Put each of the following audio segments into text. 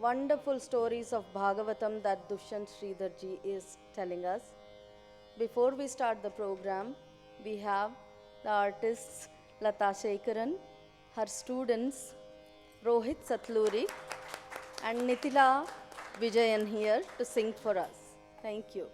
wonderful stories of Bhagavatam that Dushyanth Sridhar ji is telling us. Before we start the program, we have the artists Lata Shekaran, her students Rohit Satluri and Nitila Vijayan here to sing for us. Thank you.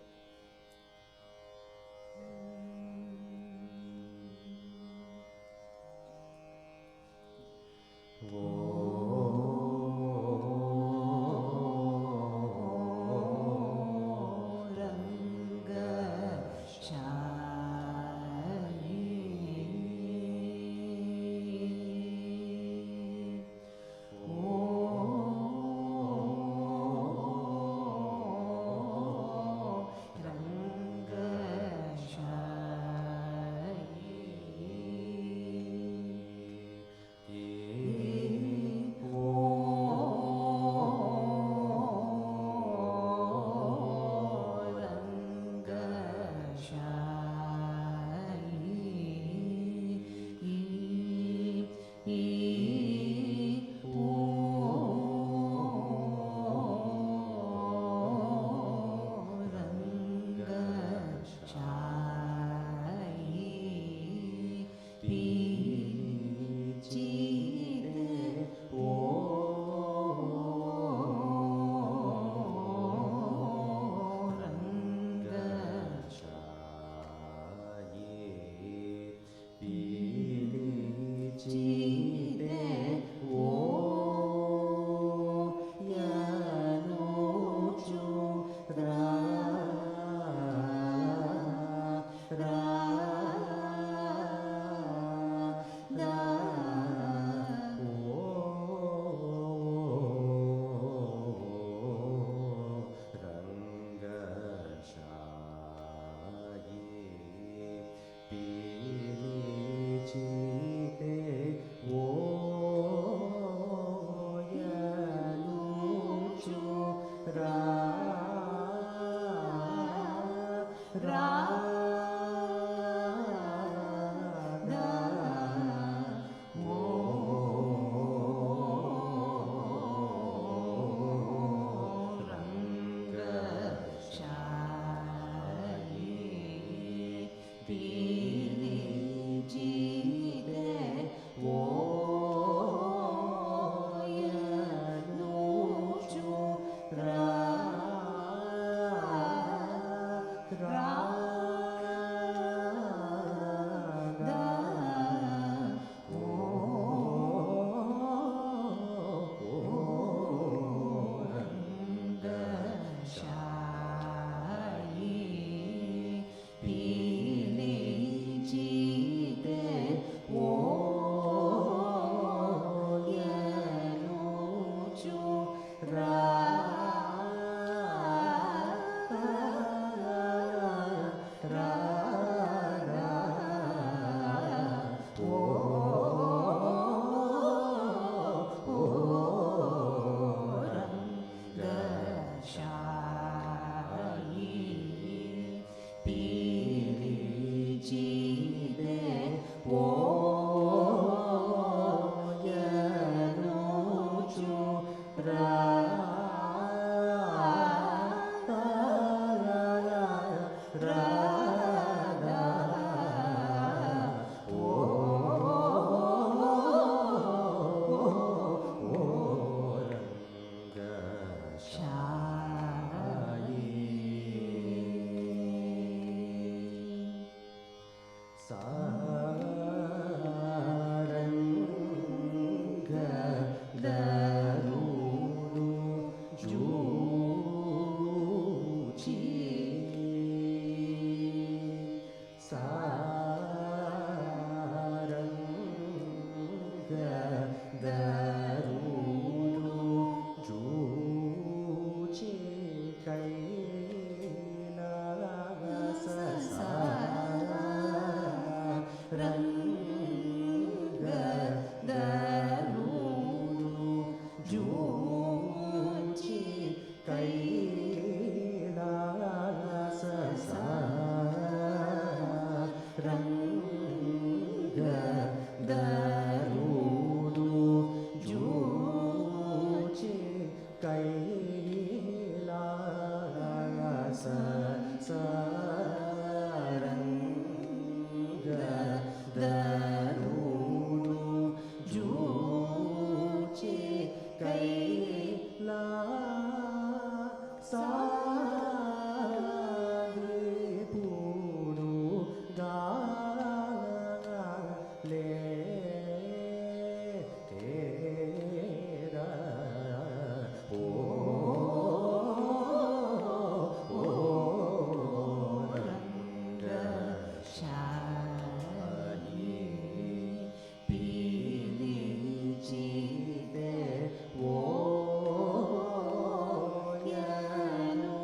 Yanu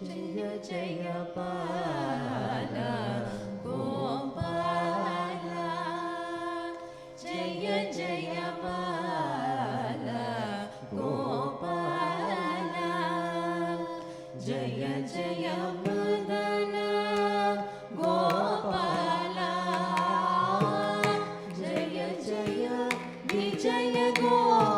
जय जय बाल गोपाल जय जय बाल गोपाल जय जय मदन गोपाल जय जय विजय गोपाल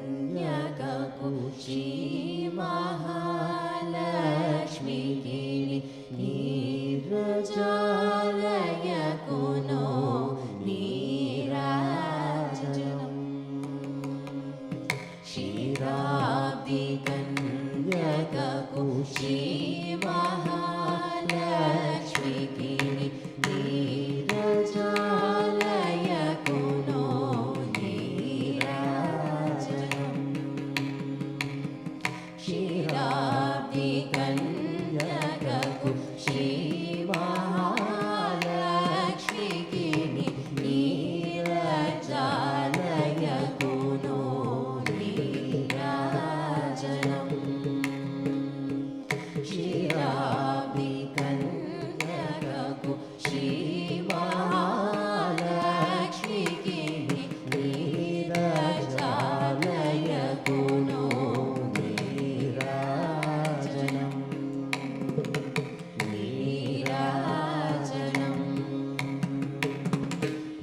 क्षीराब्धिकन्यककु श्रीमहालक्ष्मीकी नीरजालयकुनो नीराजनम् क्षीराब्धिकन्यककु श्रीमहालक्ष्मीकी नीरजालयकुनो क्षीराब्धिकन्यककु श्रीमहालक्ष्मीकी नीरजालयकुनो नीराजनम् क्षीराब्धिकन्यककु श्रीमहालक्ष्मीकी नीरजालयकुनो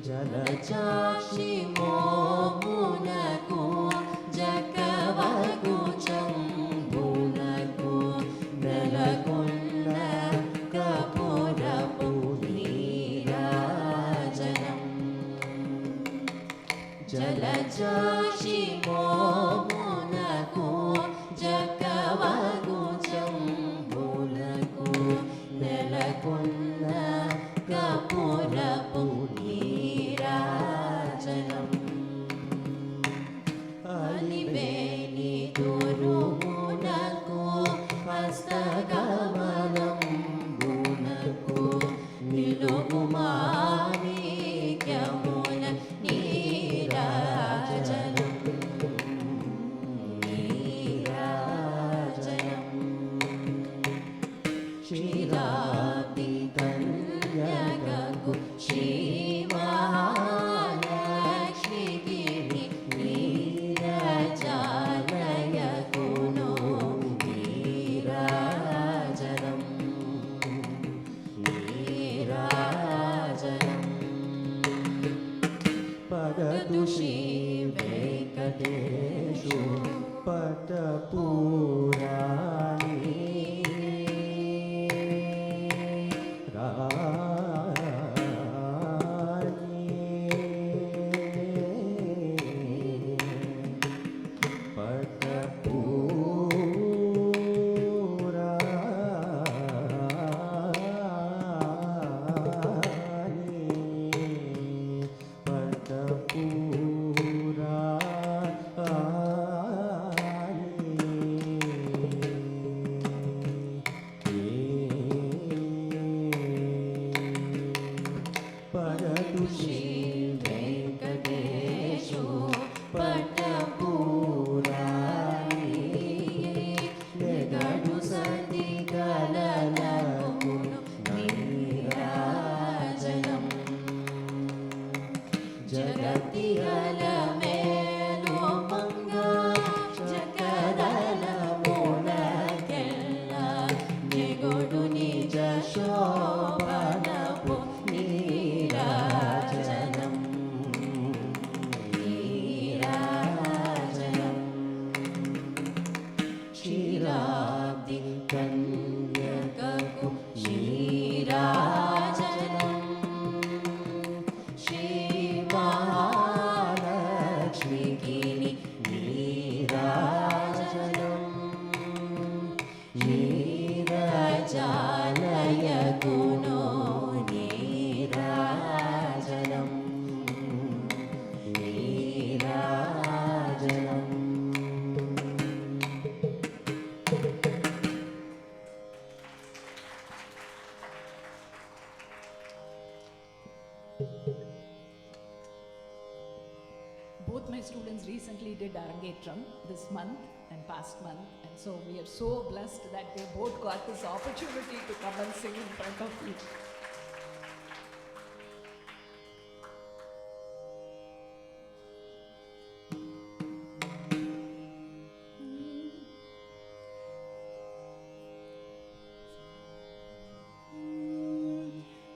జలచాక్షి మోమునకు జగవకు చంబునకు నెలకొన్న కపురపు నీరాజనం జలచాక్షి మోమునకు జగవకు చంబునకు నెలకొన్న కపురపు నీరాజనం అలివేణి దురుమునకు హస్తకమలంబునకు నిలుగుమాణిక్యమున నీరాజనం నీరాజనం क्षीराब्धिकन्यककु श्रीमहालक्ष्मीकी नीरजालयकुनो नीराजनम् नीराजनम् पदतु श्री वेङ्कटेशु पटपुराणी ಜಗತಿಯಲಮೇಲೋಮಂಗ ಜಗದಲ ಮೂಲಕ್ಕೆಲ್ಲ ನಿಗೊಡು ನಿಜ ಶೋಭನಪು ನೀರಾಜನಂ ನೀರಾಜನಂ ಕ್ಷೀರಾಬ್ಧಿ ಕನ್ಯಕಕು ನೀರಾಜನಂ ಶ್ರೀಮಹಾಲಕ್ಷ್ಮಿಗಿನಿ ನೀರಾಜನಂ ನೀರಜಾಲಯ ಗುಣೋ ನೀರಾಜನಂ ನೀರಾಜನಂ Both my students recently did Arangetram this month and past month, and so we are so blessed that they both got this opportunity to come and sing in front of you.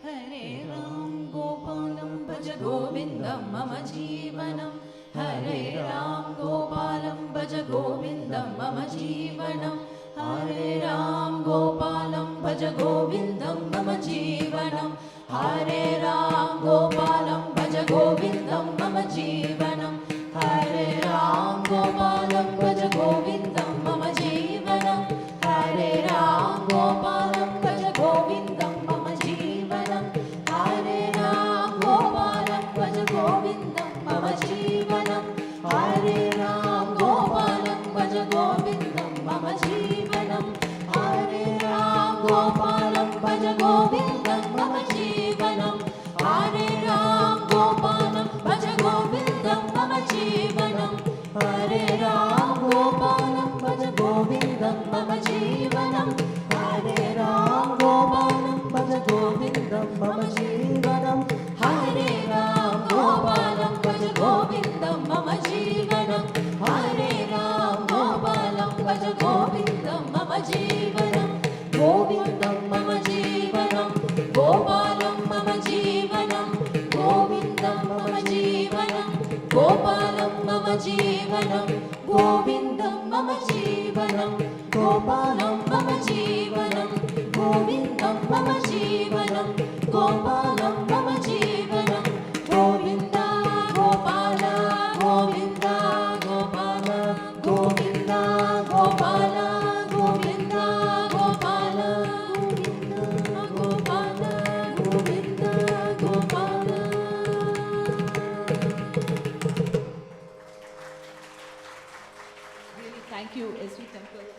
हरे राम गोपालं भज गोविन्दं मम जीवनं हरे राम गोपालं भज गोविन्दं मम जीवनं हरे राम गोपालं भज गोविन्दं मम जीवनं हरे राम गोपालं भज गोविन्दं मम जीवनं हरे राम गोपालं भज गोविन्दं मम जीवनं हरे राम गोपालं भज गोविन्दं मम जीवनं हरे राम गोपालं भज गोविन्दं मम जीवनं हरे राम गोपालं भज गोविन्दं मम जीवनं हरे राम गोपालं भज गोविन्दं मम जीवनं हरे राम गोपालं भज गोविन्दं मम जीवनं हरे राम गोपालं भज गोविन्दं मम जीवनं हरे राम गोपालं भज गोविन्दं मम जीवनं हरे राम गोपालं भज गोविन्दं मम जीवनं हरे राम गोपालं भज गोविन्दं मम जीवनं गोविन्दं मम जीवनं गोपालं मम जीवनं गोविन्दं मम जीवनं गोपालं मम जीवनं गोविन्दं मम जीवनं गोपालं मम जीवनं गोविन्दं मम जीवनं गोपालं मम जीवनं Govind Gopal Govind Gopal Govind Gopal Govind Gopal Govind Gopal Govind Gopal. Really thank you, SV Temple and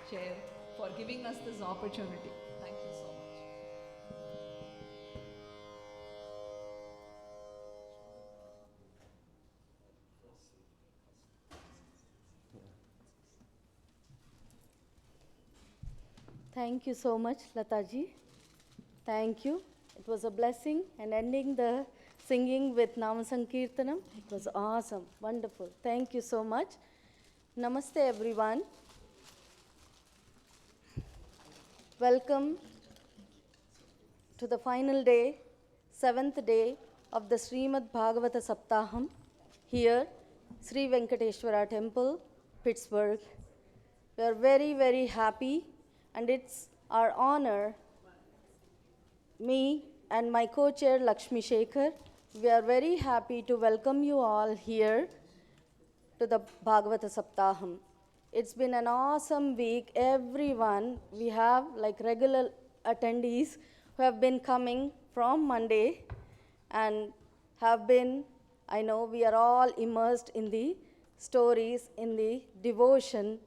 Chair, for giving us this opportunity. Thank you so much. Thank you so much, Lataji. Thank you. It was a blessing, and ending the singing with Nama Sankirtanam. It was awesome, wonderful. Thank you so much. Namaste, everyone. Welcome to the final day, 7th day of the Srimad Bhagavatha Sapthaham here, Sri Venkateswara Temple, Pittsburgh. We are very, very happy, and it's our honor, me and my co-chair Lakshmi Shekhar, we are very happy to welcome you all here to the Bhagavata Sapthaham. It's been an awesome week. Everyone, we have like regular attendees who have been coming from Monday and have been, I know we are all immersed in the stories, in the devotion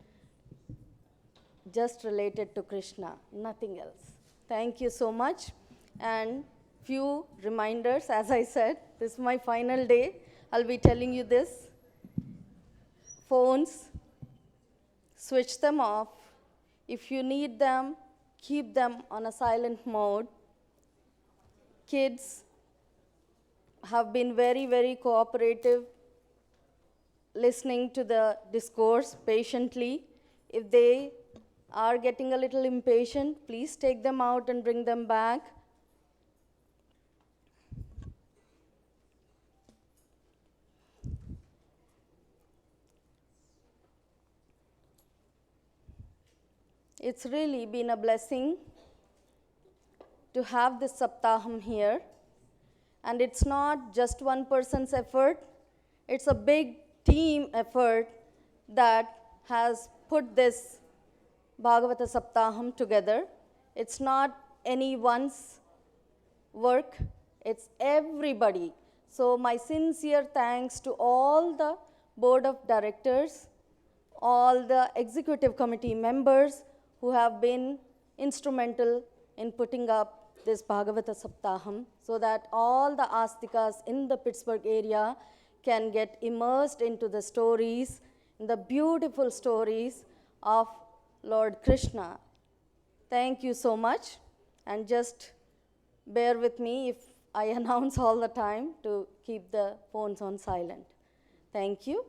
just related to Krishna, nothing else. Thank you so much. And few reminders, as I said, this is my final day. I'll be telling you this. Phones, switch them off. If you need them, keep them on a silent mode. Kids, have been very, very cooperative, listening to the discourse patiently. If they are getting a little impatient, please take them out and bring them back. It's really been a blessing to have this Saptaham here. And it's not just one person's effort, it's a big team effort that has put this Bhagavata Saptaham together. It's not anyone's work, it's everybody. So my sincere thanks to all the board of directors, all the executive committee members who have been instrumental in putting up this Bhagavata Saptaham so that all the Astikas in the Pittsburgh area can get immersed into the stories, in the beautiful stories of Lord Krishna. Thank you so much, and just bear with me if I announce all the time to keep the phones on silent. Thank you.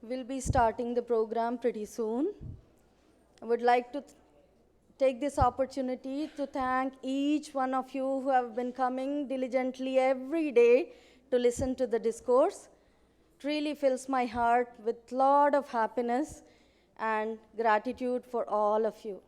We'll be starting the program pretty soon. I would like to take this opportunity to thank each one of you who have been coming diligently every day to listen to the discourse. It really fills my heart with a lot of happiness and gratitude for all of you.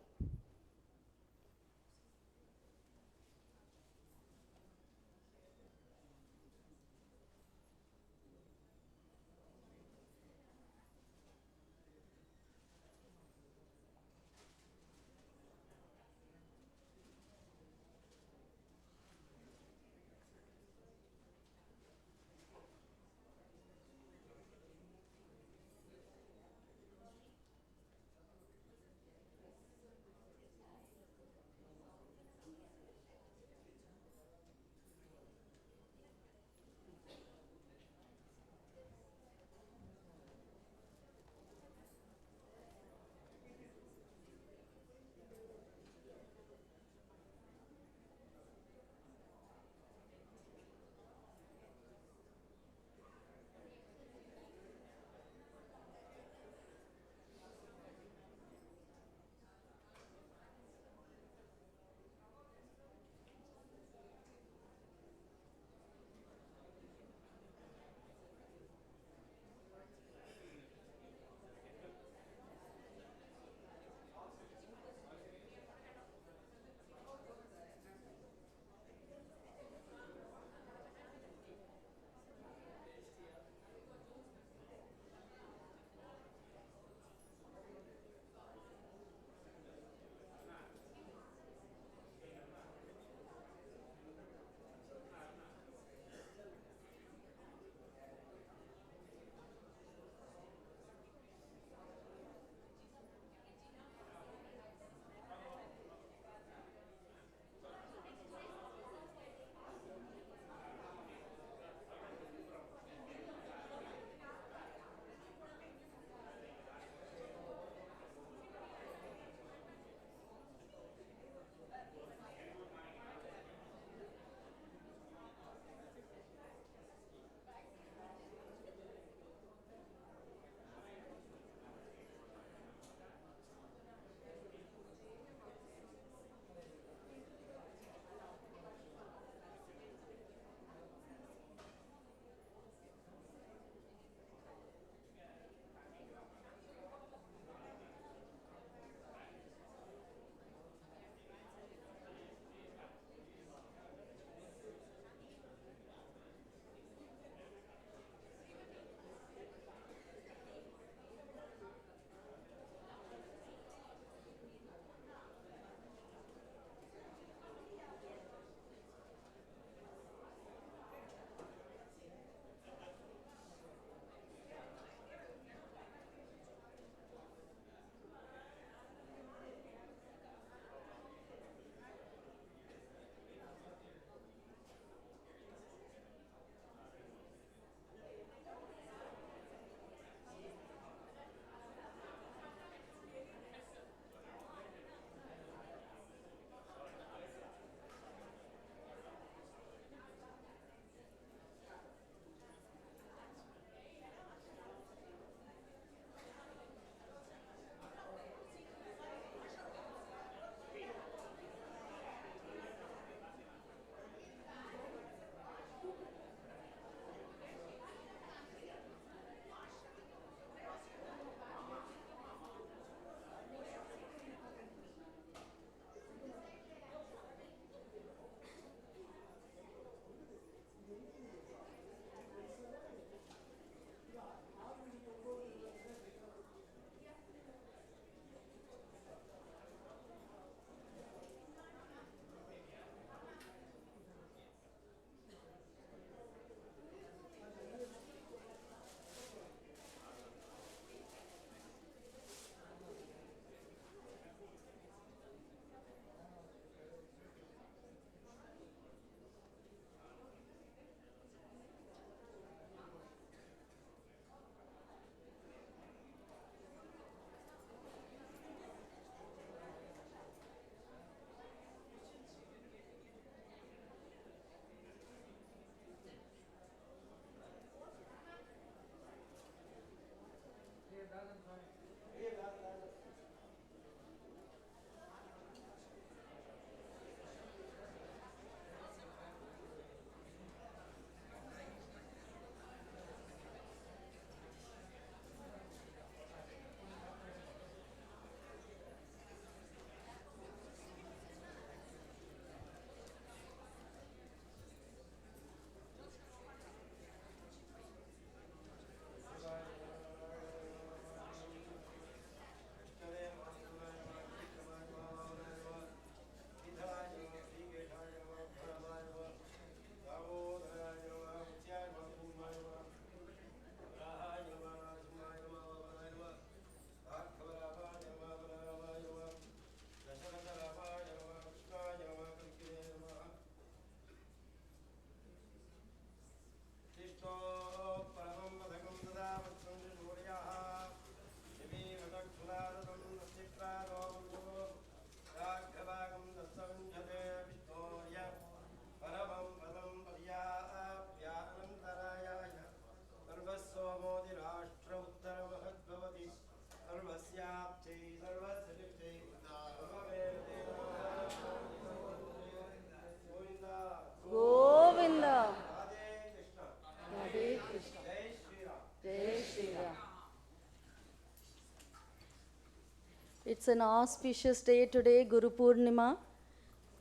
It's an auspicious day today, Guru Purnima.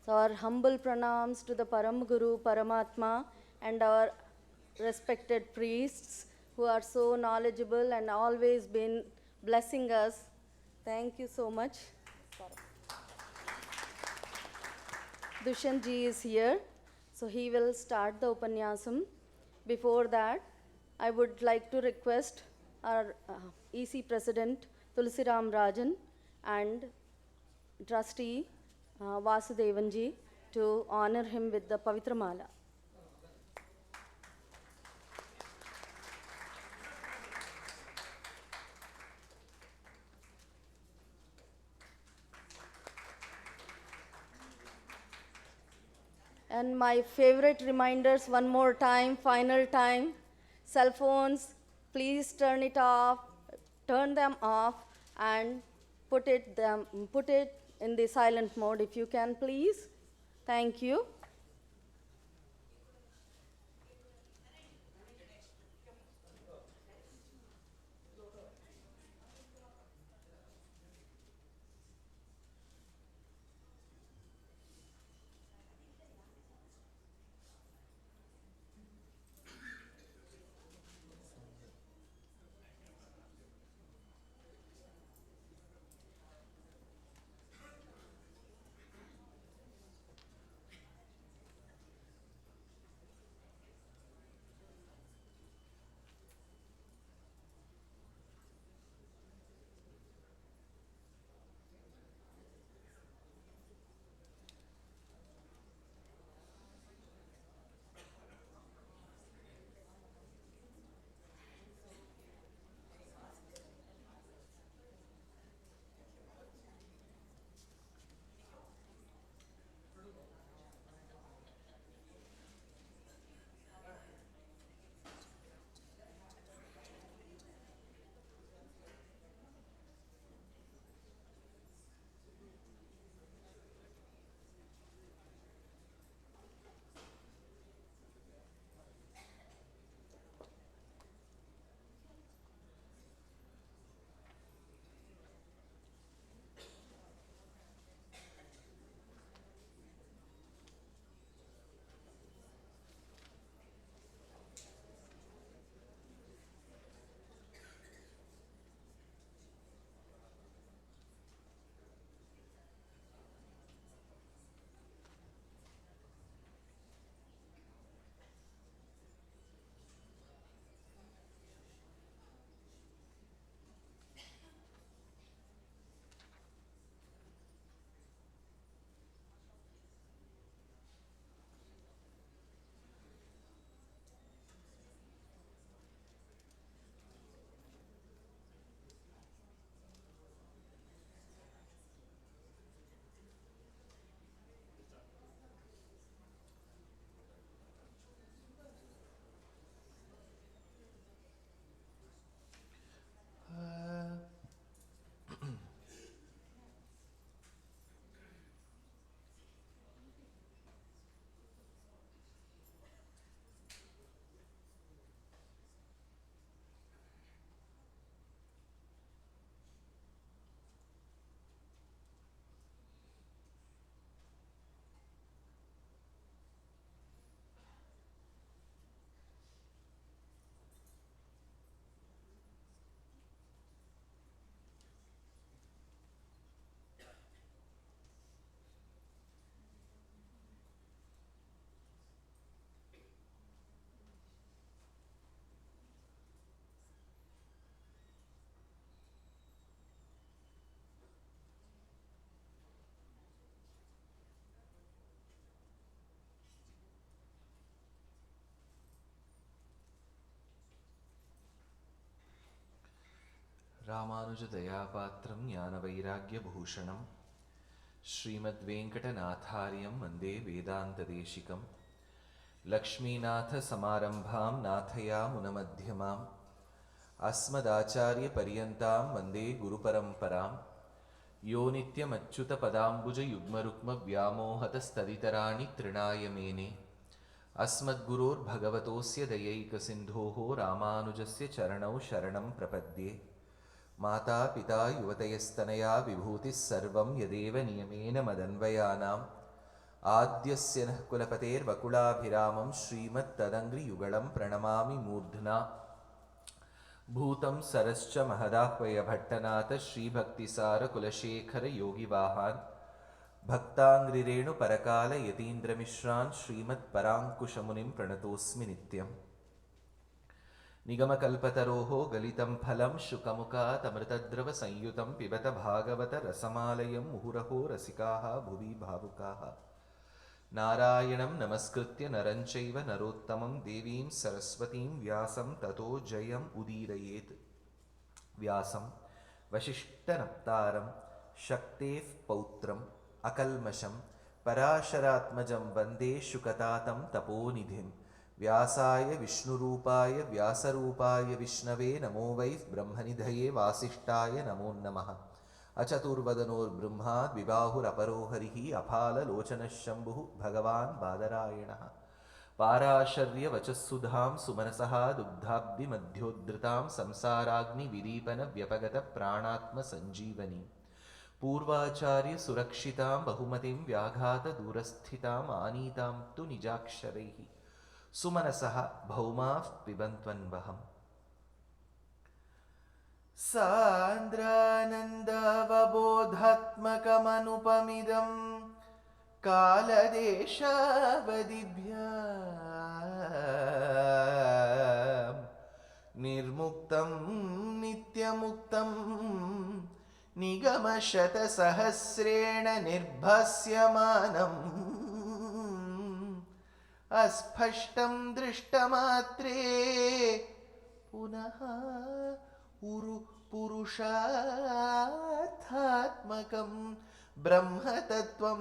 So our humble pranams to the Param Guru, Paramatma, and our respected priests who are so knowledgeable and always been blessing us. Thank you so much. Dushyanth ji is here, so he will start the Upanyasam. Before that, I would like to request our EC President Tulsiram Rajan and Trustee Vasudevan ji to honor him with the Pavitra Mala. And my favorite reminders one more time, final time. Cell phones, please turn them off and put it in the silent mode if you can, please. Thank you. रामानुजदयापात्रं ज्ञानवैराग्यभूषणं श्रीमद्वेङ्कटनाथार्यं वन्दे वेदान्तदेशिकं लक्ष्मीनाथसमारम्भां नाथयामुनमध्यमाम् अस्मदाचार्यपर्यन्तां वन्दे गुरुपरम्परां यो नित्यमच्युतपदाम्बुजयुग्मरुक्मव्यामोहतस्तदितराणि तृणाय मेने अस्मद्गुरोर्भगवतोऽस्य दयैकसिन्धोः रामानुजस्य चरणौ शरणं प्रपद्ये माता पिता युवतयस्तनया विभूतिः सर्वं यदेव नियमेन मदन्वयानाम् आद्यस्य नः कुलपतेर्वकुलाभिरामं श्रीमत्तदङ्घ्रियुगलं प्रणमामि मूर्ध्ना भूतं सरश्च महदाह्वयभट्टनाथ श्रीभक्तिसारकुलशेखर योगिवाहान् भक्ताङ्घ्रिरेणुपरकाल यतीन्द्रमिश्रान् श्रीमत्पराङ्कुशमुनिं प्रणतोऽस्मि नित्यम् निगमकल्पतरोः गलितं फलं शुकमुखातमृतद्रवसंयुतं पिबत भागवत रसमालयं मुहुरहो रसिकाः भुवि भावुकाः नारायणं नमस्कृत्य नरं चैव नरोत्तमं देवीं सरस्वतीं व्यासं ततो जयम् उदीरयेत् व्यासं वसिष्ठनप्तारं शक्तेः पौत्रम् अकल्मषं पराशरात्मजं वन्दे शुकतातं तपोनिधिं व्यासाय विष्णुरूपाय व्यासरूपाय विष्णवे नमो वै ब्रह्मनिधये वासिष्ठाय नमो नमः अचतुर्वदनोर्ब्रह्मा द्विबाहुरपरो हरिः अफाललोचनः शम्भुः भगवान् बादरायणः पाराशर्यवचःसुधां सुमनसः दुग्धाब्धिमध्योद्धृतां संसाराग्निविदीपनव्यपगतप्राणात्मसञ्जीवनीं पूर्वाचार्यसुरक्षितां बहुमतिं व्याघातदूरस्थिताम् आनीतां तु निजाक्षरैः सुमनसः भौमाः पिबन्त्वन्वहम् सान्द्रानन्दावबोधात्मकमनुपमिदं कालदेशावदिभ्यां निर्मुक्तं नित्यमुक्तं निगमशतसहस्रेण निर्भास्यमानम् अस्पष्टं दृष्टमात्रे पुनः पुरुषार्थात्मकं ब्रह्मतत्त्वं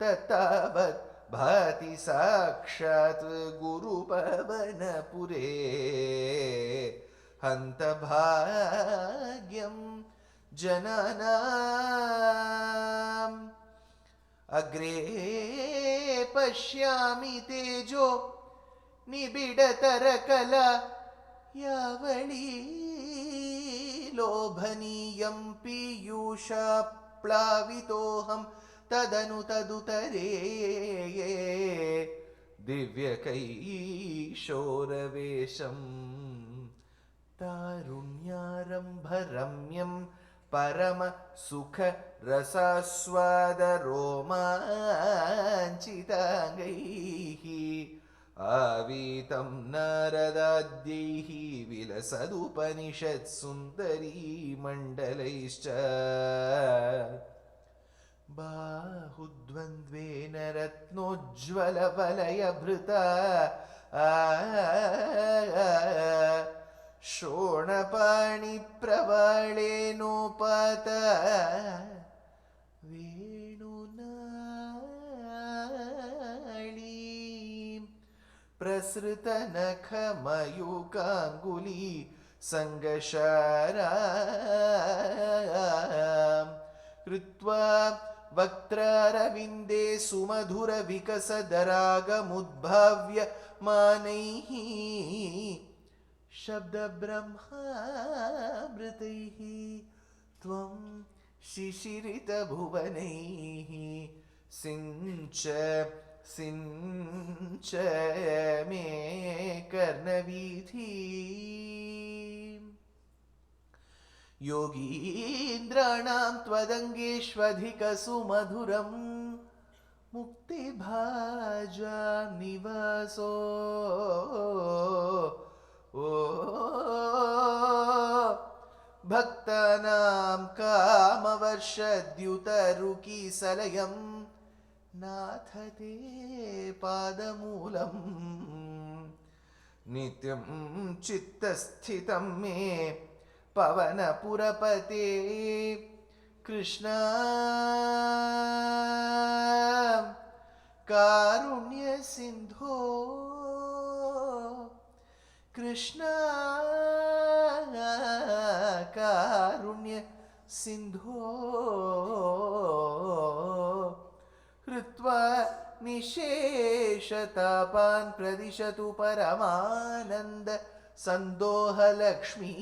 तत्तावत् भाति साक्षात् गुरुपवनपुरे हन्तभाग्यं जनानाम् अग्रे पश्यामि तेजो निबिडतरकला यावळी लोभनीयं पीयूषाप्लावितोऽहं तदनु तदुतरे दिव्यकैशोरवेशं तारुण्यारम्भरम्यं परमसुखरसास्वादरोमाञ्चिताङ्गैः आवीतं नारदाद्यैः विलसदुपनिषत्सुन्दरीमण्डलैश्च बाहुद्वन्द्वेन रत्नोज्ज्वलवलयभृता शोणपाणिप्रवाळेनोपात वेणुनाळीं प्रसृतनखमयूकाङ्गुली सङ्गशारां कृत्वा वक्त्रारविन्दे सुमधुरविकसदरागमुद्भाव्य मानैः शब्दब्रह्मामृतैः त्वं शिशिरितभुवनैः सिञ्च मे कर्णवीथी योगीन्द्राणां त्वदङ्गेष्वधिकसुमधुरं मुक्तिभाजां निवासो भक्तानां कामवर्षद्युतरुकीसलयं नाथ ते पादमूलम् नित्यं चित्तस्थितं मे पवनपुरपते कृष्णा कारुण्यसिन्धो कृष्णा कारुण्यसिन्धो कृत्वा निशेषतापान् प्रदिशतु परमानन्द सन्दोहलक्ष्मी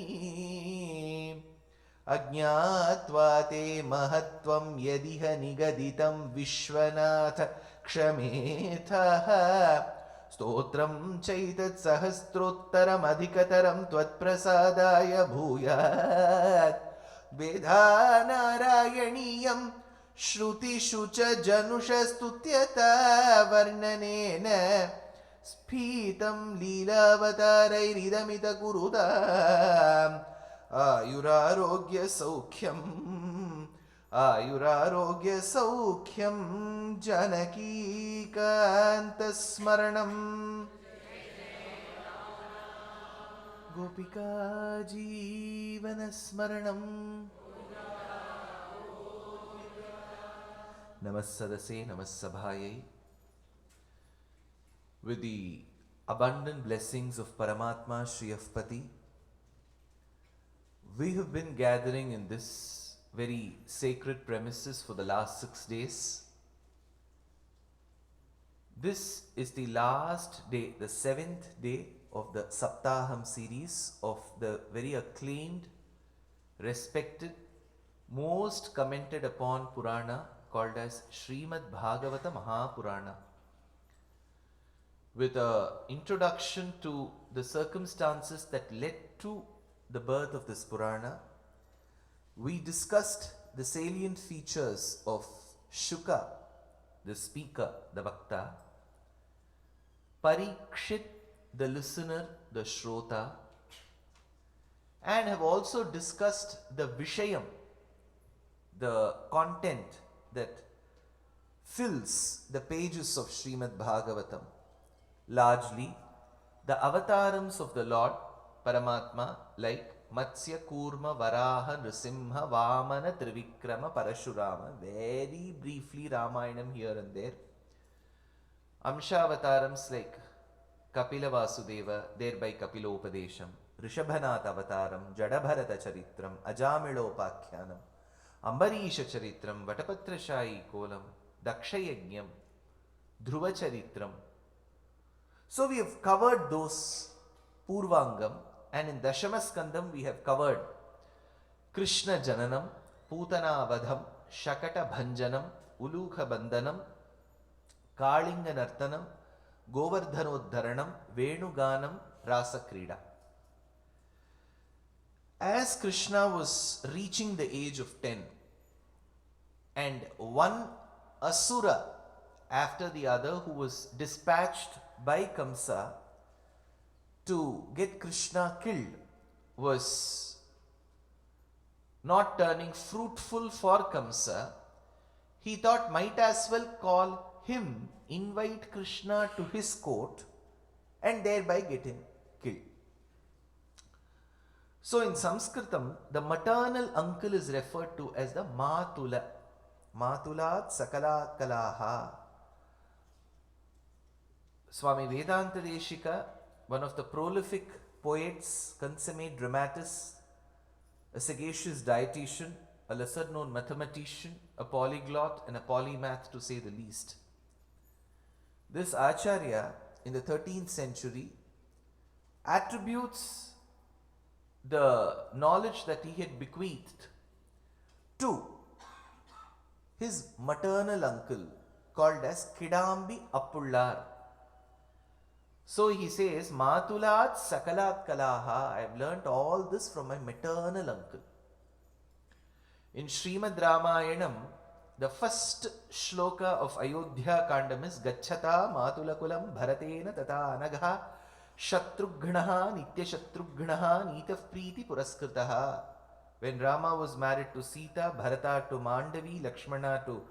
Ajñātvā te mahatvam yadiha nigaditam Vishwanatha kshamethaha Stotram chaitat sahastrottaram adhikataram Tvat prasadaya bhuyat Vedha narayaniyam Shrutishu cha janusha stutyata varnanena Sphitam leelavatarairiramita kurutam Ayurarogya saukyam Ayurarogya saukyam Janaki kantasmaranam Gopika jivanasmaranam Namassadase Namassabhayai. With the abundant blessings of Paramatma Shri Pati, we have been gathering in this very sacred premises for the last 6 days. This is the last day, the 7th day of the Sapthaham series of the very acclaimed, respected, most commented upon Purana called as Srimad Bhagavatha Mahapurana, with an introduction to the circumstances that led to the birth of this Purana. We discussed the salient features of Shuka, the speaker, the Bhakta, Parikshit, the listener, the Shrota, and have also discussed the Vishayam, the content that fills the pages of Srimad Bhagavatam. Largely, the avatarams of the Lord, Paramatma, like Matsya, Kurma, Varaha, Narasimha, Vamana, Trivikrama, Parashurama, very briefly Ramayanam here and there. Amsha avatarams like Kapila Vasudeva, thereby Kapilopadesham, Rishabhanath Avataram, Jadabharata Charitram, Ajamila Upakyanam, Ambarisha Charitram, Vatapatrashayi Kolam, Daksha Yagnam, Dhruva Charitram. So we have covered those Purvangam, and in Dashamaskandam we have covered Krishna Jananam, Putana Vadham, Shakata Bhanjanam, Ulukha Bandhanam, Kalinga Nartanam, Govardhanodharanam, Venuganam, Rasa Krida. As Krishna was reaching the age of 10, and one Asura after the other who was dispatched by Kamsa to get Krishna killed was not turning fruitful for Kamsa, he thought might as well call him, invite Krishna to his court and thereby get him killed. So in Sanskritam, the maternal uncle is referred to as the Matula. Matulat Sakala Kalaha. Swami Vedanta Deshika, one of the prolific poets, consummate dramatist, a sagacious dietitian, a lesser known mathematician, a polyglot and a polymath to say the least. This Acharya in the 13th century attributes the knowledge that he had bequeathed to his maternal uncle called as Kidambi Appullar. So he says, Matulat Sakalat Kalaha, I have learnt all this from my maternal uncle. In Srimad Ramayanam, the first shloka of Ayodhya Kandam is Gacchata Matulakulam Bharatena Tata Anagha Shatrughnaha Nitya Shatrughnaha Nitaf Preeti Puraskritaha. When Rama was married to Sita, Bharata to Mandavi, Lakshmana to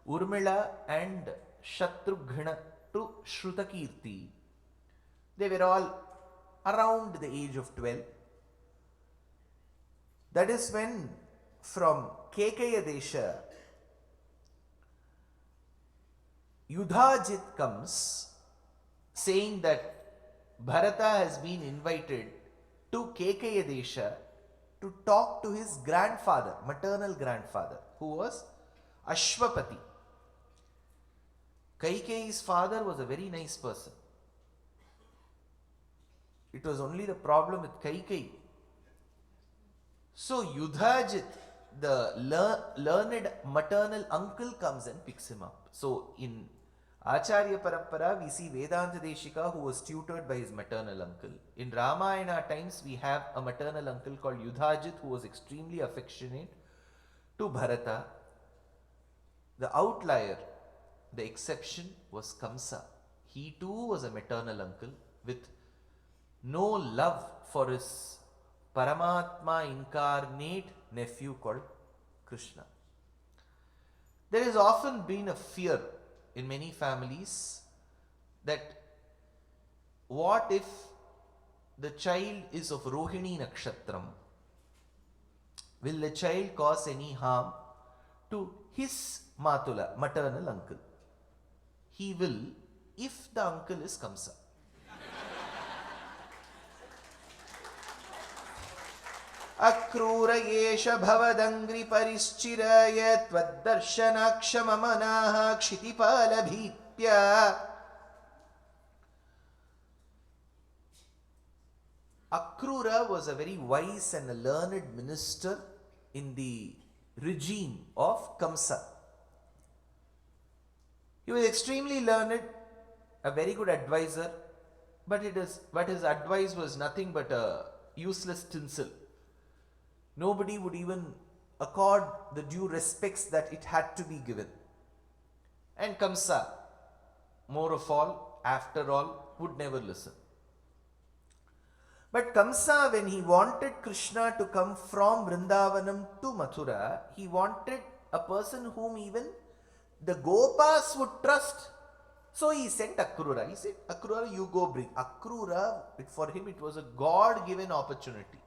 Urmila, and Shatrughna to Shrutakirti, they were all around the age of 12. That is when from Kekaya Desha, Yudhajit comes saying that Bharata has been invited to Kekaya Desha to talk to his grandfather, maternal grandfather, who was Ashwapati. Kaikeyi's father was a very nice person. It was only the problem with Kaikeyi So Yudhajit, the learned maternal uncle, comes and picks him up. So in Acharya Parampara, we see Vedanta Deshika who was tutored by his maternal uncle. In Ramayana times, we have a maternal uncle called Yudhajit who was extremely affectionate to Bharata. The outlier, the exception, was Kamsa. He too was a maternal uncle with no love for his Paramatma incarnate nephew called Krishna. There has often been a fear in many families that what if the child is of Rohini Nakshatram? Will the child cause any harm to his maternal uncle? He will, if the uncle is Kamsa. Akrura yesha bhavadangri parischiraya tvaddarshanakshama kshitipala bhipya. Akrura was a very wise and a learned minister in the regime of Kamsa. He was extremely learned, a very good advisor, but his advice was nothing but a useless tinsel. Nobody would even accord the due respects that it had to be given. And Kamsa, more of all, after all, would never listen. But Kamsa, when he wanted Krishna to come from Vrindavanam to Mathura, he wanted a person whom even the Gopas would trust. So he sent Akrura. He said, Akrura, you go bring. Akrura, for him it was a God-given opportunity.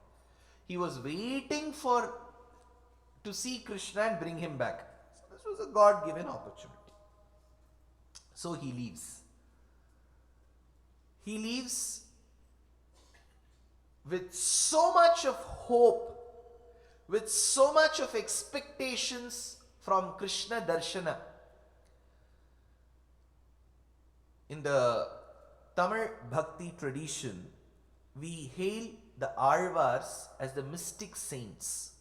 He was waiting to see Krishna and bring him back. So this was a God-given opportunity. So he leaves. He leaves with so much of hope, with so much of expectations from Krishna Darshana. In the Tamil Bhakti tradition, we hail the Alvars as the mystic saints.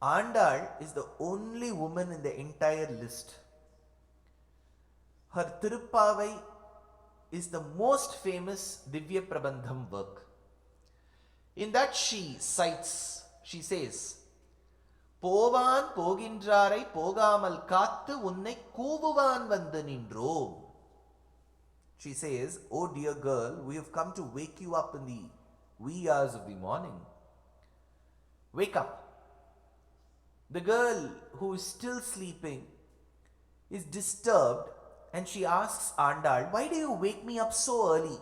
Andal is the only woman in the entire list. Her Tirupavai is the most famous Divya Prabandham work. In that she cites, she says, Povan pogindrarai pogamal kattu unnai kuvuvan vandu nindrom. She says, oh dear girl, we have come to wake you up in the wee hours of the morning. Wake up. The girl who is still sleeping is disturbed and she asks Andal, why do you wake me up so early?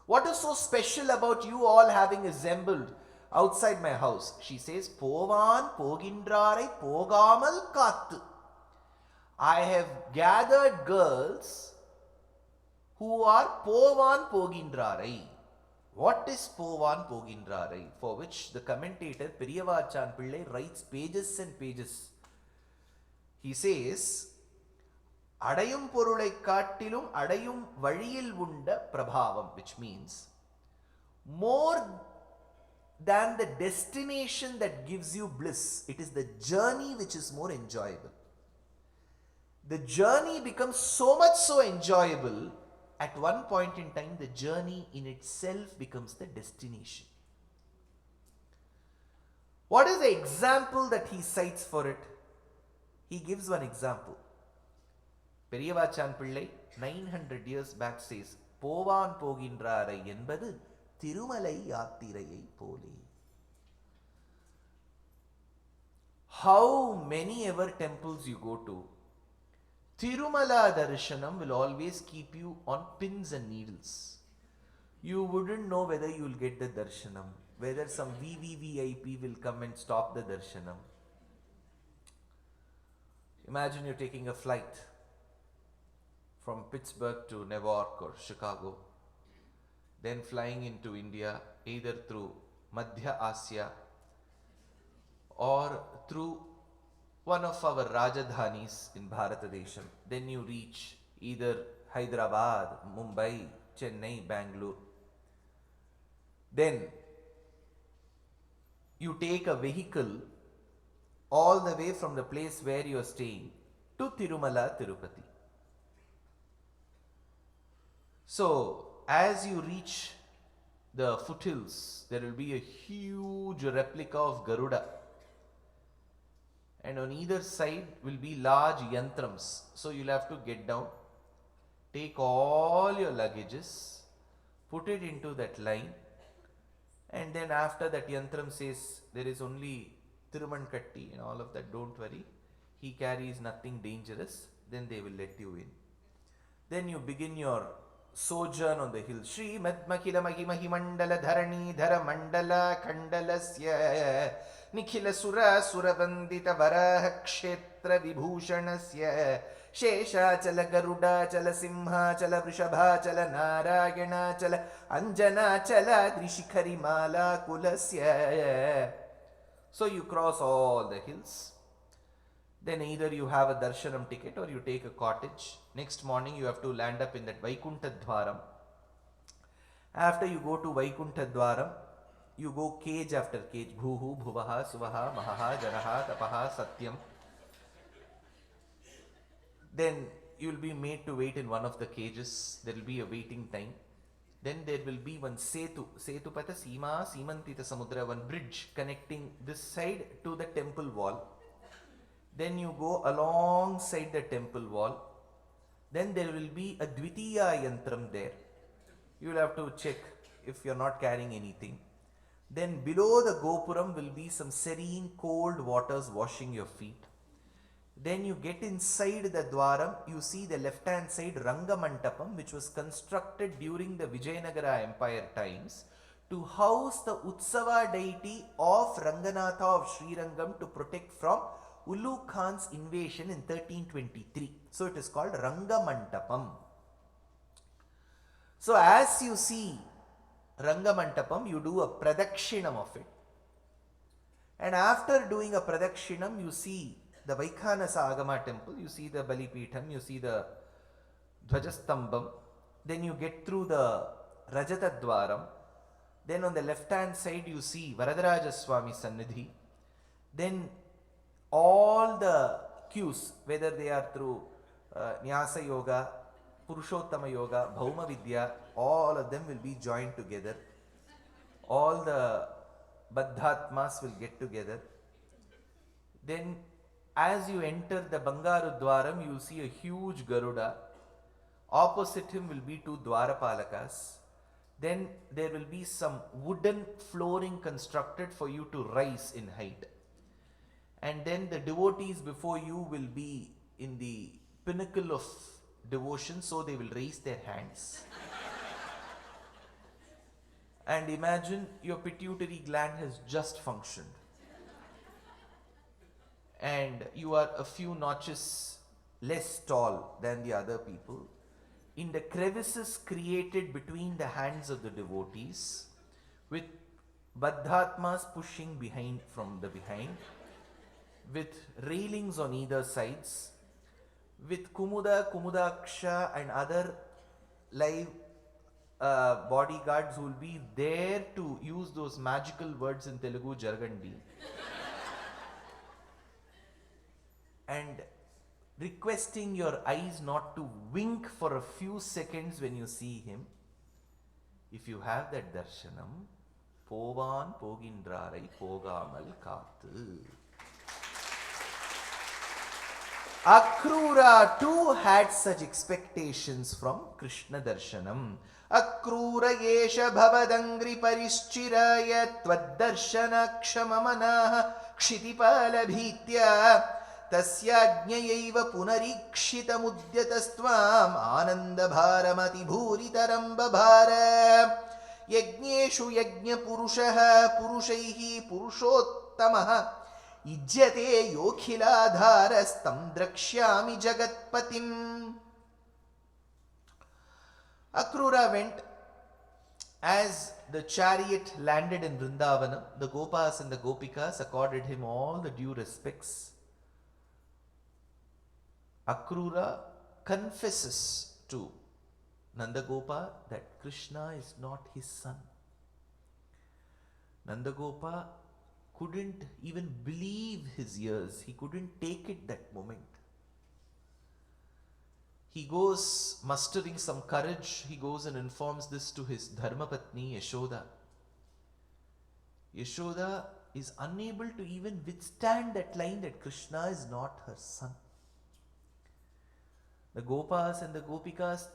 What is so special about you all having assembled outside my house? She says, Povan pogindrarai pogamal kattu. I have gathered girls who are Povan Pogindrarai. What is Povan Pogindrarai? For which the commentator Periyavachan Pillai writes pages and pages. He says, Adayum Porulai Kattilum Adayum Vazhiyil Unda Prabhavam, which means more than the destination that gives you bliss, it is the journey which is more enjoyable. The journey becomes so much so enjoyable. At one point in time, the journey in itself becomes the destination. What is the example that he cites for it? He gives one example. Periyavachan Pillai, 900 years back, says, Povan pogindrarai என்பது திருமலை யாத்திரையை போலே. How many ever temples you go to, Tirumala Darshanam will always keep you on pins and needles. You wouldn't know whether you will get the Darshanam, whether some VVVIP will come and stop the Darshanam. Imagine you're taking a flight from Pittsburgh to Newark or Chicago, then flying into India either through Madhya Asia or through one of our Rajadhanis in Bharatadesham. Then you reach either Hyderabad, Mumbai, Chennai, Bangalore. Then you take a vehicle all the way from the place where you are staying to Tirumala, Tirupati. So, as you reach the foothills, there will be a huge replica of Garuda. And on either side will be large yantrams. So, you'll have to get down, take all your luggages, put it into that line, and then after that yantram says there is only Thirumankatti and all of that, don't worry, he carries nothing dangerous, then they will let you in. Then you begin your sojourn on the hill. Shri Madmakila Mahimahi Mandala Dharani Dhara Mandala Kandalasya Nikhila Sura Suravandita Varaha Kshetra Vibhushanasya Shesha Chala Garuda Chala Simha Chala Vrishabha Chala Narayana Chala Anjana Chala Drishikari Mala Kulasya. So you cross all the hills. Then either you have a darshanam ticket or you take a cottage. Next morning you have to land up in that Vaikuntha Dwaram. After you go to Vaikuntha Dwaram, you go cage after cage. Bhuhu, Bhuvaha, Suvaha, Mahaha, Janaha, Tapaha, Satyam. Then you will be made to wait in one of the cages. There will be a waiting time. Then there will be one Setupata Sima, Simantita Samudra, one bridge connecting this side to the temple wall. Then you go alongside the temple wall. Then there will be a Dvitiya Yantram there. You will have to check if you are not carrying anything. Then below the Gopuram will be some serene cold waters washing your feet. Then you get inside the Dwaram, you see the left hand side Rangamantapam, which was constructed during the Vijayanagara Empire times to house the Utsava deity of Ranganatha of Srirangam to protect from Ulu Khan's invasion in 1323. So it is called Rangamantapam. So as you see Rangamantapam, you do a pradakshinam of it. And after doing a pradakshinam, you see the Vaikhanasa Agama temple, you see the Balipitham, you see the Dhvajastambam. Then you get through the Rajata Dwaram. Then on the left hand side you see Varadaraja Swami Sannidhi. Then all the cues, whether they are through Nyasa Yoga, Purushottama Yoga, Bhauma Vidya, all of them will be joined together. All the Baddhatmas will get together. Then as you enter the Bangaru Dwaram, you will see a huge Garuda. Opposite him will be two Dwarapalakas. Then there will be some wooden flooring constructed for you to rise in height. And then the devotees before you will be in the pinnacle of devotion, so they will raise their hands. And imagine your pituitary gland has just functioned. And you are a few notches less tall than the other people. In the crevices created between the hands of the devotees, with Baddhatmas pushing behind from the behind, with railings on either sides, with Kumuda, Kumudaksha and other live bodyguards who will be there to use those magical words in Telugu, Jargandi. And requesting your eyes not to wink for a few seconds when you see him. If you have that darshanam, Povan Pogindrarai Pogamal Kathu. Akrura too had such expectations from Krishna darshanam. Akrura yesha bhavadangri parischiraya tvad-darshana kshamamanaha kshitipala bhitya tasyagnayaiva punarikshitamudyatastvām anandabharamati bhuritaram babhara yajneshu yajna purushaha purushaihi purushottamah ijyate yokhiladharastam drakshyami jagatpatim. Akrura went. As the chariot landed in Vrindavanam, the Gopas and the Gopikas accorded him all the due respects. Akrura confesses to Nandagopa that Krishna is not his son. Nandagopa couldn't even believe his ears. He couldn't take it that moment. He goes, mustering some courage, he goes and informs this to his Dharmapatni Yashoda. Yashoda is unable to even withstand that line that Krishna is not her son. The Gopas and the Gopikas,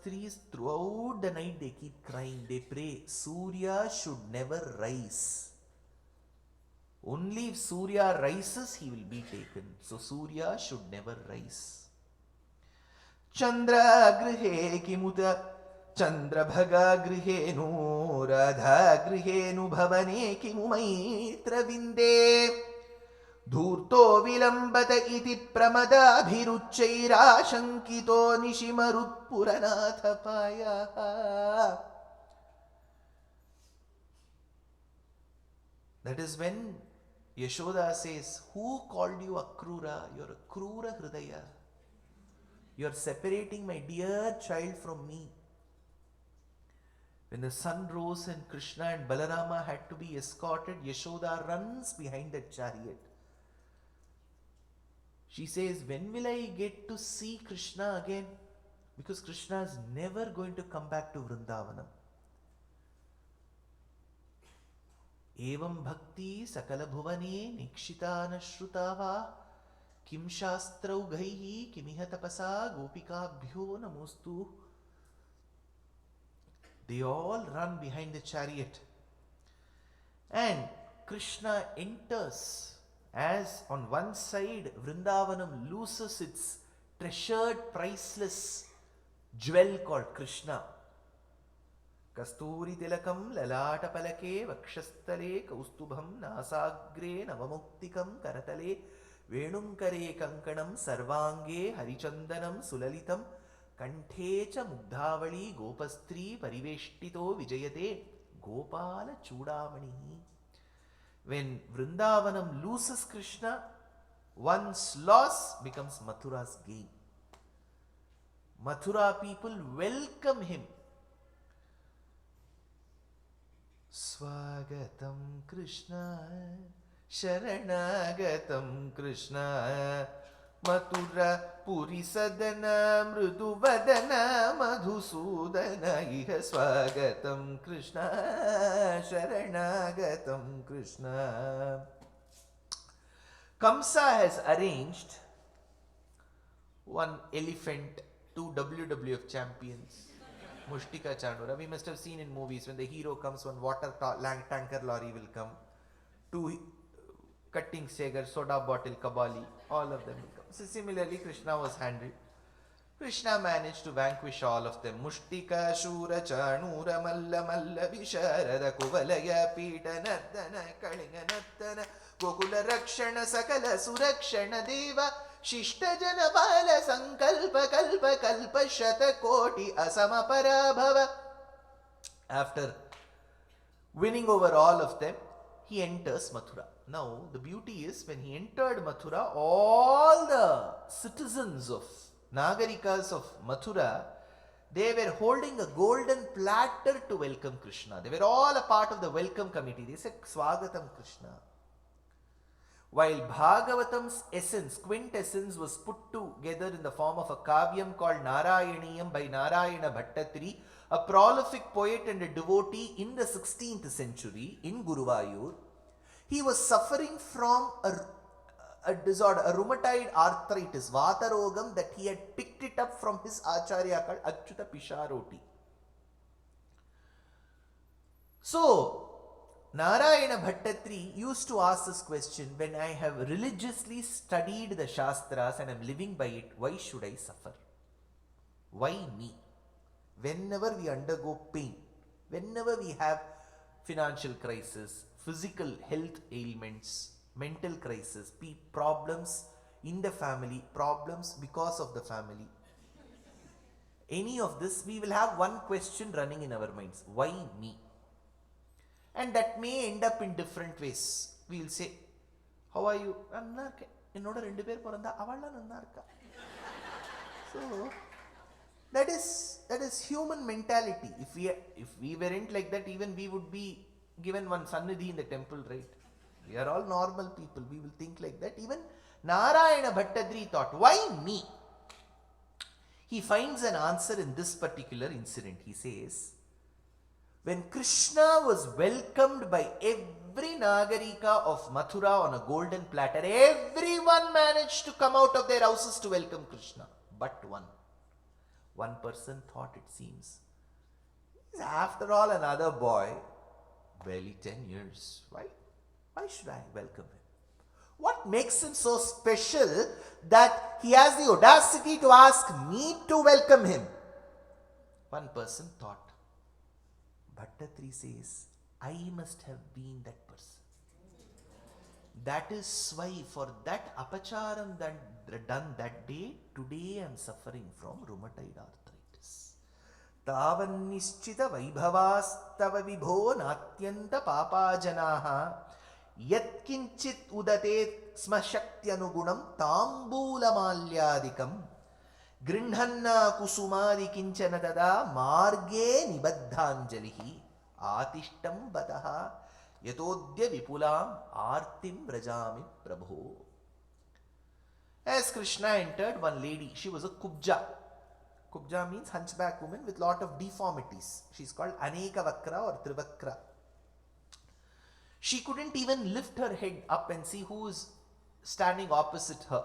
throughout the night they keep crying, they pray, Surya should never rise. Only if Surya rises, he will be taken. So Surya should never rise. Chandra grihe kimuta, Chandra bhaga grihe nu, Radha grihe nu bhavane kimu maitra vinde. Dhurto vilambata iti pramadabhiruchaira shankito nishimarut puranatha paya. That is when Yashoda says, who called you Akrura? You're a Krura Hridaya. You're separating my dear child from me. When the sun rose and Krishna and Balarama had to be escorted, Yashoda runs behind the chariot. She says, when will I get to see Krishna again? Because Krishna is never going to come back to Vrindavanam. Evam bhakti sakala bhuvane nikshitana shrutava kim shastrau ghaihi kimiha tapasa gopikabhyo namostu. They all run behind the chariot. And Krishna enters. As on one side Vrindavanam loses its treasured, priceless jewel called Krishna. Kasturi tilakam lalata palake vakshastale kaustubham nasagre navamuktikam karatale venumkare kankanam sarvange harichandanam sulalitam kanthecha mugdhavali gopastri pariveshtito vijayate gopala chudamani. When Vrindavanam loses Krishna, one's loss becomes Mathura's gain. Mathura people welcome him. Swagatam Krishna, Sharanagatam Krishna, Mathura Purisadana Mruduvadana Madhusudana Iha Swagatam Krishna, Sharanagatam Krishna. Kamsa has arranged one elephant, two WWF champions, Mushtika Chanura. We must have seen in movies when the hero comes, one water tanker lorry will come, two cutting sagar, soda bottle, kabali, all of them will come. So similarly, Krishna was handled. Krishna managed to vanquish all of them. Mushtika Shura Chanura Malla Malla Visharada Kuvalaya Pita Nardana Kalinga Nattana Gokula Rakshana Sakala Surakshana Deva Shishta Jana Bala Sankalpa Kalpa Kalpa Shata Koti Asama Parabhava. After winning over all of them, he enters Mathura. Now, the beauty is, when he entered Mathura, all the citizens of Nagarikas of Mathura, they were holding a golden platter to welcome Krishna. They were all a part of the welcome committee. They said, Swagatam Krishna. While Bhagavatam's essence, quintessence, was put together in the form of a kavyam called Narayaniyam by Narayana Bhattatri, a prolific poet and a devotee in the 16th century in Guruvayur, he was suffering from a disorder, a rheumatoid arthritis, Vatarogam, that he had picked it up from his Acharya called Achyuta Pisharoti. So, Narayana Bhattatri used to ask this question: when I have religiously studied the Shastras and am living by it, why should I suffer? Why me? Whenever we undergo pain, whenever we have financial crisis, physical health ailments, mental crisis, problems in the family, problems because of the family, any of this, we will have one question running in our minds: why me? And that may end up in different ways. We will say, how are you? So that is human mentality. If we weren't like that, even we would be given one sannidhi in the temple, right? We are all normal people. We will think like that. Even Narayana Bhattadri thought, why me? He finds an answer in this particular incident. He says, when Krishna was welcomed by every Nagarika of Mathura on a golden platter, everyone managed to come out of their houses to welcome Krishna. But one. One person thought, it seems, he's after all another boy, barely 10 years. Why should I welcome him? What makes him so special that he has the audacity to ask me to welcome him? One person thought. Bhattatri says, I must have been that person. That is why for that apacharam that done that day, today I am suffering from rheumatoid arthritis. Tavan nischita vaibhavastava vibho natyanta papajanaha yatkinchit udate smashaktianugunam tambula malyadikam grinhanna kusumari kinchana tada marge nibaddhanjalihi atishtam bataha yatodya vipulam artim vrajami prabho. As Krishna entered, one lady, she was a kubja. Kubja means hunchback woman with lot of deformities. She's called Anekavakra or Trivakra. She couldn't even lift her head up and see who is standing opposite her.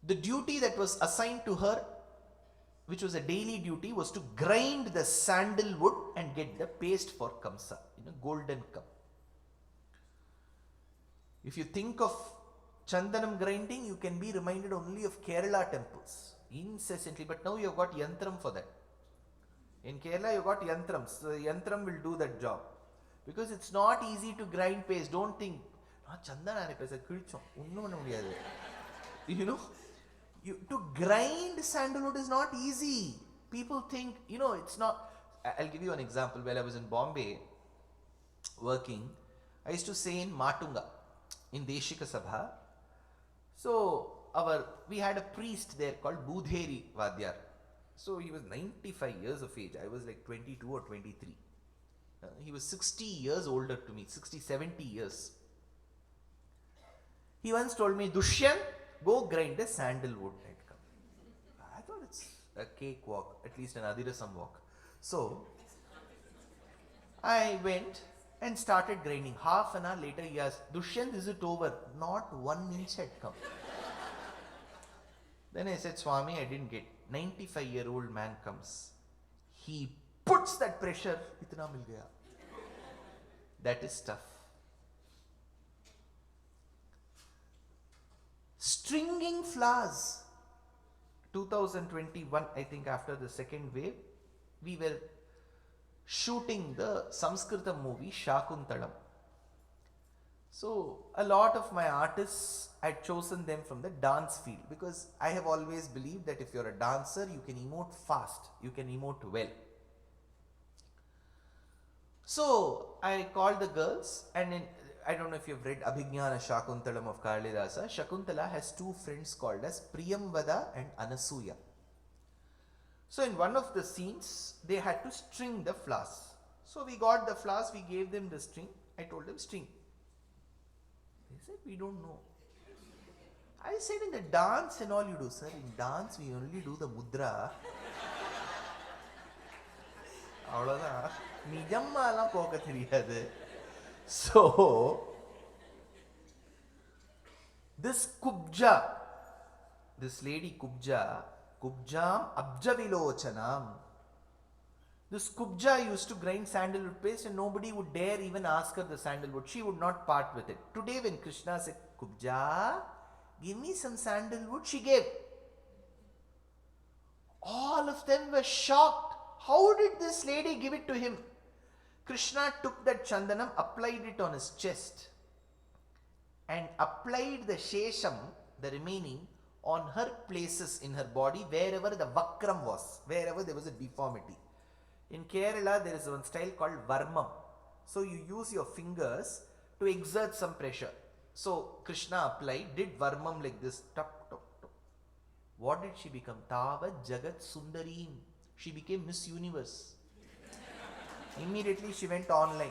The duty that was assigned to her, which was a daily duty, was to grind the sandalwood and get the paste for kamsa in a golden cup. If you think of Chandanam grinding, you can be reminded only of Kerala temples incessantly. But now you have got Yantram for that. In Kerala, you have got Yantrams. So Yantram will do that job. Because it's not easy to grind paste. Don't think, you know, to grind sandalwood is not easy. People think, it's not. I'll give you an example. While I was in Bombay working, I used to say in Matunga, in Deshika Sabha. So we had a priest there called Budheri Vadyar. So he was 95 years of age. I was like 22 or 23. He was 60 years older to me, 60, 70 years. He once told me, Dushyanth, go grind a sandalwood. I thought it's a cakewalk, at least an Adirasam walk. So I went and started grinding. Half an hour later, he asked, Dushyanth, is it over? Not 1 inch had come. Then I said, Swami, I didn't get. 95-year-old man comes. He puts that pressure. Itna mil gaya. That is tough. Stringing flowers. 2021, I think after the second wave, we were shooting the Samskrita movie Shakuntalam. So a lot of my artists, I had chosen them from the dance field because I have always believed that if you're a dancer, you can emote fast, you can emote well. So I called the girls, and I don't know if you've read Abhignana Shakuntalam of Kalidasa. Shakuntala has two friends called as Priyamvada and Anasuya. So in one of the scenes, they had to string the flowers. So we got the flowers, we gave them the string. I told them string. They said, we don't know. I said, in the dance and all you do. Sir, in dance we only do the mudra. So this Kubja, this lady Kubjam Abjavilochanam. This Kubja used to grind sandalwood paste and nobody would dare even ask her the sandalwood. She would not part with it. Today when Krishna said, Kubja, give me some sandalwood, she gave. All of them were shocked. How did this lady give it to him? Krishna took that chandanam, applied it on his chest and applied the shesham, the remaining, on her places in her body wherever the vakram was, wherever there was a deformity. In Kerala, there is one style called varmam. So you use your fingers to exert some pressure. So Krishna applied, did varmam like this. Tup, tup, tup. What did she become? Tava Jagat Sundareem. She became Miss Universe. Immediately she went online.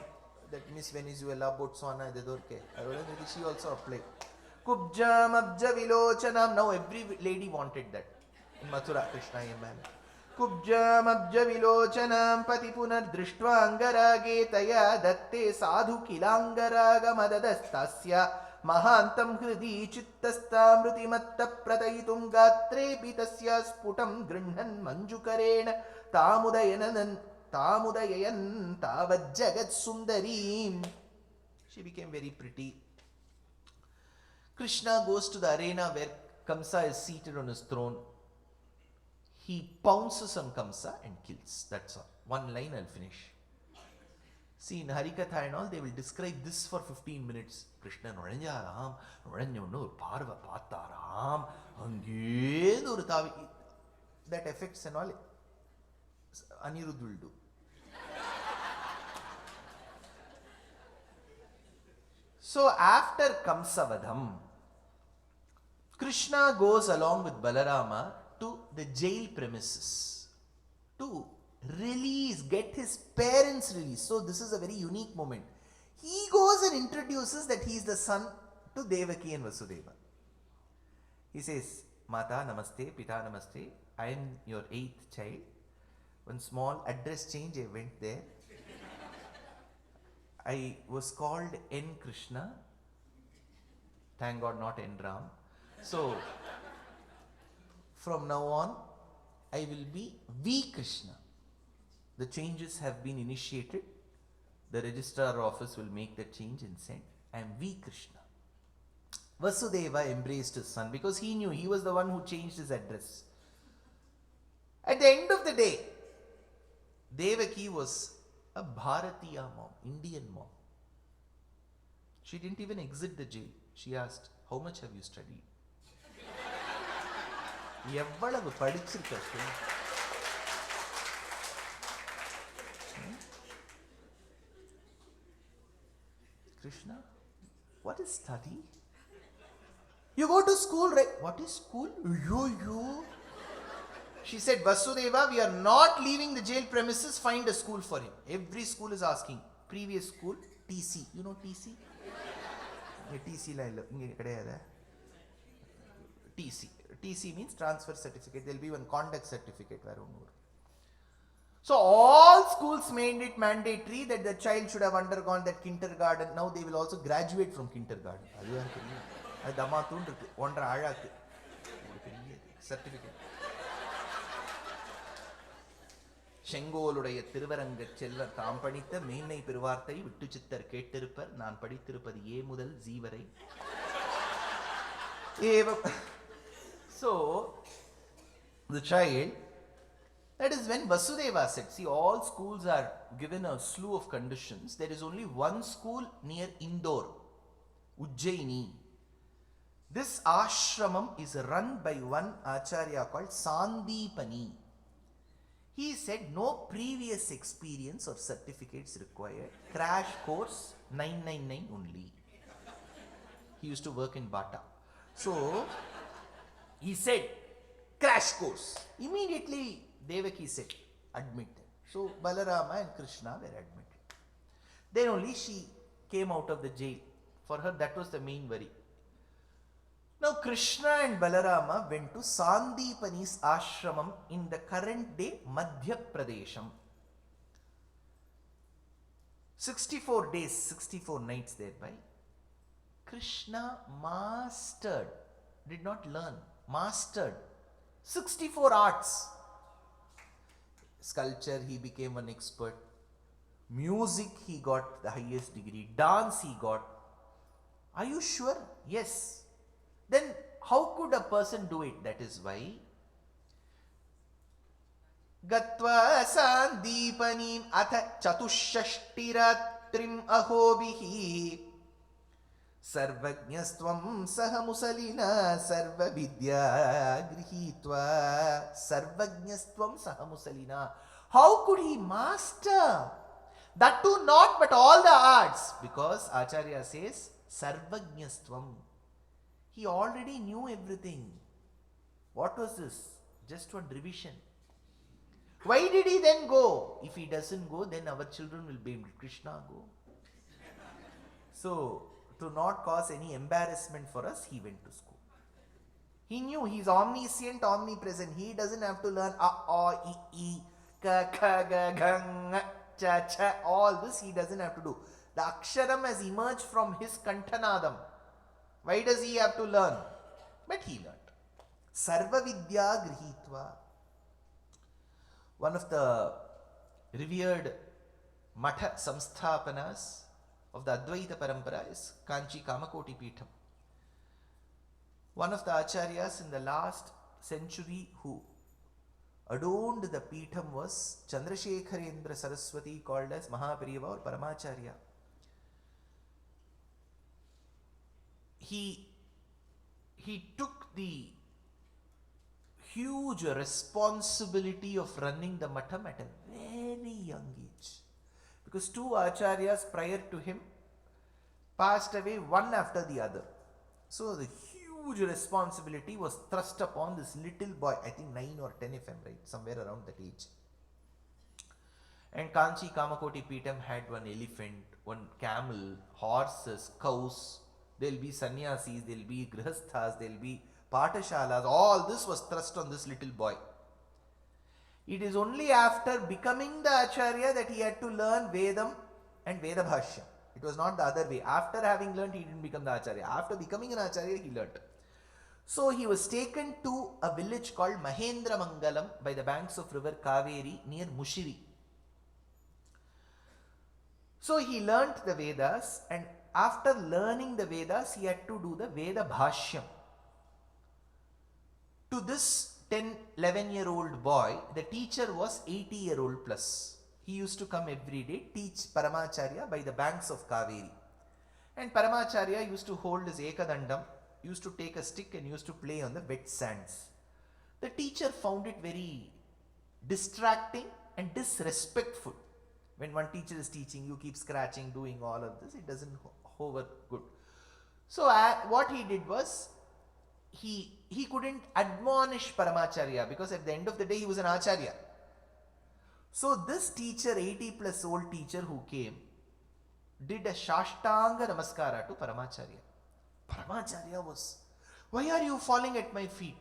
that Miss Venezuela, Botswana, Dedorke. I don't know whether she also applied. Kubjam abja vilochanam. Now every lady wanted that. In Mathura, Krishna AM. Kubjam abja vilochanam pati punar drishtva angarage taya datte sadhu kilangaraga madadastasya mahantam hridi chittastamruti matta pratayitum gatre pitasya sputam grinhan manjukarena tamudayanan tavad jagat sundarim. She became very pretty. Krishna goes to the arena where Kamsa is seated on his throne. He pounces on Kamsa and kills. That's all. One line, I'll finish. See, in Harikatha and all, they will describe this for 15 minutes. Krishna nuranjaram, nuranjavanu parva pattaram, angedu tavi. That effects and all, Anirudh will do. So after Kamsavadham, Krishna goes along with Balarama to the jail premises to get his parents released. So this is a very unique moment. He goes and introduces that he is the son to Devaki and Vasudeva. He says, Mata namaste, Pita namaste, I am your 8th child. One small address change, I went there. I was called N. Krishna. Thank God, not N. Ram. So, from now on, I will be V. Krishna. The changes have been initiated. The registrar office will make the change and send. I am V. Krishna. Vasudeva embraced his son because he knew he was the one who changed his address. At the end of the day, Devaki was a Bharatiya mom, Indian mom. She didn't even exit the jail. She asked, how much have you studied? எவ்வளவு படிச்சிருக்க Krishna, what is study? You go to school, right? What is school? Yo. She said, Vasudeva, we are not leaving the jail premises, find a school for him. Every school is asking. Previous school, TC. You know TC? TC TC. TC means transfer certificate. There will be one conduct certificate. So all schools made it mandatory that the child should have undergone that kindergarten. Now they will also graduate from kindergarten. Certificate. செங்கோலுடைய திருவரங்கச் செல்வர் தாம் படித்த மேன்மை பெருவார்த்தை விட்டு சித்தர் கேட்டிருப்பர் நான் படித்திருப்பது ஏ முதல் G வரை. So the child, that is when Vasudeva said, see, all schools are given a slew of conditions. There is only one school near Indore, Ujjaini. This ashramam is run by one acharya called Sandipani. He said no previous experience or certificates required. Crash course 999 only. He used to work in Bata. So he said crash course. Immediately Devaki said admitted. So Balarama and Krishna were admitted. Then only she came out of the jail. For her that was the main worry. Now Krishna and Balarama went to Sandipani's ashramam in the current day Madhya Pradesham. 64 days, 64 nights thereby. Krishna mastered, did not learn, mastered 64 arts. Sculpture, he became an expert. Music, he got the highest degree. Dance, he got. Are you sure? Yes. Then how could a person do it? That is why Gatva Sandipanim Atha Chatushashtiratrim Ahobihi Sarvajnastvam Sahamusalina Sarvavidya Grihitva Sarvajnastvam Sahamusalina. How could he master? That too not but all the arts. Because Acharya says Sarvajnastvam. He already knew everything. What was this? Just one revision. Why did he then go? If he doesn't go, then our children will blame. Did Krishna go? So, to not cause any embarrassment for us, he went to school. He knew he's omniscient, omnipresent. He doesn't have to learn I, ka, ga, gang, cha, cha. All this he doesn't have to do. The aksharam has emerged from his kantanadam. Why does he have to learn? But he learned. Sarva vidya grihitva. One of the revered Matha Samsthapanas of the Advaita Parampara is Kanchi Kamakoti Peetham. One of the Acharyas in the last century who adorned the Peetham was Chandrasekharendra Saraswati, called as Mahapariyava or Paramacharya. He took the huge responsibility of running the Matham at a very young age. Because two Acharyas prior to him passed away one after the other. So the huge responsibility was thrust upon this little boy, I think 9 or 10 if I'm right, somewhere around that age. And Kanchi Kamakoti Peetham had one elephant, one camel, horses, cows. There will be sannyasis, there will be grihasthas, there will be patashalas. All this was thrust on this little boy. It is only after becoming the Acharya that he had to learn Vedam and Veda Bhashya. It was not the other way. After having learned, he didn't become the Acharya. After becoming an Acharya, he learned. So he was taken to a village called Mahendra Mangalam by the banks of river Kaveri near Mushiri. So he learnt the Vedas, and after learning the Vedas, he had to do the Veda Bhashyam. To this 10-11-year-old boy, the teacher was 80-year-old plus. He used to come every day, teach Paramacharya by the banks of Kaveri. And Paramacharya used to hold his Ekadandam, used to take a stick and used to play on the wet sands. The teacher found it very distracting and disrespectful. When one teacher is teaching, you keep scratching, doing all of this, it doesn't hover good. So what he did was, he couldn't admonish Paramacharya because at the end of the day he was an Acharya. So this teacher, 80 plus old teacher who came, did a Shashtanga Namaskara to Paramacharya. Paramacharya was, why are you falling at my feet?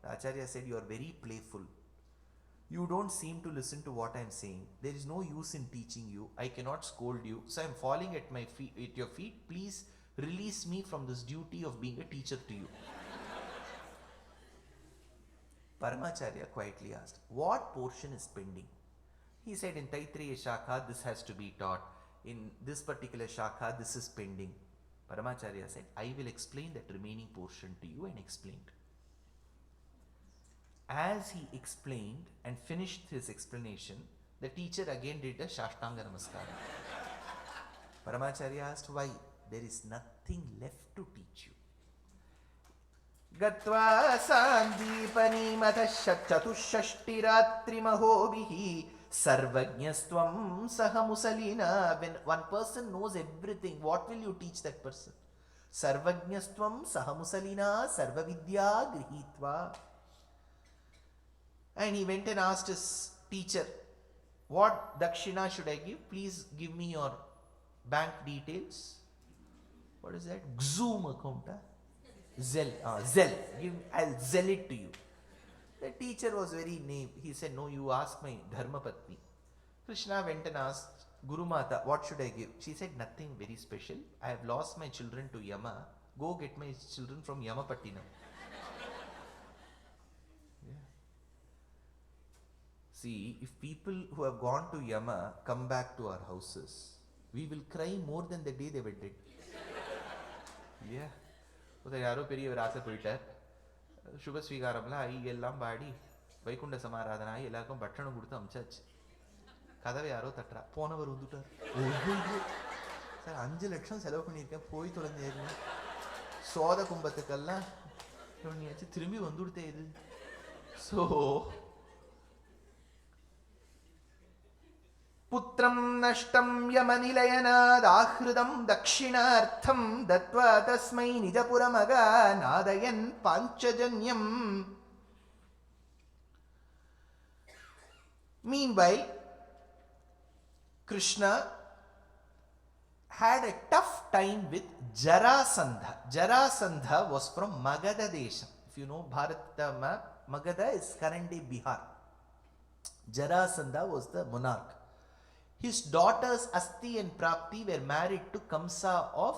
The Acharya said, you are very playful. You don't seem to listen to what I am saying. There is no use in teaching you. I cannot scold you. So I am falling at my feet, at your feet. Please release me from this duty of being a teacher to you. Paramacharya quietly asked, what portion is pending? He said, in Taittiriya Shakha, this has to be taught. In this particular Shakha, this is pending. Paramacharya said, I will explain that remaining portion to you, and explained. As he explained and finished his explanation, the teacher again did a Shashtanga Namaskara. Paramacharya asked, why? There is nothing left to teach you. Gatva sandipani matashatushashtiratri mahobihi sarvajnastvam sahamusalina. When one person knows everything, what will you teach that person? Sarvajnastvam sahamusalina sarvavidya grihitva. And he went and asked his teacher, what dakshina should I give? Please give me your bank details. What is that? Xoom account. Zell. Zell. I'll zell it to you. The teacher was very naive. He said, no, you ask my Dharma Patni. Krishna went and asked Guru Mata, what should I give? She said, nothing very special. I have lost my children to Yama. Go get my children from Yamapattinam. See, if people who have gone to Yama come back to our houses, we will cry more than the day they were dead. Yeah. யாரோ பெரியவர் ஆசை போயிட்டார், சுப ஸ்வீகாரம்லாம் ஆகி எல்லாம் பாடி வைகுண்ட சமாராதனை ஆகி எல்லாருக்கும் பட்சணம் கொடுத்து அமிச்சாச்சு. கதவை யாரோ தட்டுறா, போனவர் வந்துட்டார். சார் 5 லட்சம் செலவு பண்ணியிருக்கேன், போய் தொலைஞ்சேருங்க, சோத கும்பத்துக்கெல்லாம் பண்ணியாச்சு, திரும்பி வந்துடுத்தே இது. ஸோ पुत्रं नष्टं यमनिलयनादाहृदं दक्षिणार्थं दत्वा तस्मै निजपुरमगानादयन् पाञ्चजन्यम्. Meanwhile, Krishna had a tough time with Jarasandha. Jarasandha was from Magadha Desham. If you know Bharata map, Magadha is current day Bihar. Jarasandha was the monarch. His daughters Asti and Prapti were married to Kamsa of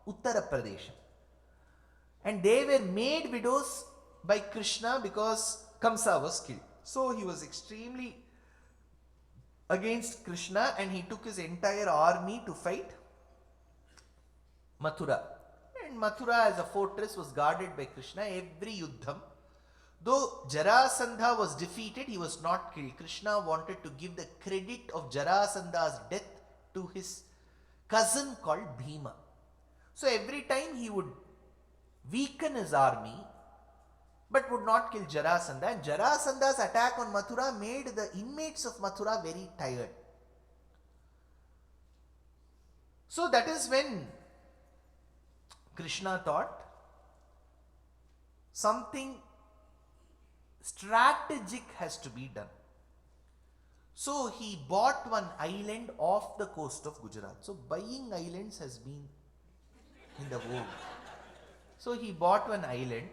Uttara Pradesh. And they were made widows by Krishna because Kamsa was killed. So he was extremely against Krishna and he took his entire army to fight Mathura. And Mathura as a fortress was guarded by Krishna every yuddham. Though Jarasandha was defeated, he was not killed. Krishna wanted to give the credit of Jarasandha's death to his cousin called Bhima. So every time he would weaken his army but would not kill Jarasandha. And Jarasandha's attack on Mathura made the inmates of Mathura very tired. So that is when Krishna thought something strategic has to be done. So he bought one island off the coast of Gujarat. So buying islands has been in the vogue. So he bought one island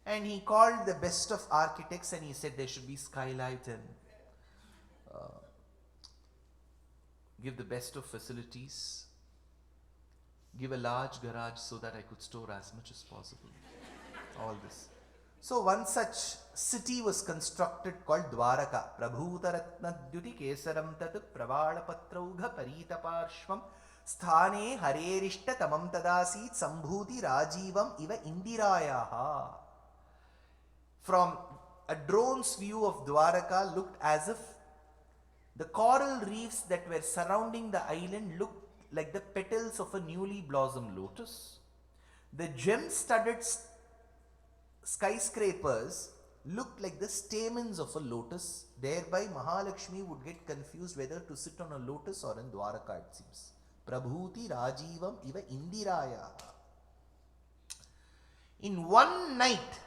and he called the best of architects and he said there should be skylight and give the best of facilities, give a large garage so that I could store as much as possible. All this. So one such city was constructed called Dwaraka. Prabhutaratnadyuti kesaram tat pravalpatraugha paritaparshvam sthane harerishta tamam tadasit sambhuti rajivam iva indirayaha. From a drone's view of Dwaraka looked as if the coral reefs that were surrounding the island looked like the petals of a newly blossomed lotus. The gem-studded skyscrapers looked like the stamens of a lotus. Thereby Mahalakshmi would get confused whether to sit on a lotus or in Dwaraka, it seems. Prabhuti Rajivam iva Indiraya. In one night,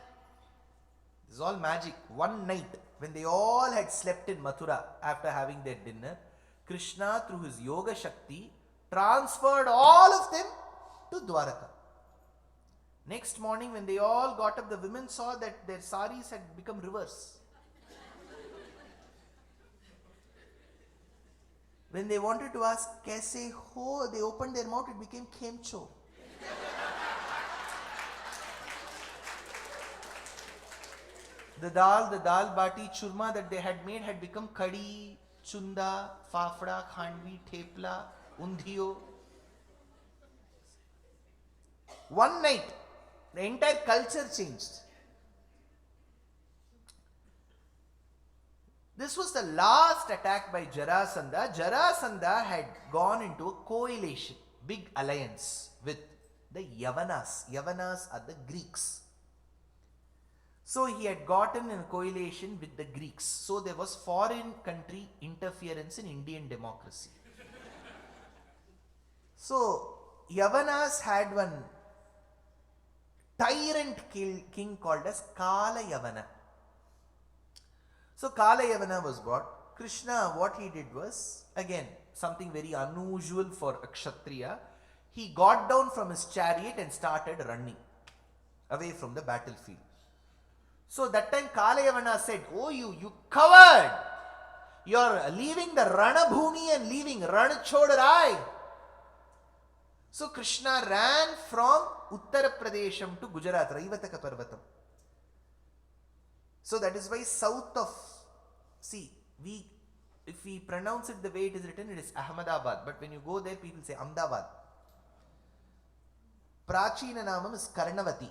this is all magic, one night when they all had slept in Mathura after having their dinner, Krishna through his yoga shakti transferred all of them to Dwaraka. Next morning when they all got up, the women saw that their saris had become rivers. When they wanted to ask, kaise ho, they opened their mouth, it became kemcho. The dal bati churma that they had made had become kadi, chunda, fafda, khandvi, thepla, undhiyo. One night, the entire culture changed. This was the last attack by Jarasandha. Jarasandha had gone into a coalition, big alliance with the Yavanas. Yavanas are the Greeks. So he had gotten in a coalition with the Greeks. So there was foreign country interference in Indian democracy. So Yavanas had one tyrant king called as Kala Yavana. So Kala Yavana was brought. Krishna, what he did was, again, something very unusual for a Kshatriya. He got down from his chariot and started running away from the battlefield. So that time Kala Yavana said, oh you coward! You're leaving the Ranabhumi and leaving Ranachodarai. So Krishna ran from Uttara Pradesham to Gujarat, Raivataka Parvatam. So that is why south of, if we pronounce it the way it is written, it is Ahmedabad. But when you go there, people say Ahmedabad. Prachina Namam is Karnavati.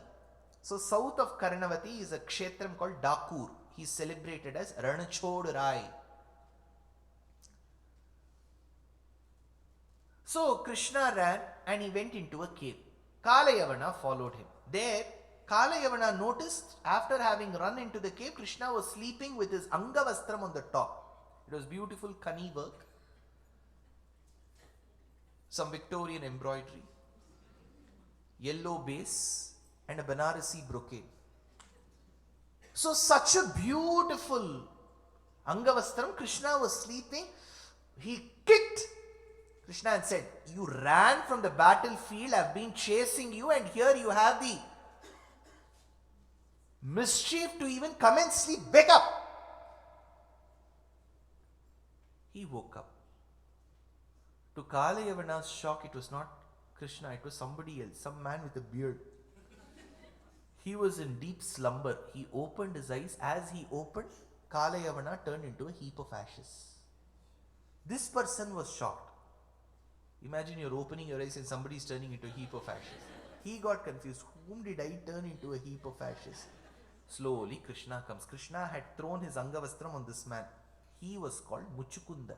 So south of Karnavati is a kshetram called Dakur. He is celebrated as Ranachodarai. So Krishna ran and he went into a cave. Kala Yavana followed him. There, Kala Yavana noticed after having run into the cave, Krishna was sleeping with his Angavastram on the top. It was beautiful Kani work. Some Victorian embroidery. Yellow base and a Banarasi brocade. So such a beautiful Angavastram. Krishna was sleeping. He kicked. Krishna had said, you ran from the battlefield, I've been chasing you, and here you have the mischief to even come and sleep. Wake up! He woke up. To Kalayavana's shock, it was not Krishna, it was somebody else, some man with a beard. He was in deep slumber. He opened his eyes. As he opened, Kalayavana turned into a heap of ashes. This person was shocked. Imagine you're opening your eyes and somebody is turning into a heap of ashes. He got confused. Whom did I turn into a heap of ashes? Slowly Krishna comes. Krishna had thrown his Angavastram on this man. He was called Muchukunda.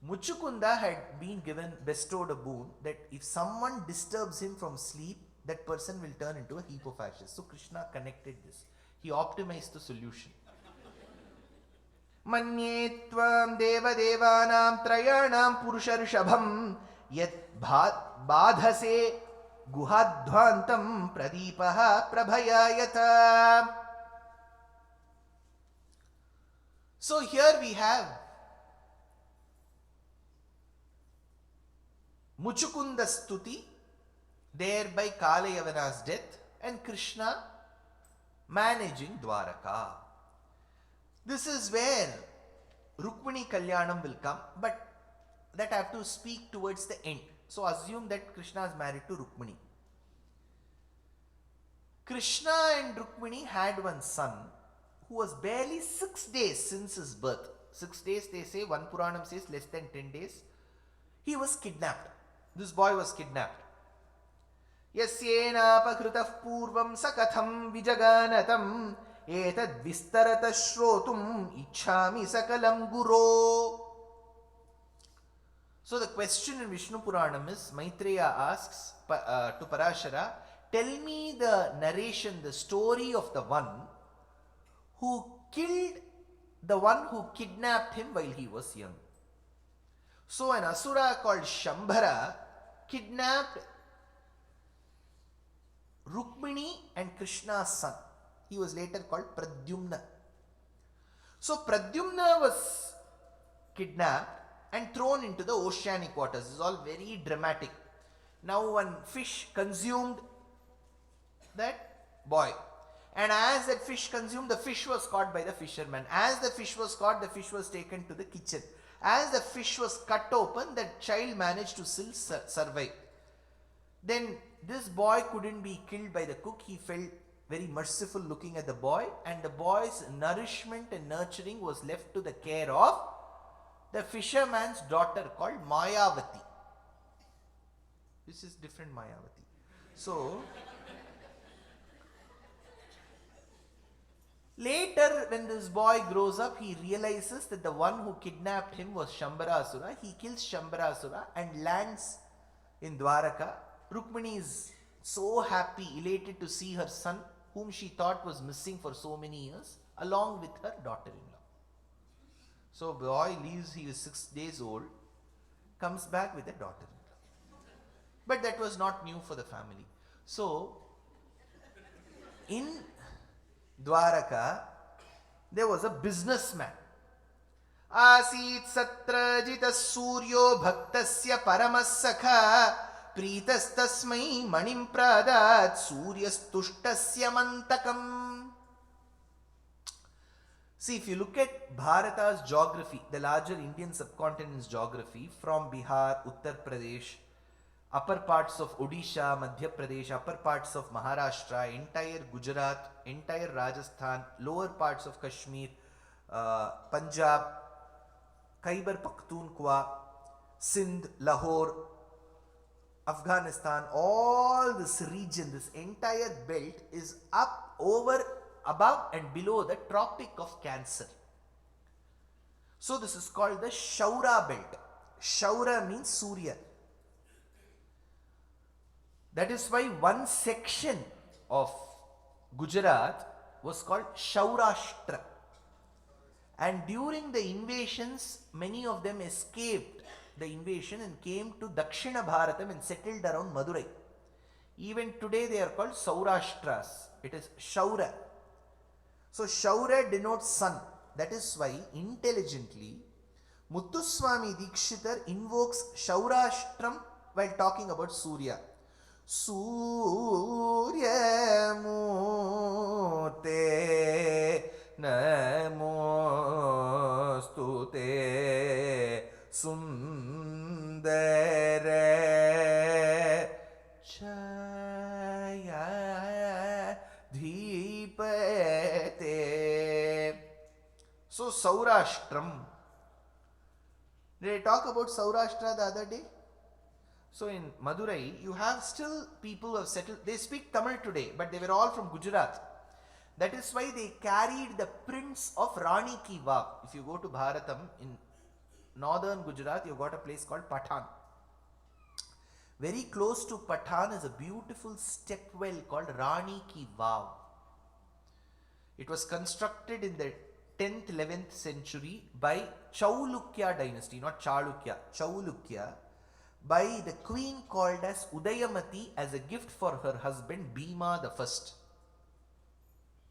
Muchukunda had been bestowed a boon that if someone disturbs him from sleep, that person will turn into a heap of ashes. So Krishna connected this. He optimized the solution. Manye tvam deva devanam trayanam purusharshabham yat badhase guhadhvantam pradipaha prabhayayata. So here we have Muchukunda Stuti, thereby Kalayavana's death, and Krishna managing Dwaraka. This is where Rukmini Kalyanam will come, but that I have to speak towards the end. So assume that Krishna is married to Rukmini. Krishna and Rukmini had one son who was barely 6 days since his birth. 6 days, they say, one Puranam says less than 10 days. He was kidnapped. This boy was kidnapped. Yasyena pakritah purvam sakatham vijaganatam etad vistarata shrotum ichhami sakalam guro. So the question in Vishnu Puranam is, Maitreya asks to Parashara, tell me the narration, the story of the one who killed the one who kidnapped him while he was young. So an asura called Shambhara kidnapped Rukmini and Krishna's son. He was later called Pradyumna. So Pradyumna was kidnapped and thrown into the oceanic waters. This is all very dramatic. Now one fish consumed that boy. And as that fish consumed, the fish was caught by the fisherman. As the fish was caught, the fish was taken to the kitchen. As the fish was cut open, the child managed to still survive. Then this boy couldn't be killed by the cook. He felt very merciful looking at the boy, and the boy's nourishment and nurturing was left to the care of the fisherman's daughter called Mayavati. This is different Mayavati. So later, when this boy grows up, he realizes that the one who kidnapped him was Shambharasura. He kills Shambharasura and lands in Dwaraka. Rukmini is so happy, elated to see her son, whom she thought was missing for so many years, along with her daughter-in-law. So boy leaves, he is 6 days old, comes back with a daughter-in-law. But that was not new for the family. So in Dwaraka, there was a businessman. Asit satra jitas suryo bhaktasya paramasakha pritastasmai manim pradat suryastushtasya mantakam. See, if you look at Bharata's geography, the larger Indian subcontinent's geography, from Bihar, Uttar Pradesh, upper parts of Odisha, Madhya Pradesh, upper parts of Maharashtra, entire Gujarat, entire Rajasthan, lower parts of Kashmir, Punjab, Khyber Pakhtunkhwa, Sindh, Lahore, Afghanistan, all this region, this entire belt is up, over, above and below the Tropic of Cancer. So this is called the Shaura belt. Shaura means Surya. That is why one section of Gujarat was called Shaurashtra. And during the invasions, many of them escaped the invasion and came to Dakshina Bharatam and settled around Madurai. Even today they are called Saurashtras. It is Shaura. So Shaura denotes sun. That is why intelligently Muthuswami Dikshitar invokes Shaurashtram while talking about Surya. Surya Murte Namostute Sundara Chaya Dhipate. So Saurashtram. Did I talk about Saurashtra the other day? So in Madurai, you have still people who have settled. They speak Tamil today, but they were all from Gujarat. That is why they carried the prints of Rani Ki Vav. If you go to Bharatam, in northern Gujarat, you've got a place called Patan. Very close to Patan is a beautiful stepwell called Rani Ki Vav. It was constructed in the 10th, 11th century by Chaulukya dynasty, not Chalukya, Chaulukya, by the queen called as Udayamati as a gift for her husband Bhima the First.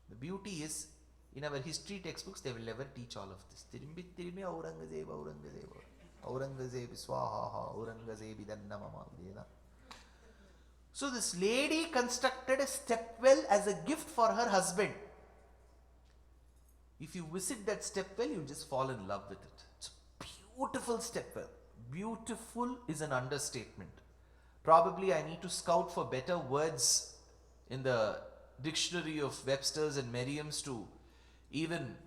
The beauty is, in our history textbooks, they will never teach all of this. Tirumbi Aurangzeb, Aurangzeb, Aurangzeb Swaha, Aurangzeb Idannamama. So this lady constructed a stepwell as a gift for her husband. If you visit that stepwell, you just fall in love with it. It's a beautiful stepwell. Beautiful is an understatement. Probably I need to scout for better words in the dictionary of Webster's and Merriam's to even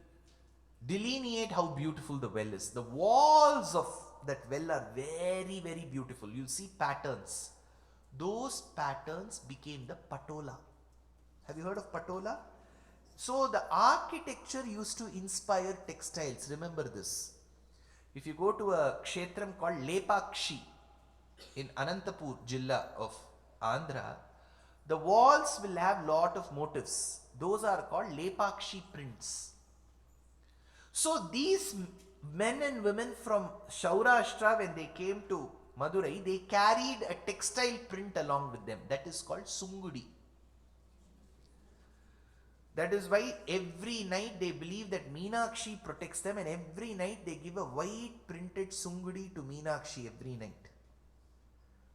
delineate how beautiful the well is. The walls of that well are very, very beautiful. You'll see patterns. Those patterns became the patola. Have you heard of patola? So the architecture used to inspire textiles. Remember this. If you go to a kshetram called Lepakshi in Anantapur Jilla of Andhra, the walls will have lot of motifs. Those are called Lepakshi prints. So these men and women from Shaurashtra, when they came to Madurai, they carried a textile print along with them. That is called Sungudi. That is why every night they believe that Meenakshi protects them, and every night they give a white printed Sungudi to Meenakshi every night.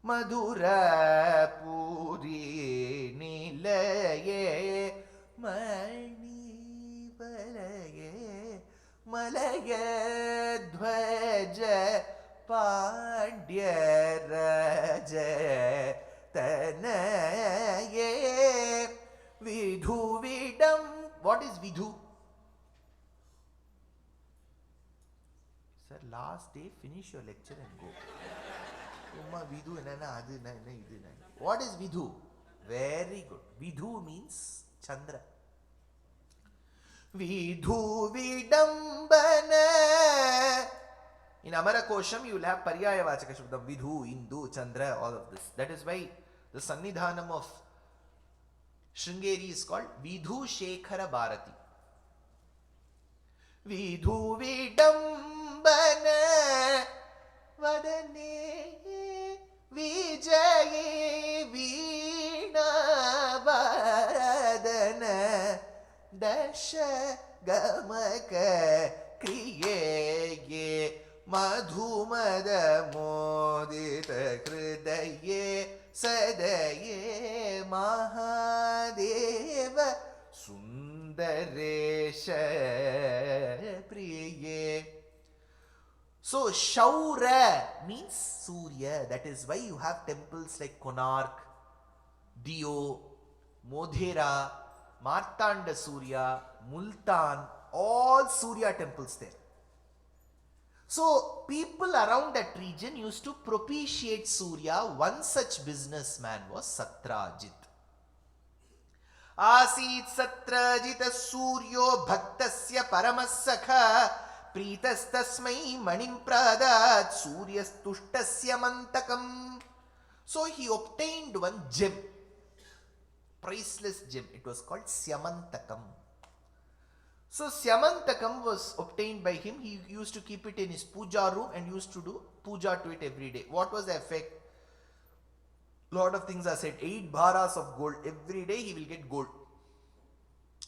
Madhura Puri Nilaye Mani Valaye Malaya Dhvaja Pandya Raja Tanaye Vidhu Vidam. What is Vidhu? Sir, last day, finish your lecture and go. Vidhu What is Vidhu? Very good. Vidhu means Chandra. Vidhu Vidambana. In Amara Kosham, you will have Paryaya Vachaka Shabdam. Vidhu, Indu, Chandra, all of this. That is why the Sannidhanam of Sringeri is called Vidhu Shekhara Bharati. Vidhu Vidambana Vadane Vijaye Veena Vadana Dasha Gamaka Kriye Madhumada Modita Kridaye Sadaye Mahadeva Sundaresha Priye. So Shaura means Surya. That is why you have temples like Konark, Dio, Modhera, Martanda Surya, Multan, all Surya temples there. So people around that region used to propitiate Surya. One such businessman was Satrajit. Asit Satrajita Suryo Bhaktasya Paramasakha Pritastasmai Manim Pradat Suryastushtasya Mantakam. So he obtained one gem, priceless gem. It was called Syamantakam. So Syamantakam was obtained by him. He used to keep it in his puja room and used to do puja to it every day. What was the effect? Lot of things are said. 8 bharas of gold. Every day he will get gold.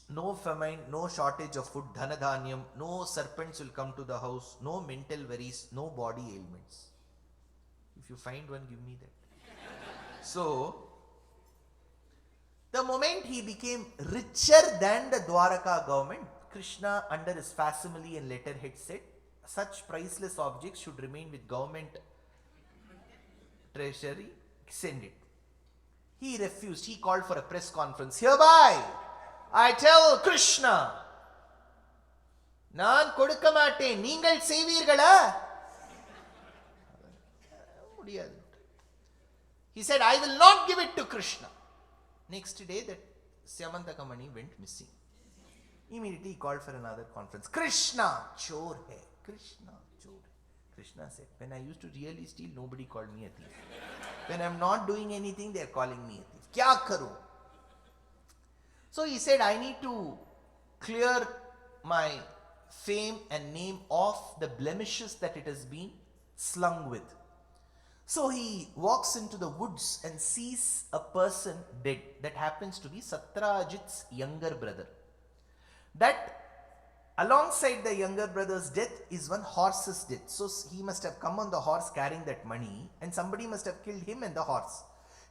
No famine, no shortage of food, dhanadhanyam, no serpents will come to the house, no mental worries, no body ailments. If you find one, give me that. So, the moment he became richer than the Dwaraka government, Krishna under his facsimile and letterhead said, such priceless objects should remain with government treasury, send it. He refused. He called for a press conference. Hereby, I tell Krishna, நான் கொடுக்க மாட்டேன், நீங்கள் செய்வீர்களா? முடியாது. He said, I will not give it to Krishna. Next day, that Syamantaka money went missing. Immediately, he called for another conference. Krishna, chor hai. Krishna, chor hai. Krishna said, when I used to really steal, nobody called me a thief. When I am not doing anything, they are calling me a thief. Kya karu? So he said, I need to clear my fame and name of the blemishes that it has been slung with. So he walks into the woods and sees a person dead. That happens to be Satyajit's younger brother. That alongside the younger brother's death is one horse's death. So he must have come on the horse carrying that money, and somebody must have killed him and the horse.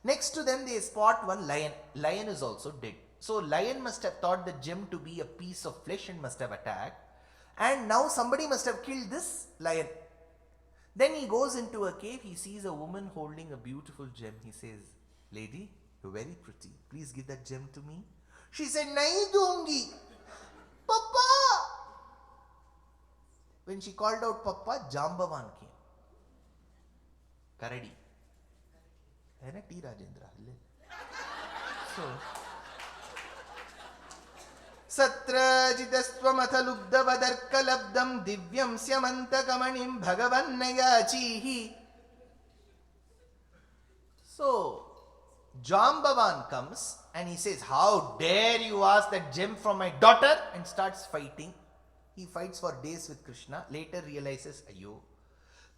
Next to them they spot one lion. Lion is also dead. So lion must have thought the gem to be a piece of flesh and must have attacked. And now somebody must have killed this lion. Then he goes into a cave. He sees a woman holding a beautiful gem. He says, lady, you're very pretty. Please give that gem to me. She said, nahi dungi. Papa. When she called out Papa, Jambavan came. Karadi. है ना T Rajendra ले so सत्रजितस्त्वमथलुब्धवदर्कलब्धं दिव्यं स्यमन्तकमणिं भगवन्नयाचीहि. So Jambavan comes and he says, how dare you ask that gem from my daughter, and starts fighting. He fights for days with Krishna. Later realizes, ayo,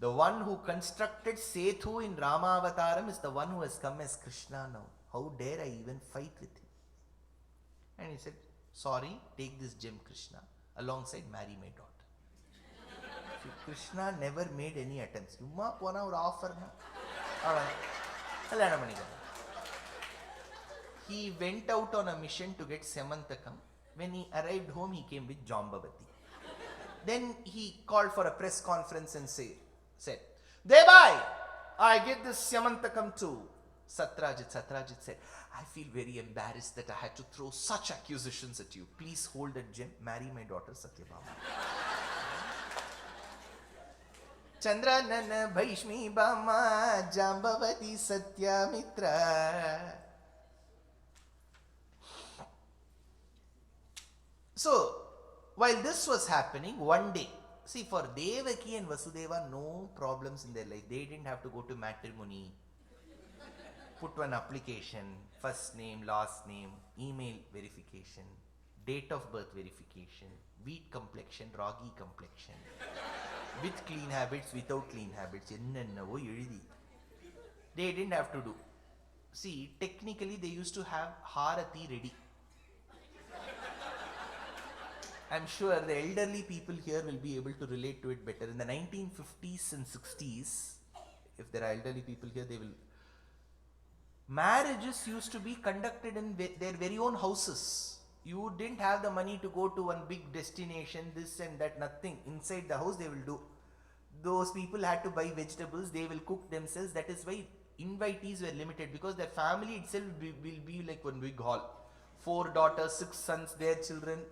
the one who constructed Sethu in Rama Avataram is the one who has come as Krishna now. How dare I even fight with him? And he said, sorry, take this gem, Krishna, alongside marry my daughter. So Krishna never made any attempts. Yumma pona or offer na. He went out on a mission to get Samantakam. When he arrived home, he came with Jambavati. Then he called for a press conference and said, thereby, I get this Samantakam to Satyajit. Satyajit said, I feel very embarrassed that I had to throw such accusations at you. Please hold that gem, marry my daughter Satyabhama. Chandranana Bhaishmi Bama Jambavati Satyamitra. So, while this was happening, one day, see, for Devaki and Vasudeva, no problems in their life. They didn't have to go to matrimony, put one application, first name, last name, email verification, date of birth verification, wheat complexion, ragi complexion, with clean habits, without clean habits. They didn't have to do. See, technically they used to have Aarati ready. I'm sure the elderly people here will be able to relate to it better. In the 1950s and 60s, if there are elderly people here, they will. Marriages used to be conducted in their very own houses. You didn't have the money to go to one big destination, this and that, nothing. Inside the house they will do. Those people had to buy vegetables, they will cook themselves. That is why invitees were limited, because their family itself will be like one big hall. 4 daughters, 6 sons, their children.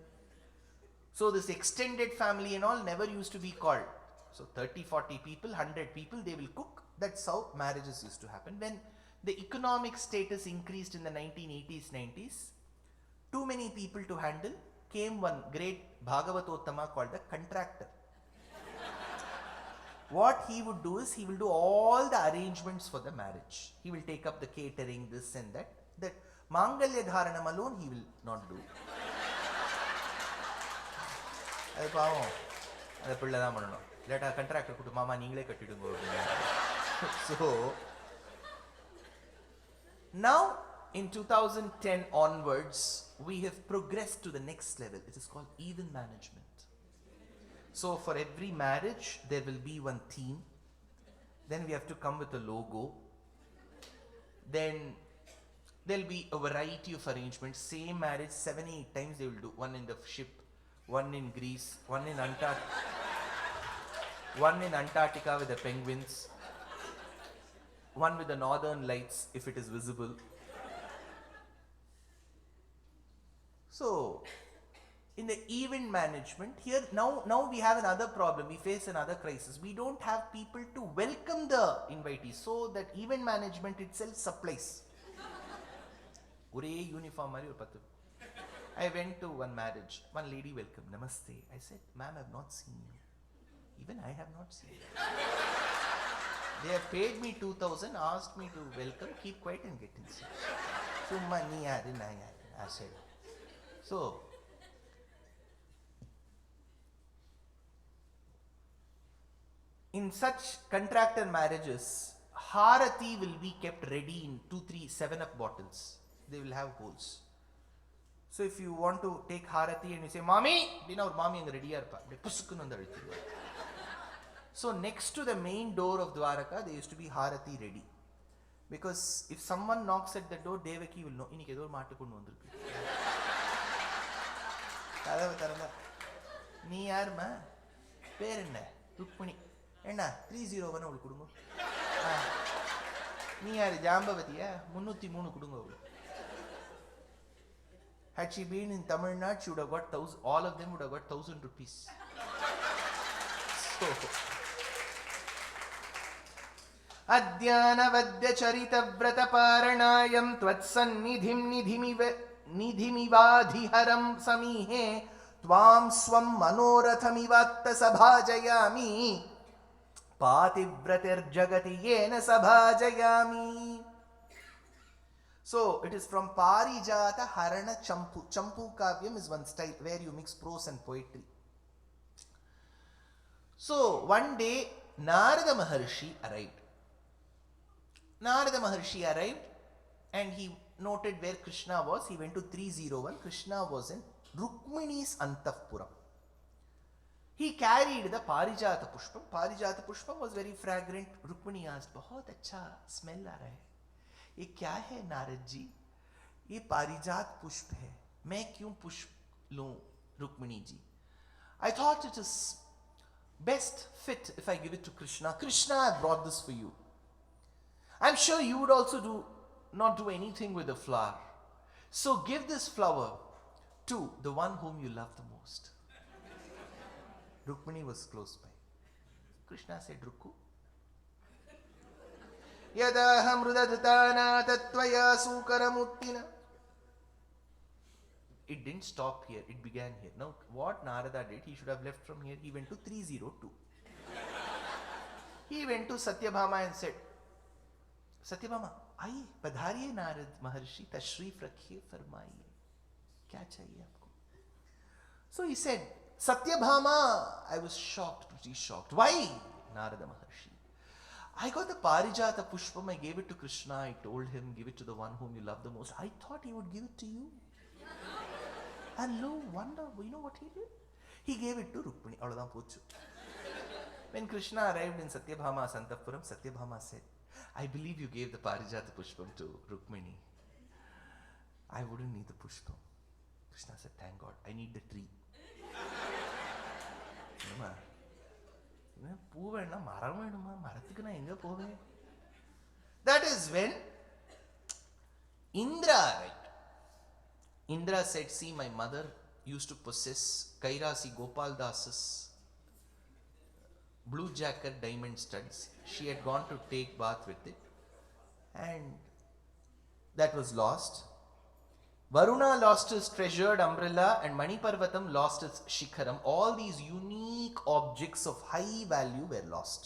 So this extended family and all never used to be called. So 30, 40 people, 100 people, they will cook. That's how marriages used to happen. When the economic status increased in the 1980s, 90s, too many people to handle, came one great Bhagavatottama called the contractor. What he would do is, he will do all the arrangements for the marriage. He will take up the catering, this and that. That Mangalya Dharanam alone he will not do. Let a contractor put Mama Ningle So now in 2010 onwards, we have progressed to the next level. It is called event management. So for every marriage, there will be one theme. Then we have to come with a logo. Then there'll be a variety of arrangements. Same marriage, 7-8 times they will do. One in the ship, one in Greece, one in Antarctica with the penguins, one with the northern lights if it is visible. So, in the event management, here now we have another problem. We face another crisis. We don't have people to welcome the invitees, so that event management itself supplies. Uniform. I went to one marriage. One lady welcomed. Namaste. I said, ma'am, I have not seen you. Even I have not seen you. They have paid me 2,000, asked me to welcome, keep quiet and get inside. I said. So, in such contractor marriages, Aarati will be kept ready in 2, 3, 7-up bottles. They will have holes. So if you want to take Aarati and you say, Mommy, Mommy is ready. So next to the main door of Dwaraka, there used to be Aarati ready. Because if someone knocks at the door, Devaki will know. நீ யாருமா? பேர் என்ன? ருக்மிணி. என்ன 301 அவளுக்கு கொடுங்க. நீ யாரு? ஜாம்பவதியா? 303 கொடுங்க அவளுக்கு. Had she been in Tamil Nadu, she would have got 1,000. All of them would have got 1,000 rupees. So, Adyanavadya Charita Paranayam Tvatsannidhim Nidhimivadhiharam Samihe Tvam Swam Manorathamivatta Sabhajayami Pativratir Jagati Yena Sabhajayami. So, it is from Parijata Harana Champu. Champu Kavyam is one style where you mix prose and poetry. So, one day, Narada Maharshi arrived. And he noted where Krishna was. He went to 301. Krishna was in Rukmini's Antavpuram. He carried the Parijata Pushpam. Parijata Pushpam was very fragrant. Rukmini asked, "Bahut acha smell aa raha hai. ये क्या है नारद जी? ये पारिजात पुष्प है. मैं क्यों पुष्प लूं Rukmini ji? I thought it is best fit if I give it to Krishna. Krishna, I brought this for you. I'm sure you would also not do anything with the flower. So give this flower to the one whom you love the most." Rukmini was close by. Krishna said, "Rukku. Yadaham rudadutana tatvaya sukaramuttina." It didn't stop here, it began here. Now, what Narada did, he should have left from here. He went to 302. He went to Satyabhama and said, "Satyabhama, आइए पधारिए नारद महर्षि, तशरीफ रखिए, फरमाइए, क्या चाहिए आपको?" So he said, "Satyabhama, I was shocked, pretty shocked. Why, Narada Maharshi? I got the Parijata Pushpam, I gave it to Krishna, I told him, give it to the one whom you love the most. I thought he would give it to you. And lo, wonder, you know what he did? He gave it to Rukmini. When Krishna arrived in Satyabhama's Antavpuram, Satyabhama said, "I believe you gave the Parijata Pushpam to Rukmini. I wouldn't need the Pushpam." Krishna said, "Thank God, I need the tree." That is when Indra arrived. Indra said, "See, my mother used to possess Kairasi Gopal Das's blue jacket diamond studs. She had gone to take bath with it, and that was lost. Varuna lost his treasured umbrella, and Maniparvatam lost its shikharam. All these unique objects of high value were lost.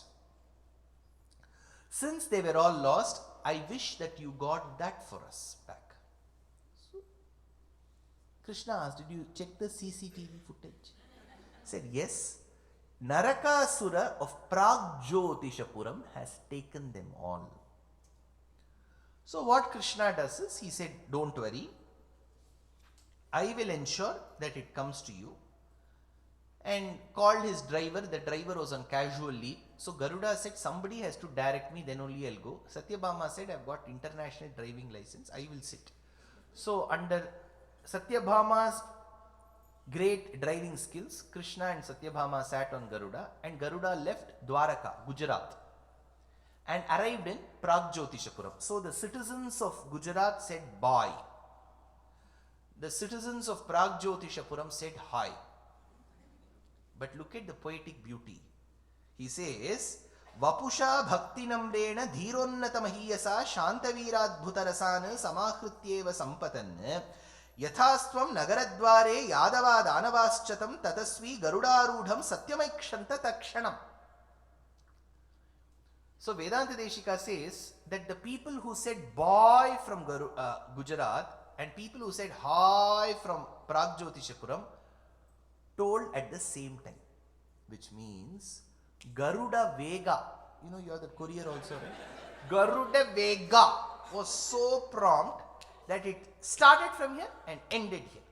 Since they were all lost, I wish that you got that for us back." So, Krishna asked, "Did you check the CCTV footage?" He said, "Yes. Narakasura of Pragjyotishapuram has taken them all." So what Krishna does is, he said, don't worry, I will ensure that it comes to you. And called his driver. The driver was on casual leave. So Garuda said, somebody has to direct me, then only I'll go. Satyabhama said, I've got international driving license, I will sit. So under Satyabhama's great driving skills, Krishna and Satyabhama sat on Garuda, and Garuda left Dwaraka, Gujarat, and arrived in Pragjyotishapuram. So the citizens of Gujarat said bye. The citizens of Pragjyotishapuram said hi. But look at the poetic beauty. He says, Vapusha bhakti namrena dhironnata mahiyasa shantaviradbhutarasana samahrityeva sampatan yathastvam nagaradvare yadava danavaschatam tatasvi garudarudham satyamaikshanta takshanam. So Vedanta Deshika says that the people who said bye from Gujarat and people who said hi from Pragjyotishapuram told at the same time, which means Garuda Vega, you know, you are the courier also, right? Garuda Vega was so prompt that it started from here and ended here.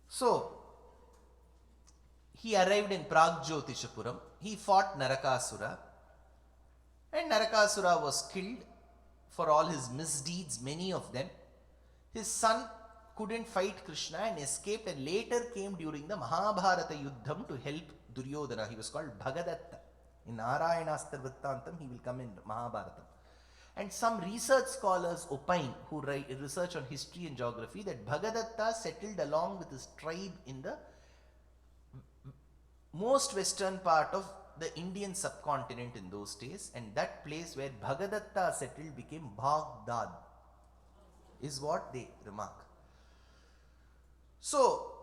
So he arrived in Pragjyotishapuram. He fought Narakasura, and Narakasura was killed for all his misdeeds, many of them. His son couldn't fight Krishna and escaped, and later came during the Mahabharata Yuddham to help Duryodhana. He was called Bhagadatta. In Narayanaastra Vrittantam, he will come in Mahabharata. And some research scholars opine, who write research on history and geography, that Bhagadatta settled along with his tribe in the most western part of the Indian subcontinent in those days, and that place where Bhagadatta settled became Baghdad, is what they remark. So,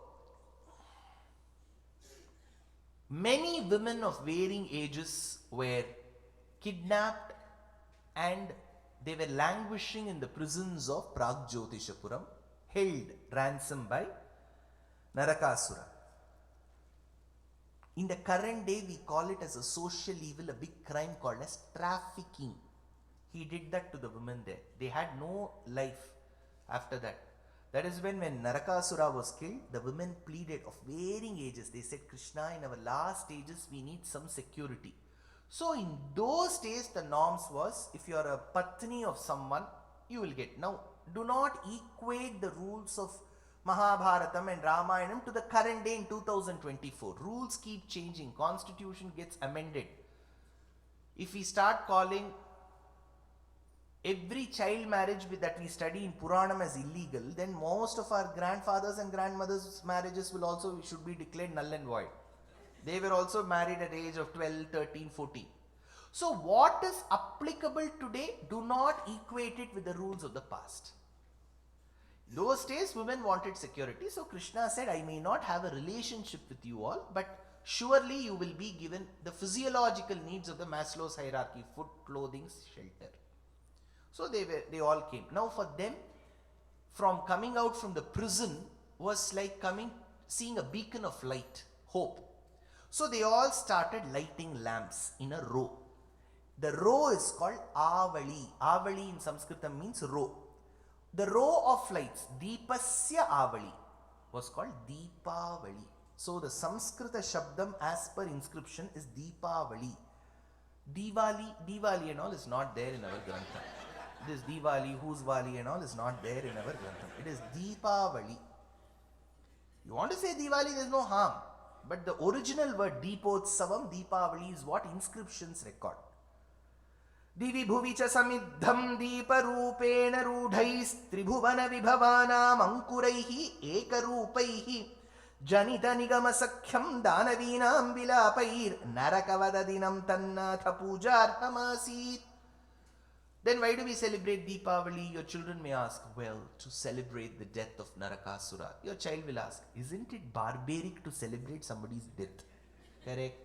many women of varying ages were kidnapped and they were languishing in the prisons of Pragjyotishapuram, held ransom by Narakasura. In the current day, we call it as a social evil, a big crime called as trafficking. He did that to the women there. They had no life after that. That is when Narakasura was killed, the women pleaded of varying ages. They said, Krishna, in our last stages, we need some security. So in those days, the norms was, if you are a patni of someone, you will get. Now, do not equate the rules of Mahabharatam and Ramayanam to the current day in 2024. Rules keep changing. Constitution gets amended. If we start calling every child marriage that we study in Puranam as illegal, then most of our grandfathers and grandmothers' marriages should be declared null and void. They were also married at the age of 12, 13, 14. So what is applicable today, do not equate it with the rules of the past. Those days, women wanted security. So Krishna said, I may not have a relationship with you all, but surely you will be given the physiological needs of the Maslow's hierarchy: food, clothing, shelter. So they all came. Now for them, from coming out from the prison was like seeing a beacon of light, hope. So they all started lighting lamps in a row. The row is called Avali. Avali in Sanskritam means row. The row of lights, Deepasya Avali, was called Deepavali. So the Sanskrita Shabdam as per inscription is Deepavali. Diwali and all is not there in our Grantham. This Diwali, whose Vali and all is not there in our Grantham. It is Deepavali. You want to say Diwali, there is no harm. But the original word Deepotsavam, Deepavali, is what inscriptions record. Divi bhuvicha samiddham deeparupena rudhais tribhuvana vibhavanam ankuraihi ekarupaihi janita nigama sakhyam danavinam vilapair narakavadadinam tannatha pujarhamasit. Then why do we celebrate Deepavali? Your children may ask, well, to celebrate the death of Narakasura. Your child will ask, isn't it barbaric to celebrate somebody's death? Correct.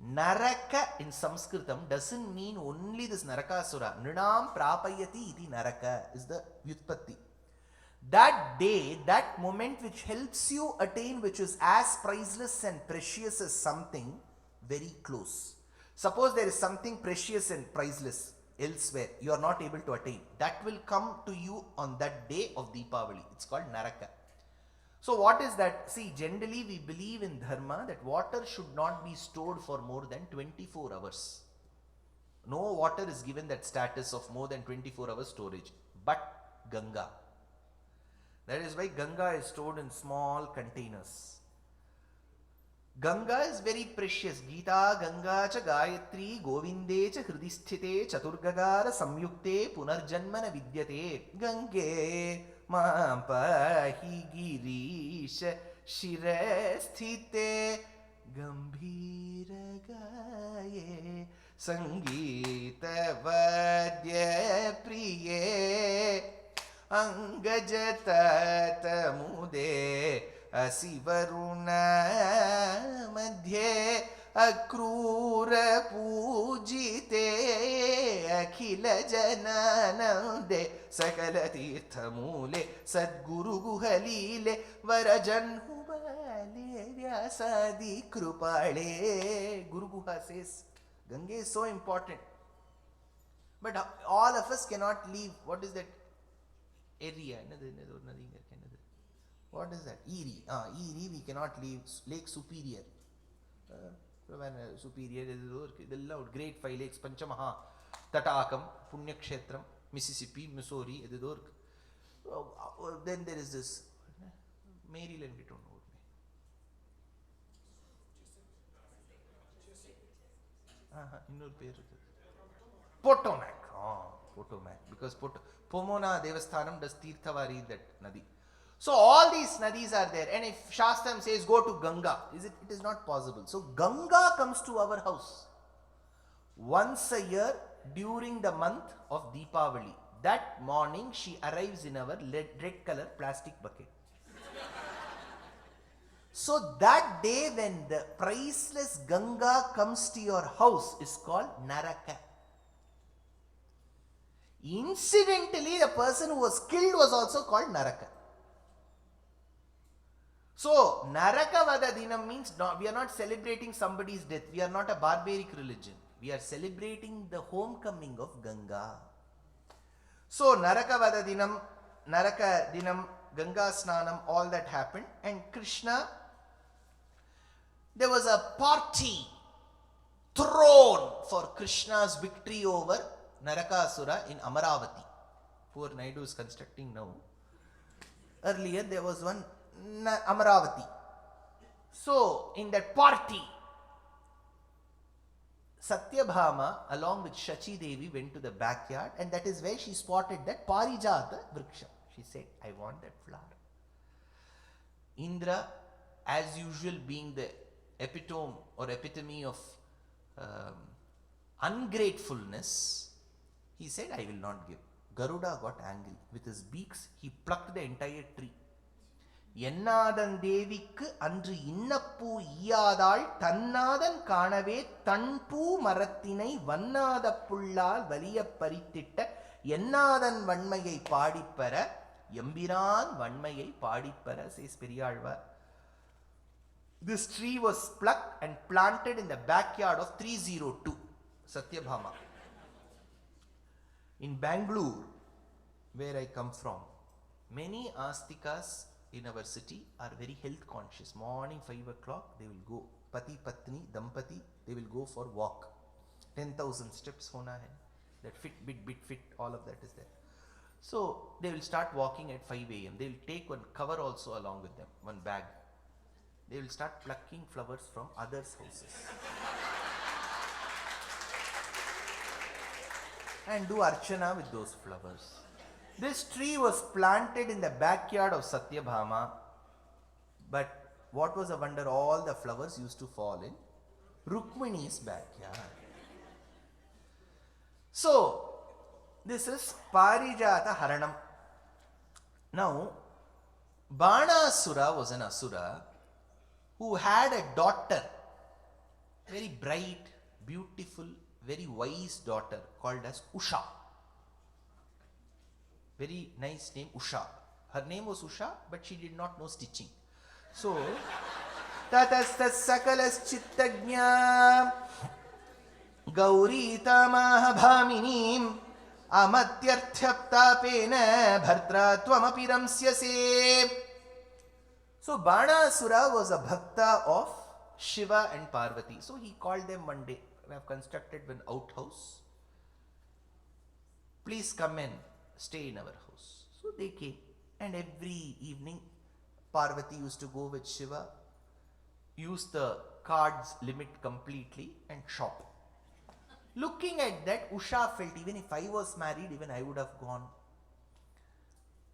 Naraka in Sanskritam doesn't mean only this Narakasura. Nrinam prapayati iti naraka is the vyutpatti. That day, that moment which helps you attain, which is as priceless and precious as something, very close. Suppose there is something precious and priceless elsewhere, you are not able to attain. That will come to you on that day of Deepavali. It's called Naraka. So what is that? See, generally we believe in dharma that water should not be stored for more than 24 hours. No water is given that status of more than 24 hours storage. But Ganga. That is why Ganga is stored in small containers. Ganga is very precious. Gita Ganga cha Gayatri Govinde cha Hridisthite Chaturgagara Samyukte Punarjanmana Vidyate Gange Mam Pahi Girish Shirasthite Gambhira Gaye Sangeeta Vadya Priye Angajata Mude Asivaruna Madhye Akrura Pujite Akhila Jananam Sakala Tirthamule Sadguru Guhalile Varajan Hubale Vyasadi Krupale. Guru Guha says Ganga is so important. But all of us cannot leave. What is that area? What is that? Erie. Erie, we cannot leave. Lake Superior. Superior is great 5 lakes. Panchamaha, Tatakam, Punyakshetram, Mississippi, Missouri. Then there is this Maryland, we don't know. Potomac. Potomac. Because Pomona Devasthanam does Tirthavari in that Nadi. So all these nadis are there. And if Shastram says go to Ganga, it is not possible. So Ganga comes to our house once a year during the month of Deepavali. That morning she arrives in our red color plastic bucket. So that day when the priceless Ganga comes to your house is called Naraka. Incidentally, the person who was killed was also called Naraka. So, Naraka Vada Dinam means we are not celebrating somebody's death. We are not a barbaric religion. We are celebrating the homecoming of Ganga. So, Naraka Vada Dinam, Naraka Dinam, Ganga Snanam, all that happened. And Krishna, there was a party thrown for Krishna's victory over Narakasura in Amaravati. Poor Naidu is constructing now. Earlier there was one Amaravati. So in that party, Satyabhama along with Shachi Devi went to the backyard, and that is where she spotted that Parijata Vriksha. She said, I want that flower. Indra, as usual, being the epitome of ungratefulness, he said, I will not give. Garuda got angry. With his beaks, he plucked the entire tree. Yennadan Devikku andru innappu iyadal tannadan kanave tanpu marathinai vannada pullal valiya parittitta yennadan vanmayai paadippara Yambiran vanmayai paadippara, says Periyalvar. This tree was plucked and planted in the backyard of 302 Satyabhama. In Bangalore, where I come from, many astikas in our city are very health conscious. Morning 5 o'clock, they will go. Pati, Patni, Dampati, they will go for walk. 10,000 steps hona hai. That fit, all of that is there. So they will start walking at 5 a.m. They will take one cover also along with them, one bag. They will start plucking flowers from others' houses. And do archana with those flowers. This tree was planted in the backyard of Satyabhama, but what was the wonder? All the flowers used to fall in Rukmini's backyard. So, this is Parijata Haranam. Now, Banasura was an asura who had a daughter, very bright, beautiful, very wise daughter called as Usha. Very nice name, Usha. Her name was Usha, but she did not know stitching. So, tatastas sakalas chittagnya Gaurita Bhaminim Amatyarthyaptapena Bhartra Tvamapi Ramsyase. So Banasura was a bhakta of Shiva and Parvati. So he called them one day. We have constructed an outhouse. Please come and stay in our house. So they came, and every evening Parvati used to go with Shiva, use the cards limit completely and shop. Looking at that, Usha felt, even if I was married, even I would have gone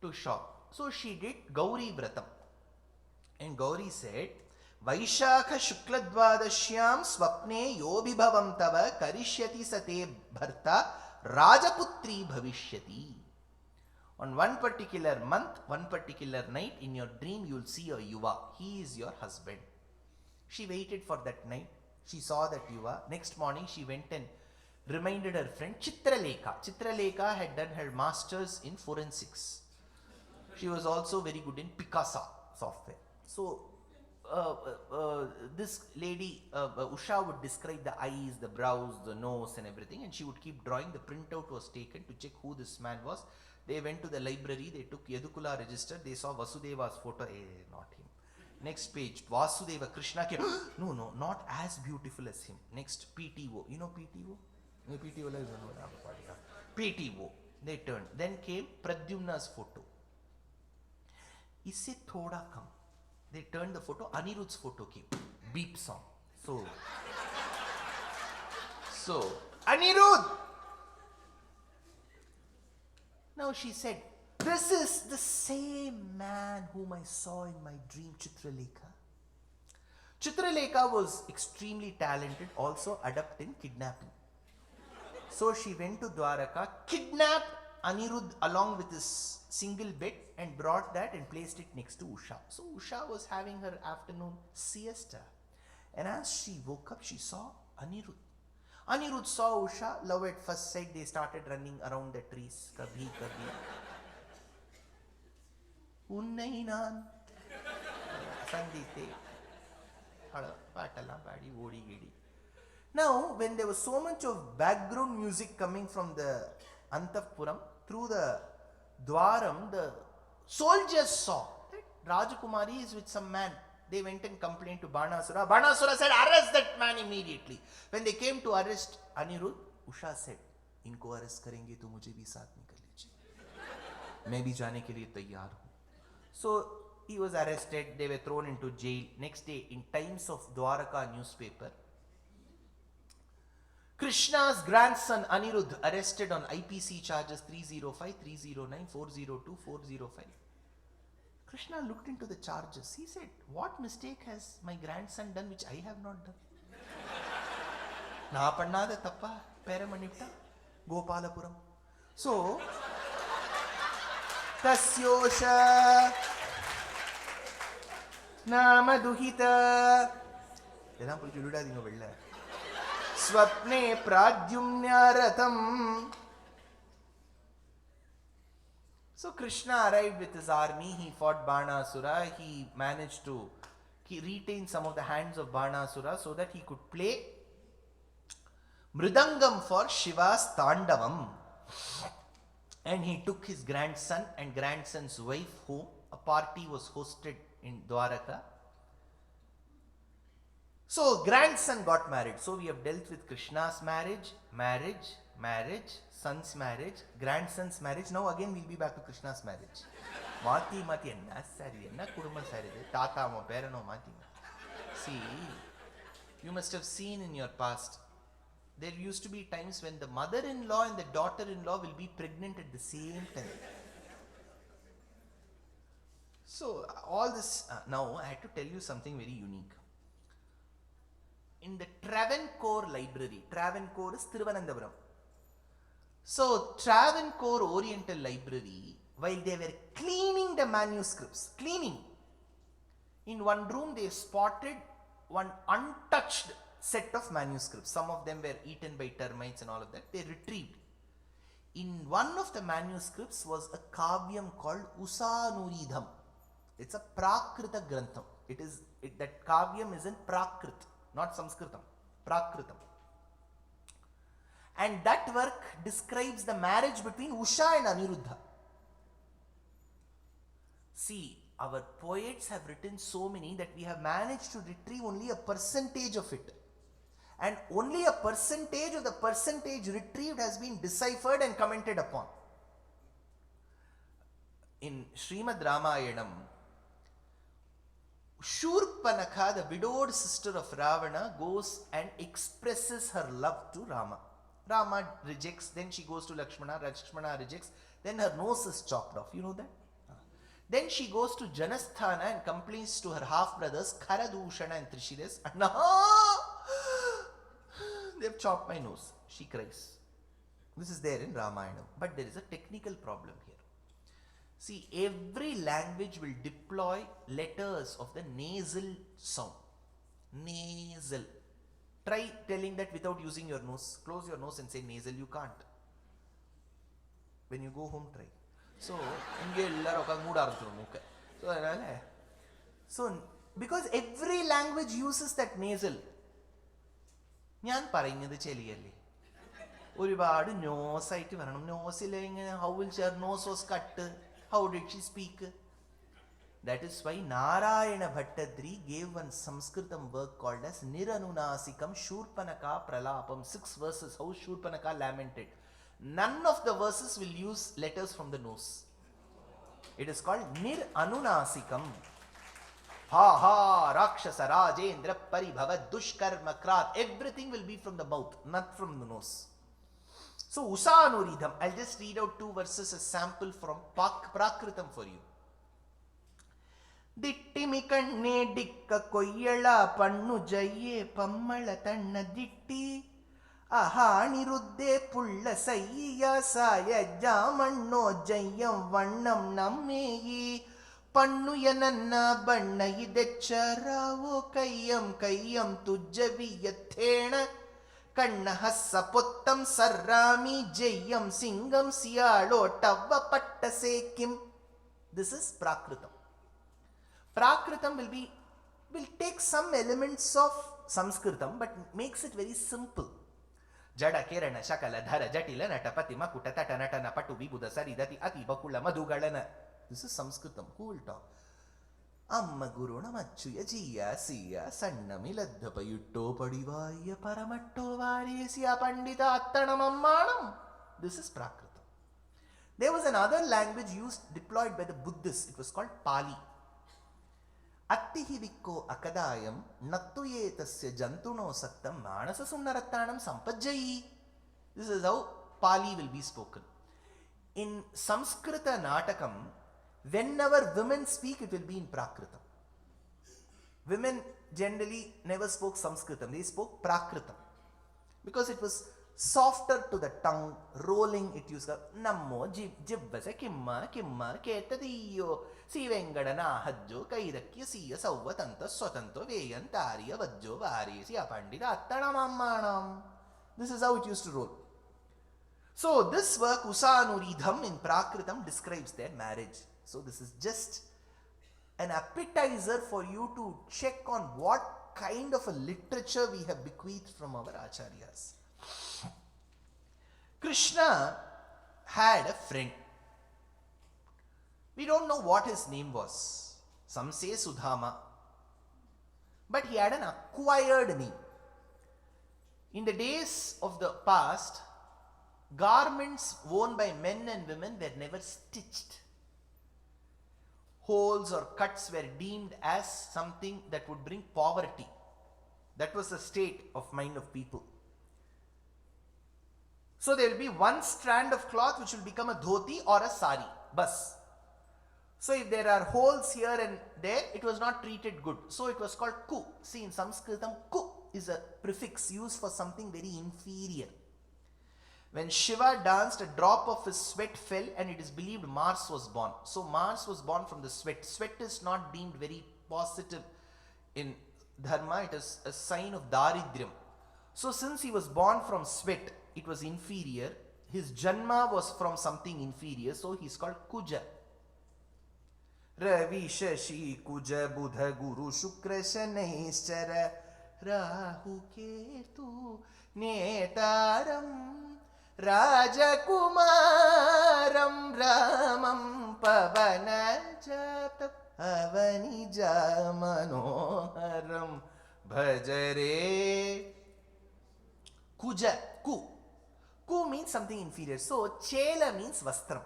to shop. So she did Gauri Vratam. And Gauri said, Vaishakha Shukla Dvadashyam Swapne Yobhibhavam Tava Karishyati Sate Bharta Rajaputri Bhavishyati. On one particular month, one particular night, in your dream you will see a Yuva. He is your husband. She waited for that night. She saw that Yuva. Next morning she went and reminded her friend Chitralekha. Chitralekha had done her masters in forensics. She was also very good in Picasa software. So this lady, Usha, would describe the eyes, the brows, the nose and everything, and she would keep drawing. The printout was taken to check who this man was. They went to the library, they took Yadukula register, they saw Vasudeva's photo. Not him. Next page, Vasudeva, Krishna came. No, not as beautiful as him. Next, PTO. You know PTO? PTO. They turned. Then came Pradyumna's photo. Isse thoda kam. They turned the photo. Anirudh's photo came. Beep song. So Anirudh! Now she said, this is the same man whom I saw in my dream, Chitralekha. Chitralekha was extremely talented, also adept in kidnapping. So she went to Dwaraka, kidnapped Anirudh along with his single bed and brought that and placed it next to Usha. So Usha was having her afternoon siesta. And as she woke up, she saw Anirudh. Anirudh saw Usha, love at first sight, they started running around the trees. Kabhi, kabhi. Unnai naan. Sandite. Patala, badi, odi, gidi. Now, when there was so much of background music coming from the Anthapuram, through the Dwaram, the soldiers saw that Rajakumari is with some man. They went and complained to Banasura. Banasura said, arrest that man immediately. When they came to arrest Anirudh, Usha said, इनको arrest करेंगे तो मुझे भी साथ में कर लीजिए. मैं भी जाने के लिए तैयार हूँ. So he was arrested. They were thrown into jail. Next day, in Times of Dwaraka newspaper, Krishna's grandson Anirudh arrested on IPC charges 305, 309, 402, 405. Krishna looked into the charges. He said, what mistake has my grandson done which I have not done? Na pannada tappa Paramanipta Gopalapuram. So Tasyosha Nama Duhita Edam poi chuludadinga vella Swapne Pradyumnyaratam. So Krishna arrived with his army. He fought Banasura. He managed to retain some of the hands of Banasura so that he could play Mridangam for Shiva's Tandavam. And he took his grandson and grandson's wife home. A party was hosted in Dwaraka. So grandson got married. So we have dealt with Krishna's marriage, son's marriage, grandson's marriage. Now again we'll be back to Krishna's marriage. Mati enna sari enna kurma sari tata mo perano mati. See, you must have seen in your past, there used to be times when the mother-in-law and the daughter-in-law will be pregnant at the same time. So all this, now I had to tell you something very unique. In the Travancore library, Travancore is Thiruvananthapuram. So Travancore Oriental Library, while they were cleaning the manuscripts, in one room they spotted one untouched set of manuscripts. Some of them were eaten by termites and all of that. They retrieved. In one of the manuscripts was a kavyam called Usanuridham. It's a Prakrita Grantham. That kavyam is in Prakrit, not Sanskritam. Prakritam. And that work describes the marriage between Usha and Aniruddha. See, our poets have written so many that we have managed to retrieve only a percentage of it. And only a percentage of the percentage retrieved has been deciphered and commented upon. In Srimad Ramayanam, Shurpanakha, the widowed sister of Ravana, goes and expresses her love to Rama. Rama rejects, then she goes to Lakshmana, Lakshmana rejects, then her nose is chopped off. You know that? Then she goes to Janasthana and complains to her half-brothers, Kharadushana and Trishiras, and they've chopped my nose. She cries. This is there in Ramayana. But there is a technical problem here. See, every language will deploy letters of the nasal sound. Nasal. Try telling that without using your nose. Close your nose and say nasal. You can't. When you go home, try. So, because every language uses that nasal. ഞാൻ പറയുന്നത് ചെലിയല്ലേ ഒരുപാട് nose ആയിട്ട് വരണം നോസിലെ ഇങ്ങനെ how will her nose was cut, how did she speak? That is why Narayana Bhattadri gave one Sanskritam work called as Niranunasikam Shurpanaka Pralapam. 6 verses how Shurpanaka lamented. None of the verses will use letters from the nose. It is called Niranunasikam. Ha ha Rakshasa Rajendra Paribhava Dushkarma Krat. Everything will be from the mouth, not from the nose. So Usanuridham. I'll just read out 2 verses as sample from Prakritam for you. Dittimi kanne dikka koyyala pannu jayye pammala tanna ditti aha nirudde pulla sayya saya jamanno jayyam vannam nammeyi ಪಣ್ಣುಯನನ್ನ ಬಣ್ಣ ಇದೆಚ್ಚರಾವೋ ಕಯ್ಯಂ ತುಜ್ಜವಿಯಥೇಣ ಕಣ್ಣ ಹಸ್ಸ ಪೊತ್ತಂ ಸರ್ರಾಮಿ ಜಯ್ಯಂ ಸಿಂಗಂ ಸಿಯಾಳೋ ಟವ್ವ ಪಟ್ಟ ಸೇಕಿಂ. This is Prakritam. Prakritam will take some elements of Sanskritam but makes it very simple. Jada Kirana Shakala Dhara Jatila Natapati Makuta Natana Patu Vibuda Saridati Ati Bakula Madhugalana. This is Sanskritam. Who will talk? Amma Guruna Machuya Jiya Siya Sannamiladhapa Yutto Padivaya Paramatto Varesya Pandita Attanamammanam. This is Prakritam. There was another language deployed by the Buddhists. It was called Pali. Attihivikko Akadayam Nattuyetasya Jantuno Sattam Manasa Sunnarattanam Sampajjayi. This is how Pali will be spoken. In Samskrita Natakam, whenever women speak, it will be in Prakritam. Women generally never spoke Sanskritam, they spoke Prakritam. Because it was softer to the tongue, rolling it used Nammo, Jibbasa, Kimma, Ketadiyo, Sivengada Hajjo, Kairakya, Siya, Sauvatanta, Sotanto, Vayantariya, Vajjo, Varesi, Apandita, Attanamammanam. This is how it used to roll. So this work, Usanuridham in Prakritam, describes their marriage. So this is just an appetizer for you to check on what kind of a literature we have bequeathed from our acharyas. Krishna had a friend. We don't know what his name was. Some say Sudhama. But he had an acquired name. In the days of the past, garments worn by men and women were never stitched. Holes or cuts were deemed as something that would bring poverty. That was the state of mind of people. So there will be one strand of cloth which will become a dhoti or a sari. Bas. So if there are holes here and there, it was not treated good. So it was called ku. See, in Sanskritam, ku is a prefix used for something very inferior. When Shiva danced, a drop of his sweat fell and it is believed Mars was born. So Mars was born from the sweat. Sweat is not deemed very positive in Dharma. It is a sign of Daridryam. So since he was born from sweat, it was inferior. His Janma was from something inferior. So he is called Kuja. Ravi Shashi Kuja Buddha Guru Shukra Shanaishchara Rahu Ketu Netaram Rajakumaram Ramam Pavanajatap Avanija Manoharam Bhajare. Kuja, Ku. Ku means something inferior. So, Chela means Vastram.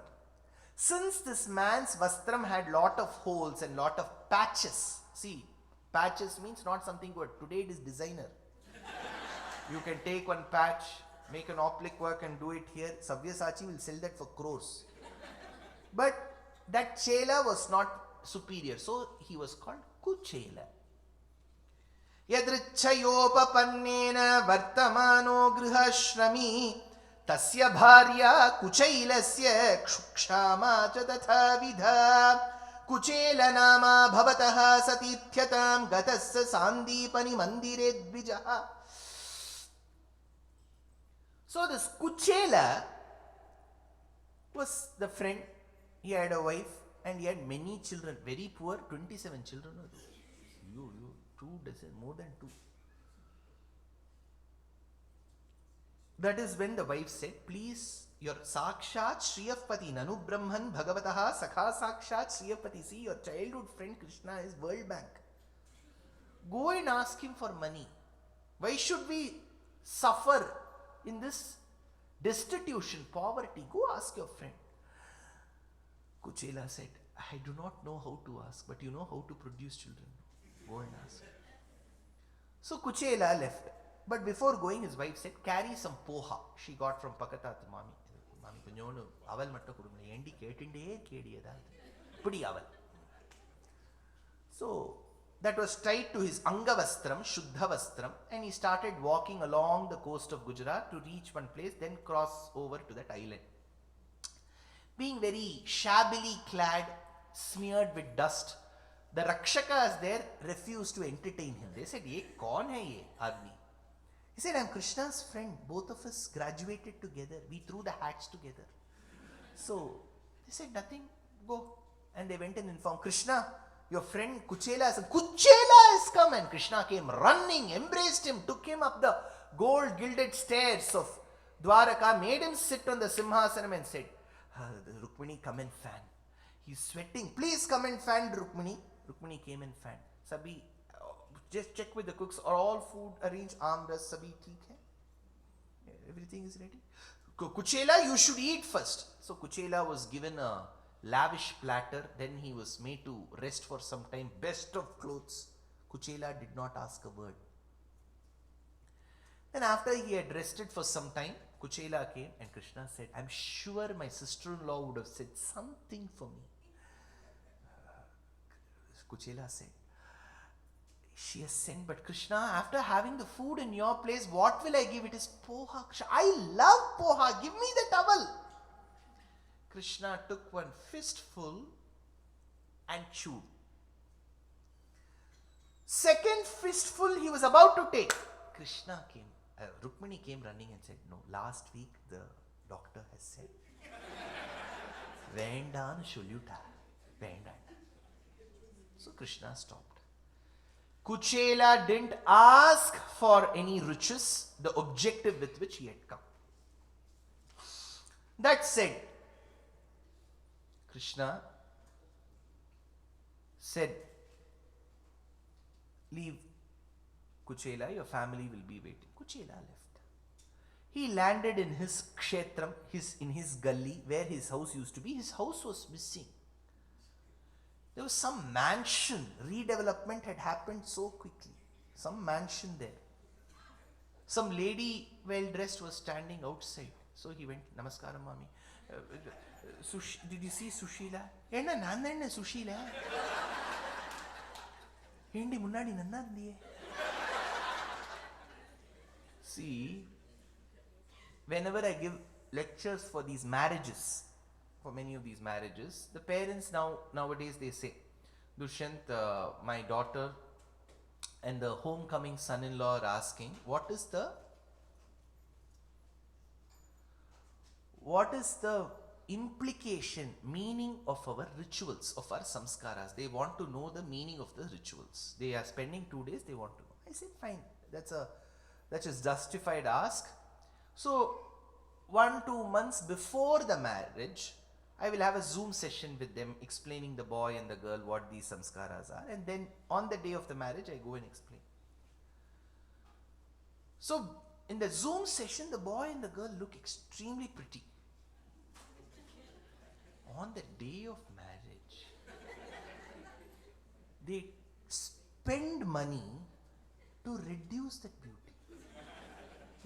Since this man's Vastram had lot of holes and lot of patches. See, patches means not something good. Today it is designer. You can take one patch, make an oblique work and do it here. Sabyasachi will sell that for crores. But that Chela was not superior. So, he was called Kuchela. Yadrichayopapannena vartamano grihashrami tasya bharya kuchailasya kshukshama cha tatha vidha kuchela nama bhavataha satithyatam gatasya sandipani mandire dvijaha. So this Kuchela was the friend. He had a wife and he had many children. Very poor, 27 children. You. 2 dozen, more than 2. That is when the wife said, please, your Sakshat Shriyapati Nanu Brahman Bhagavataha Sakha Sakshat Shriyapati. See, your childhood friend Krishna is World Bank. Go and ask him for money. Why should we suffer in this destitution, poverty? Go ask your friend. Kuchela said, I do not know how to ask, but you know how to produce children. Go and ask. So Kuchela left. But before going, his wife said, carry some poha. She got from Pakata to Mami. Mami, kunjonu aval matta kudunga. Endi ketinde kediyada. Pudi aval. So that was tied to his Angavastram, Shuddha Vastram, and he started walking along the coast of Gujarat to reach one place, then cross over to that island. Being very shabbily clad, smeared with dust, the Rakshakas there refused to entertain him. They said, ye kaun hai ye aadmi? He said, I am Krishna's friend. Both of us graduated together. We threw the hats together. So they said, nothing, go. And they went and informed Krishna, your friend Kuchela has come. And Krishna came running, embraced him, took him up the gold gilded stairs of Dwaraka, made him sit on the Simhasanam and said, Rukmini, come and fan. He's sweating. Please come and fan Rukmini. Rukmini came and fanned. Sabhi, just check with the cooks. Are all food arranged? Amras, sabhi, theek hai? Everything is ready. Kuchela, you should eat first. So Kuchela was given a lavish platter. Then he was made to rest for some time. Best of clothes. Kuchela did not ask a word. Then after he had rested for some time, Kuchela came and Krishna said, I'm sure my sister-in-law would have said something for me. Kuchela said, she has sent, but Krishna, after having the food in your place, what will I give? It is poha. I love poha. Give me the towel. Krishna took one fistful and chewed. Second fistful he was about to take. Krishna came. Rukmini came running and said, no, last week the doctor has said, Vendan Shuluta. Vendan. So Krishna stopped. Kuchela didn't ask for any riches, the objective with which he had come. That said, Krishna said, leave Kuchela, your family will be waiting. Kuchela left. He landed in his kshetram, in his gully, where his house used to be. His house was missing. There was some mansion. Redevelopment had happened so quickly. Some mansion there. Some lady well dressed was standing outside. So he went, Namaskaram, Mami. Did you see Sushila? Enna nanna Sushila? Endi munnadi nanna irundiye? See, whenever I give lectures for these marriages, for many of these marriages, the parents nowadays they say, Dushyanth, my daughter and the homecoming son-in-law are asking, what is the implication, meaning of our rituals, of our samskaras? They want to know the meaning of the rituals. They are spending 2 days, they want to know. I said, fine, that's a justified ask. So 1-2 months before the marriage, I will have a Zoom session with them explaining the boy and the girl what these samskaras are, and then on the day of the marriage I go and explain. So in the Zoom session, the boy and the girl look extremely pretty. On the day of marriage, they spend money to reduce that beauty.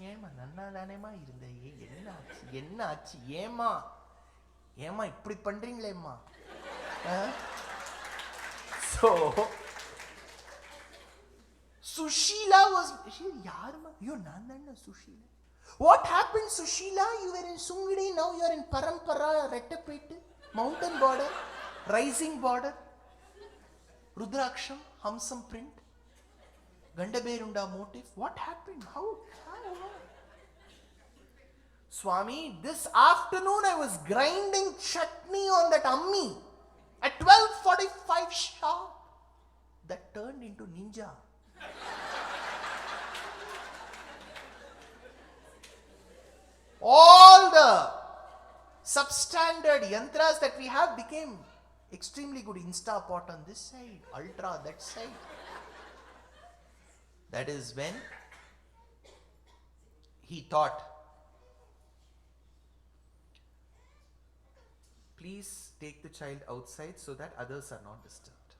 ஏமா நன்னா தானேமா இருந்த என்ன ஆச்சு ஏமா இப்படி பண்றீங்களேம்மா. So Sushila was யாருமா? ஐயோ நான் தானே Sushila. What happened, Sushila? You were in Sungudi, now you are in Parampara, Rettapet, mountain border, rising border, Rudraksham, Hamsam print, Gandaberunda motif. What happened? How? Swami, this afternoon I was grinding chutney on that ammi at 12:45 sharp. That turned into ninja. All the substandard yantras that we have became extremely good. Instapot on this side, Ultra that side. That is when he thought, please take the child outside so that others are not disturbed.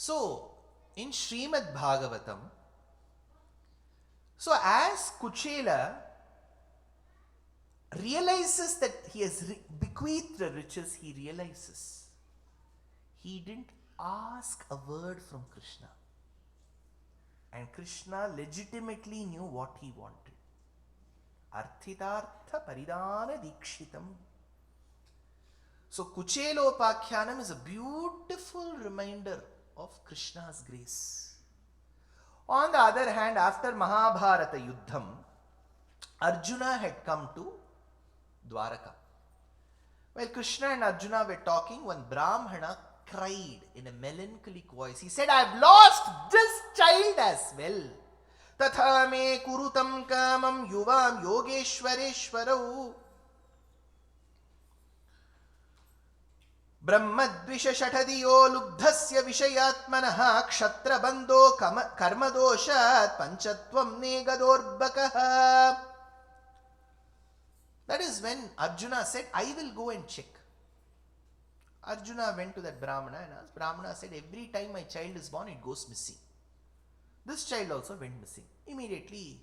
So, in Srimad Bhagavatam, so as Kuchela realizes that he has bequeathed the riches, he realizes he didn't ask a word from Krishna. And Krishna legitimately knew what he wanted. Arthitartha paridana dikshitam. So Kuchelopakhyanam is a beautiful reminder of Krishna's grace. On the other hand, after Mahabharata Yuddham, Arjuna had come to Dwaraka. While Krishna and Arjuna were talking, one Brahmana cried in a melancholic voice. He said, I have lost this child as well. Tatha me kurutam kamam yuvam yogeshwareshwarau. Brahmadvisha shatadiyo lubdhasya vishayatmanaha kshatra bando karmadoshat panchatvam negadorbakaha. That is when Arjuna said, I will go and check. Arjuna went to that Brahmana and asked. Brahmana said, every time my child is born, it goes missing. This child also went missing. Immediately,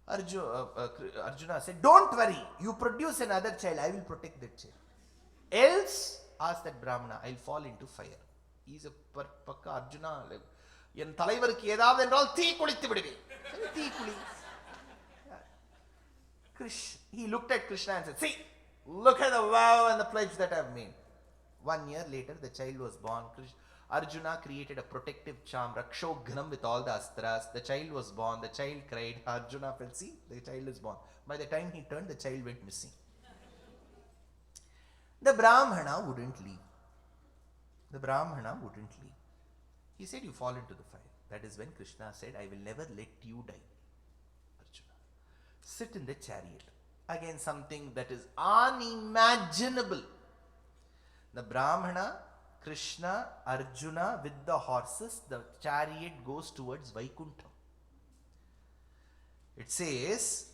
Arjuna said, don't worry, you produce another child, I will protect that child. Else, asked that Brahmana, I'll fall into fire. He is a Pakka Arjuna. என் தலைவருக்கு ஏதாவது என்றால் தீ குளித்து விடுவேன். தீ குளி. He looked at Krishna and said, see, look at the vow and the pledge that I have made. 1 year later, the child was born. Arjuna created a protective charm, Rakshognam, with all the astras. The child was born. The child cried. Arjuna felt, see, the child is born. By the time he turned, the child went missing. The Brahmana wouldn't leave. He said, you fall into the fire. That is when Krishna said, I will never let you die. Arjuna, sit in the chariot. Again, something that is unimaginable. The Brahmana, Krishna, Arjuna with the horses, the chariot goes towards Vaikuntham. It says,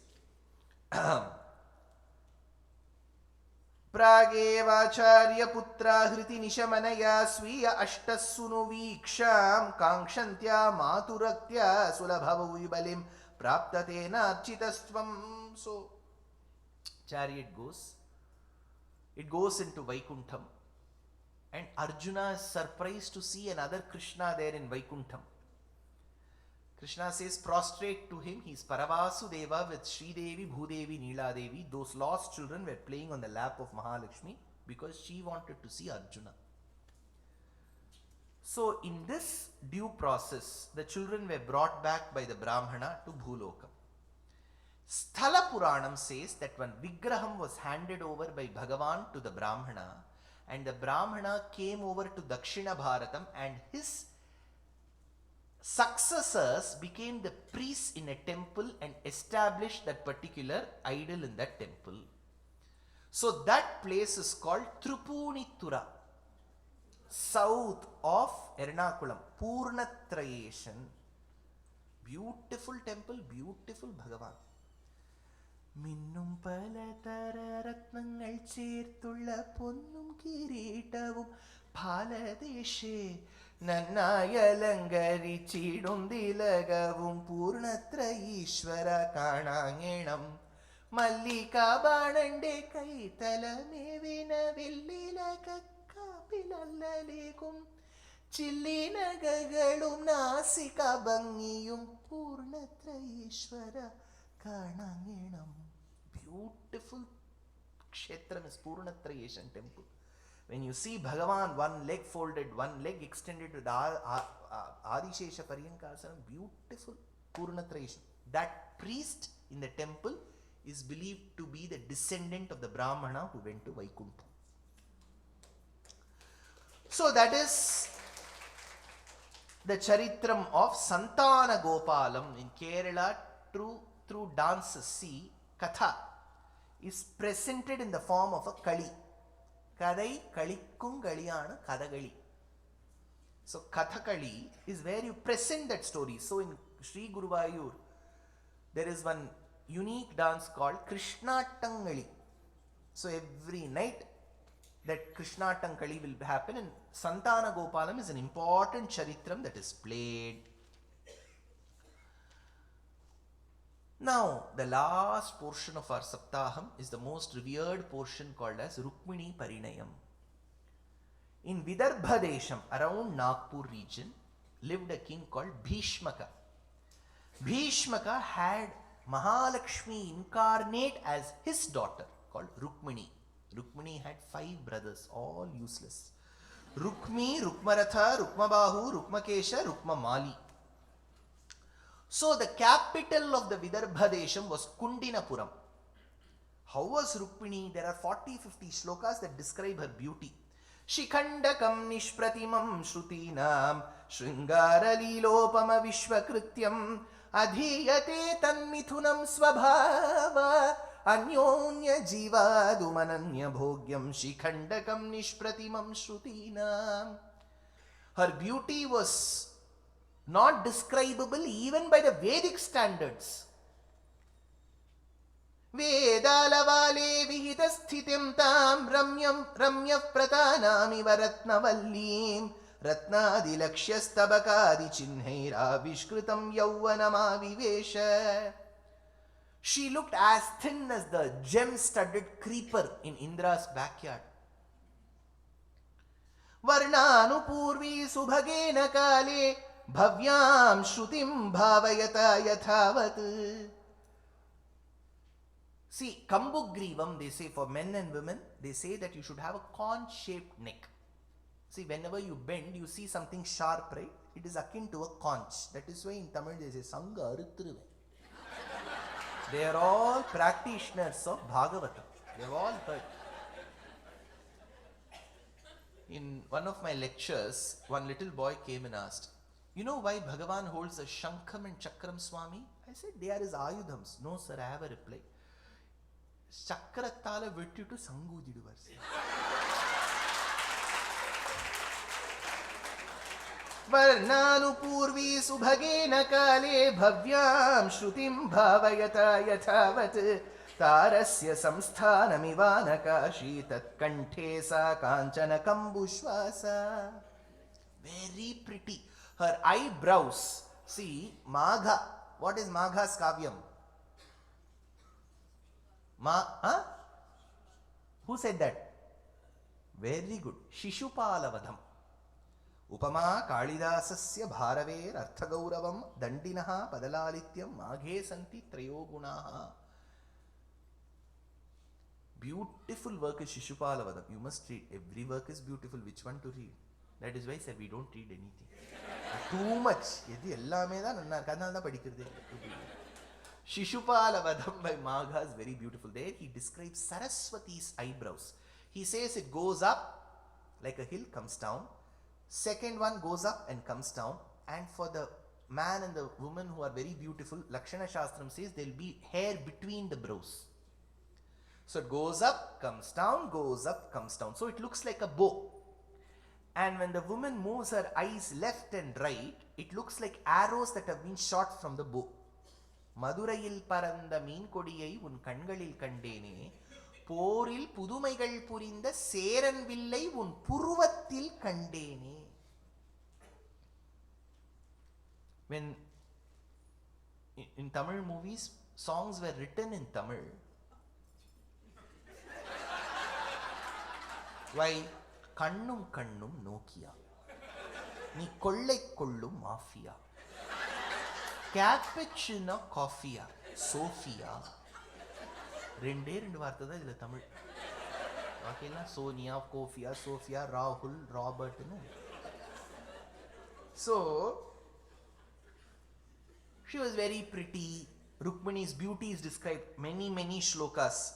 Pragevacharya putra hriti nishamanaya sviya ashtasunu viksham kanksantya maturaktya sulabhavu vibalim praptatena architasvam. So, chariot goes. It goes into Vaikuntham. And Arjuna is surprised to see another Krishna there in Vaikuntham. Krishna says, prostrate to him. He is Paravasudeva with Shri Devi, Bhudevi, Neela Devi. Those lost children were playing on the lap of Mahalakshmi because she wanted to see Arjuna. So, in this due process, the children were brought back by the Brahmana to Bhulokam. Sthala Puranam says that when Vigraham was handed over by Bhagavan to the Brahmana, and the Brahmana came over to Dakshina Bharatam, and his successors became the priests in a temple and established that particular idol in that temple. So that place is called Tripunithura, south of Ernakulam, Purnatrayeshan. Beautiful temple, beautiful Bhagavan. മിന്നും പലതര രത്നങ്ങൾ ചേർത്തുള്ള പൊന്നും കിരീടവും ഭാലദേശേ നന്നായി അലങ്കരിച്ചിടും തിലകവും പൂർണ്ണത്ര ഈശ്വര കാണാങ്ങണം മല്ലികാബാണന്റെ കൈതലമേവിന വെള്ളിലക കാപ്പിലല്ലേക്കും ചില്ലിനകളും നാസിക ഭംഗിയും പൂർണ്ണത്ര ഈശ്വര കാണാങ്ങണം. Beautiful Kshetram is Purnatrayeshan temple. When you see Bhagavan, one leg folded, one leg extended with Adishesha Paryankasanam, beautiful Purnatrayeshan. That priest in the temple is believed to be the descendant of the Brahmana who went to Vaikuntha. So that is the Charitram of Santana Gopalam in Kerala through dances. See, Katha is presented in the form of a Kali. Kadai Kalikkum Galiyana Kadagali. So Kathakali is where you present that story. So in Shri Guruvayur, there is one unique dance called Krishnattangali. So every night that Krishnattangali will happen, and Santana Gopalam is an important Charitram that is played. Now, the last portion of our Saptaham is the most revered portion called as Rukmini Parinayam. In Vidarbhadesham, around Nagpur region, lived a king called Bhishmaka. Bhishmaka had Mahalakshmi incarnate as his daughter called Rukmini. Rukmini had 5 brothers, all useless. Rukmi, Rukmaratha, Rukmabahu, Rukmakesha, Rukmamali. So the capital of the Vidarbhadesham was Kundinapuram. How was Rukmini? There are 40-50 shlokas that describe her beauty. Shikhandakam nishpratimam shrutinam shringara lilopama vishvakrityam adhiyate tanmithunam svabhava anyonya jivadumananya bhogyam shikhandakam nishpratimam shrutinam. Her beauty was not describable even by the Vedic standards. Vedalavale vihitasthitiam tam ramyah pratanami varatnavallim ratnadilakshastabakadi chinhaira vishkritam yauvanamavivesha. She looked as thin as the gem-studded creeper in Indra's backyard. Varnanupurvi subhagena kale Bhavyam Shrutim Bhavayata Yathavat. See, Kambugrivam, they say for men and women, they say that you should have a conch-shaped neck. See, whenever you bend, you see something sharp, right? It is akin to a conch. That is why in Tamil they say Sangha Arutruve. They are all practitioners of Bhagavata. They have all heard. In one of my lectures, one little boy came and asked, you know why Bhagavan holds a Shankam and Chakram Swami? I said, they are his Ayudhams. No sir, I have a reply. Chakrattala vittu Sangudiduvar. Varnanupurvi subhagena kale bhavyam shrutim bhavayata yathavat tarasya samsthanamivanakashi tat kanthe sa kanchana kambushvasa. Very pretty. Her eyebrows, see, Magha. What is Magha's Kavyam? Who said that? Very good. Shishupalavadham. Upama Kalidasasya Bharaver Arthagauravam Dandinaha Padalalityam Maghe Santi Trayogunaha. Beautiful work is Shishupalavadham. You must read. Every work is beautiful. Which one to read? That is why, sir, we don't read anything. Too much. Shishupalavadham by Magha is very beautiful. There he describes Saraswati's eyebrows. He says it goes up like a hill, comes down. Second one goes up and comes down. And for the man and the woman who are very beautiful, Lakshana Shastram says there will be hair between the brows. So it goes up, comes down, goes up, comes down. So it looks like a bow. And when the woman moves her eyes left and right, it looks like arrows that have been shot from the bow. Madurayil paranda meen kodiyai un kangalil kandene, poril pudumaigal purinda seran villai un purvattil kandene. When in Tamil movies, songs were written in Tamil. Why? Kannum kannum Nokia. Ni kollai kollum mafia. Cappuccino coffee. Sophia. Rendu vaartha da idla Tamil. Bakiyella Sonia, Kofia, Sophia, Rahul, Robert. So she was very pretty. Rukmani's beauty is described many shlokas.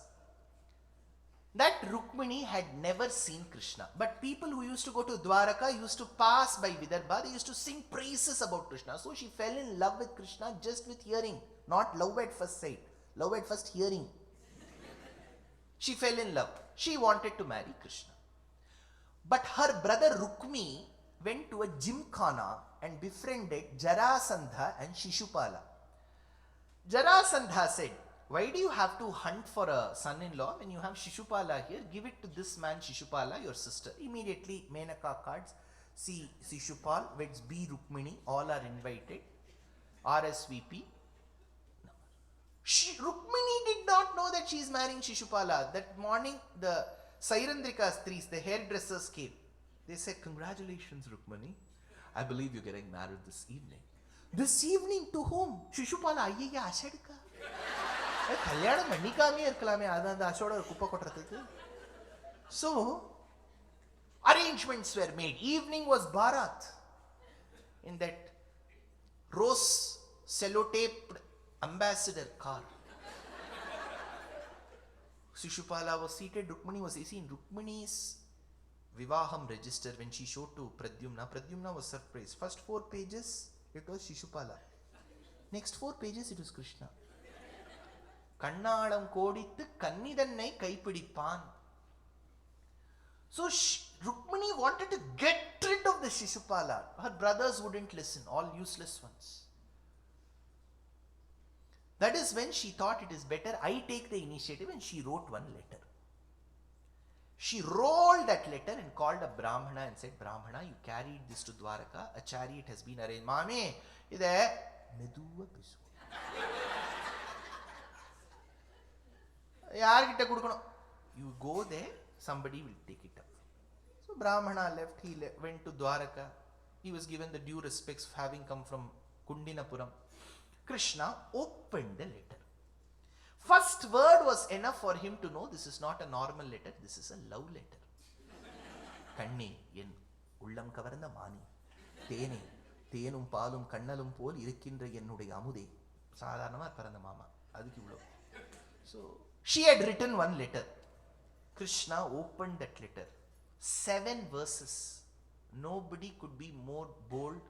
That Rukmani had never seen Krishna. But people who used to go to Dwaraka used to pass by Vidarbha. They used to sing praises about Krishna. So she fell in love with Krishna just with hearing. Not love at first sight. Love at first hearing. She fell in love. She wanted to marry Krishna. But her brother Rukmi went to a gymkhana and befriended Jarasandha and Shishupala. Jarasandha said, why do you have to hunt for a son-in-law when you have Shishupala here? Give it to this man Shishupala, your sister. Immediately Menaka cards, see Shishupal, weds B Rukmini, all are invited. RSVP. No. Rukmini did not know that she is marrying Shishupala. That morning the Sairandrika Stris, the hairdressers came. They said, congratulations Rukmini. I believe you're getting married this evening. This evening to whom? Shishupala, ayya ashadka. கல்யாணம் பண்ணிக்காமே இருக்கலாமே அது அந்த அசோட குப்பை கொட்டுறதுக்கு. So arrangements were made. Evening was Bharat in that rose sellotaped ambassador car. Shishupala was seated, Rukmani was seen. Rukmani's Vivaham register when she showed to Pradyumna was surprised. First 4 pages it was Shishupala. Next 4 pages it was Krishna. கண்ணாளம் கோடித்து கன்னிதன்னை கைப்பிடிப்பான். So Rukmini wanted to get rid of the Shishupala. Her brothers wouldn't listen, all useless ones. That is when she thought it is better I take the initiative, and she wrote one letter. She rolled that letter and called a Brahmana and said, Brahmana, you carried this to Dwaraka, a chariot has been arranged. Mame, idhe meduva pisu. You go there, somebody will take it up. So Brahmana left, he went to Dwaraka. He was given the due respects having come from Kundinapuram. Krishna opened the letter. First word was enough for him to know this is not a normal letter, this is a love letter. Kanne, yen ullam kavarna mani, tene, teenum paalum kannalum pol irukindra ennudaiya amude. Sadharanama paranda mama. Adukku ivlo. So she had written one letter. Krishna opened that letter. 7 verses. Nobody could be more bold,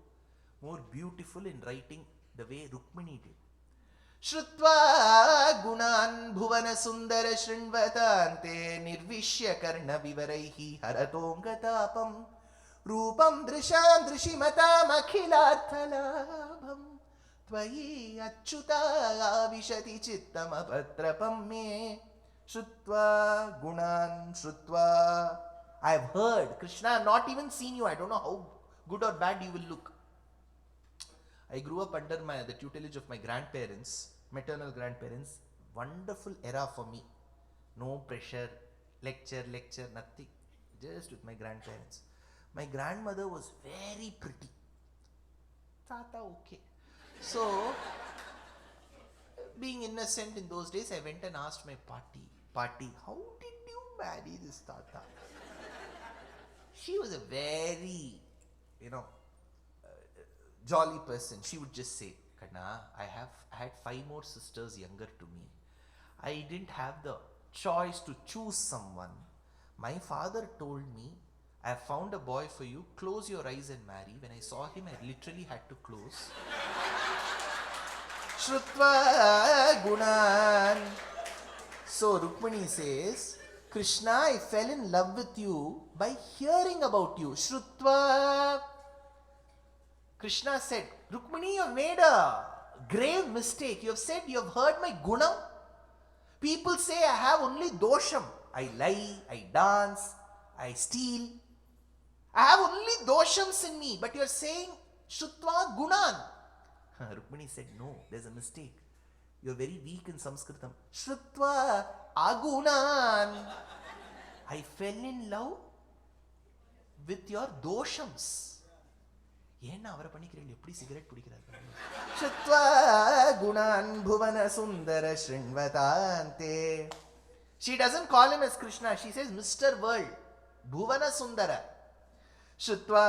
more beautiful in writing the way Rukmini did. Shrutva gunan bhuvana sundara shrinvatante nirvishya karna vivaraihi haratongatapam rupam drisham drishimatam akhilarthalabham Tvayi achyuta avishati chittam apatrapam me Shrutva gunan Shrutva. I have heard, Krishna, I have not even seen you. I don't know how good or bad you will look. I grew up under the tutelage of my grandparents, maternal grandparents. Wonderful era for me. No pressure, lecture, nothing. Just with my grandparents. My grandmother was very pretty. Tata, okay. So, being innocent in those days, I went and asked my Pati, how did you marry this Tata? She was a very, jolly person. She would just say, Kanna, I had 5 more sisters younger to me. I didn't have the choice to choose someone. My father told me I have found a boy for you. Close your eyes and marry. When I saw him, I literally had to close. Shrutva gunan. So Rukmini says, Krishna, I fell in love with you by hearing about you. Shrutva. Krishna said, Rukmini, you have made a grave mistake. You have said you have heard my guna. People say I have only dosham. I lie, I dance, I steal. I have only doshams in me. But you are saying Shrutva gunan. Rukmini said, no, there's a mistake. You are very weak in Sanskritam. Shrutva agunan. I fell in love with your doshams. ஏன்னா அவரை பண்ணிக்கிறேன் எப்படி cigarette பிடிக்கிறார் Shrutva gunan bhuvana sundara shrinvatante. She doesn't call him as Krishna. She says Mr. World. Bhuvana sundara. Shrutva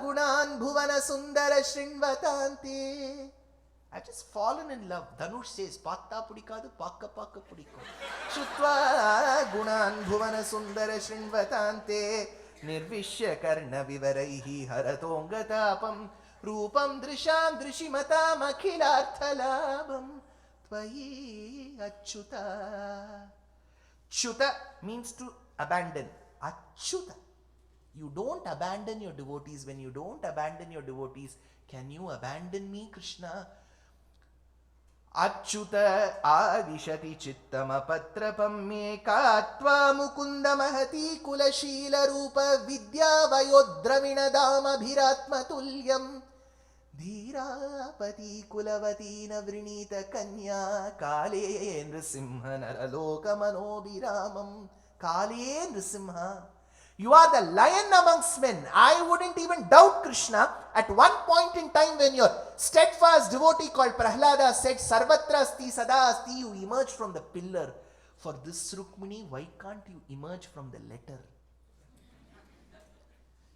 gunan bhuvana sundara shrinvatante. I've just fallen in love. Dhanush says, Patta pudikadu, Pakka Pakka pudikku. Shrutva gunan bhuvana sundara shrinvatante. Nirvishya karna vivaraihi haratongatapam. Rupam drisham drishimatam akhilarthalabam. Tvayi achyuta. Chuta means to abandon. Achyuta. You don't abandon your devotees. When you don't abandon your devotees, can you abandon me, Krishna? Achyuta avishati chittamapatrapam me katva mukunda mahati kulashila rupa vidya vayodravina bhiratma tulyam dhirapati kulavati navrinita kanya kale nrisimha naraloka manobhiramam. Kale nrisimha. You are the lion amongst men. I wouldn't even doubt Krishna. At one point in time when your steadfast devotee called Prahlada said, Sarvatra asti sada asti, you emerged from the pillar. For this Rukmini, why can't you emerge from the letter?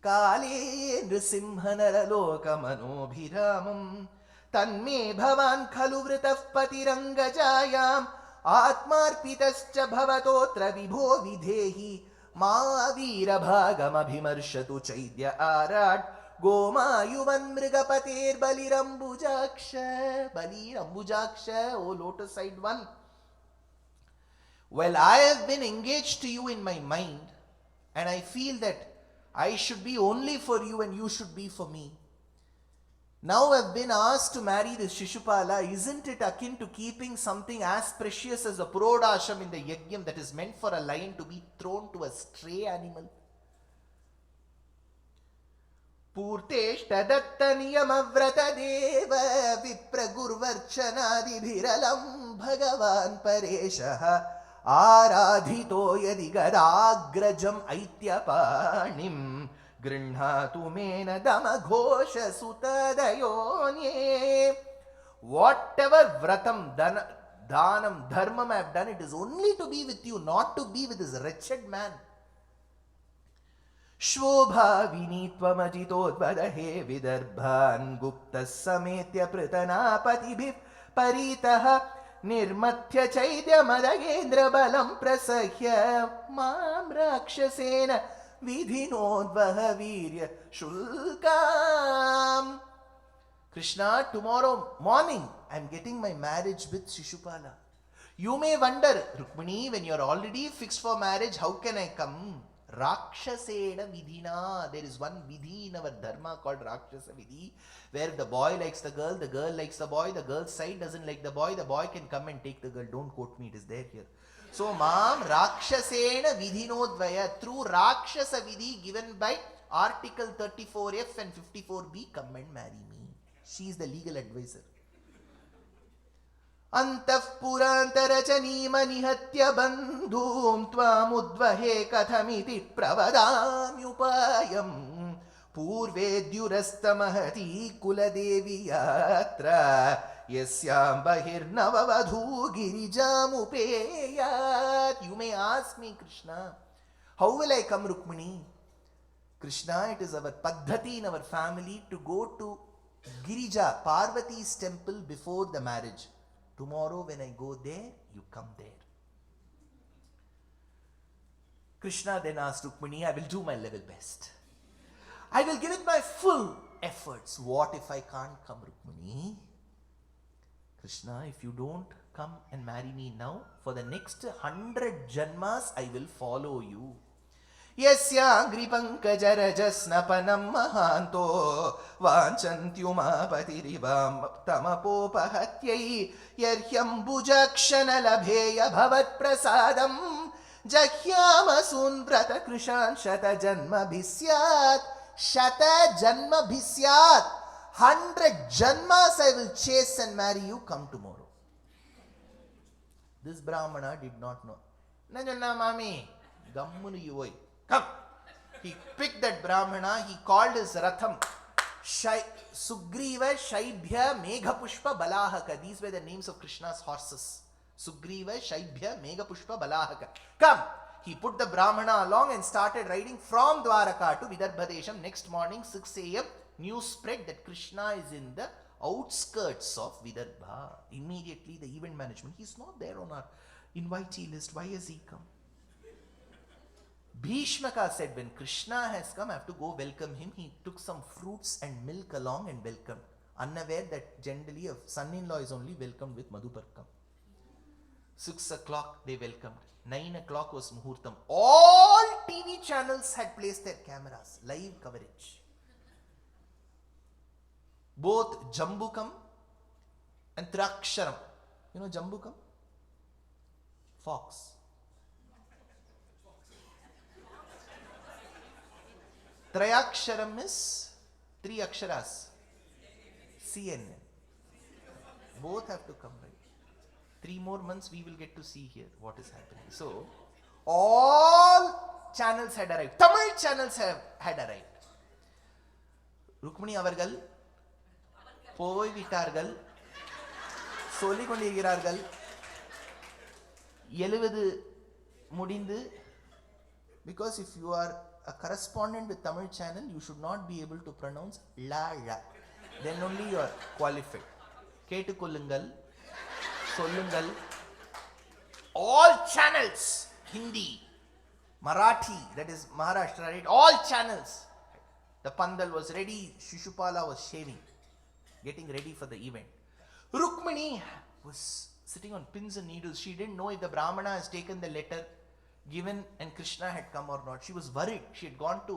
Kale nrisimha naraloka manobhiramam tanme bhavan khalu vritah patirangajayam atmarpitascha bhavatotra vibho videhi Ma veera bhagam abhimarshatu chaidya arat Gomayuvan mrigapatir balirambujaksha. Balirambujaksha, O lotus eyed one. Well, I have been engaged to you in my mind, and I feel that I should be only for you and you should be for me. Now I've been asked to marry this Shishupala. Isn't it akin to keeping something as precious as a Purodasham in the Yagnam that is meant for a lion to be thrown to a stray animal? Purteshta datta niyamavrata deva vipragurvarchanadi bhiralam bhagavan pareshaha aradhito yadi gadagrajam aityapanim Grinhatu mena dama ghosha sutadayonye. Whatever vratam, dhanam, dharmam I have done, it is only to be with you, not to be with this wretched man. Shobha vinitvam ajitodvadahe vidarbhan guptas sametya pritanapatibhiv paritaha nirmathya chaidya Gajendra balam prasahya mam rakshasena Vidhinodvaha virya shulkam. Krishna, tomorrow morning I am getting my marriage with Shishupala. You may wonder, Rukmini, when you are already fixed for marriage, how can I come? Rakshasena vidhina. There is one vidhi in our dharma called Rakshasa vidhi, where the boy likes the girl likes the boy, the girl's side doesn't like the boy can come and take the girl. Don't quote me, it is there here. So, Mam Rakshasena Vidhinodvaya, through Rakshasa Vidhi given by Article 34F and 54B, come and marry me. She is the legal advisor. Antaf Purantarachani nihatya bandhum tvamudvahe kathamiti pravadamyupayam purvedyurastamahati kuladevi yatra Yasyam bahirnavavadhu girijamupeyat. You may ask me, Krishna, how will I come, Rukmini? Krishna, it is our paddhati in our family to go to Girija, Parvati's temple before the marriage. Tomorrow when I go there, you come there. Krishna then asked Rukmini, I will do my level best. I will give it my full efforts. What if I can't come, Rukmini? Krishna, if you don't come and marry me now, for the next 100 janmas, I will follow you. Yasya gripankajarajasnapanam mahanto vanchantyumapatirivam tamapopahatyai yarhyam bhujakshanalabheya bhavat prasadam jahyamasун vrata krishan shata janma bhisyat. Shata janma bhisyat. 100 janmas I will chase and marry you. Come tomorrow. This Brahmana did not know. Nanjana mami, gammunu yuvoi. Come. He picked that Brahmana, he called his Ratham. Sugriva, Shaibhya, Meghapushpa, Balahaka. These were the names of Krishna's horses. Sugriva, Shaibhya, Meghapushpa, Balahaka. Come. He put the Brahmana along and started riding from Dwaraka to Vidarbhadesham. Next morning, 6 a.m., news spread that Krishna is in the outskirts of Vidarbha. Immediately, the event management, he's not there on our invitee list. Why has he come? Bhishmaka said, when Krishna has come, I have to go welcome him. He took some fruits and milk along and welcomed, unaware that generally a son-in-law is only welcomed with Madhuparkam. 6 o'clock they welcomed. 9 o'clock was Muhurtam. All TV channels had placed their cameras, live coverage. Both Jambukam and Traksharam. You know Jambukam? Fox. Trayaksharam is 3 aksharas. CNN. Both have to come right. 3 more months we will get to see here what is happening. So, all channels had arrived. Tamil channels had arrived. Rukmini avargal போய் விட்டார்கள், சொல்லிக் கொண்டிருக்கிறார்கள். 70 முடிந்து, because if you are a correspondent with Tamil channel, you should not be able to pronounce la la. Then only you are qualified. கேட்டுக்கொள்ளுங்கள், சொல்லுங்கள். All channels, Hindi, Marathi, that is Maharashtra, right? All channels. The pandal was ready, Shishupala was shaving, getting ready for the event. Rukmini was sitting on pins and needles. She didn't know if the Brahmana has taken the letter given and Krishna had come or not. She was worried. She had gone to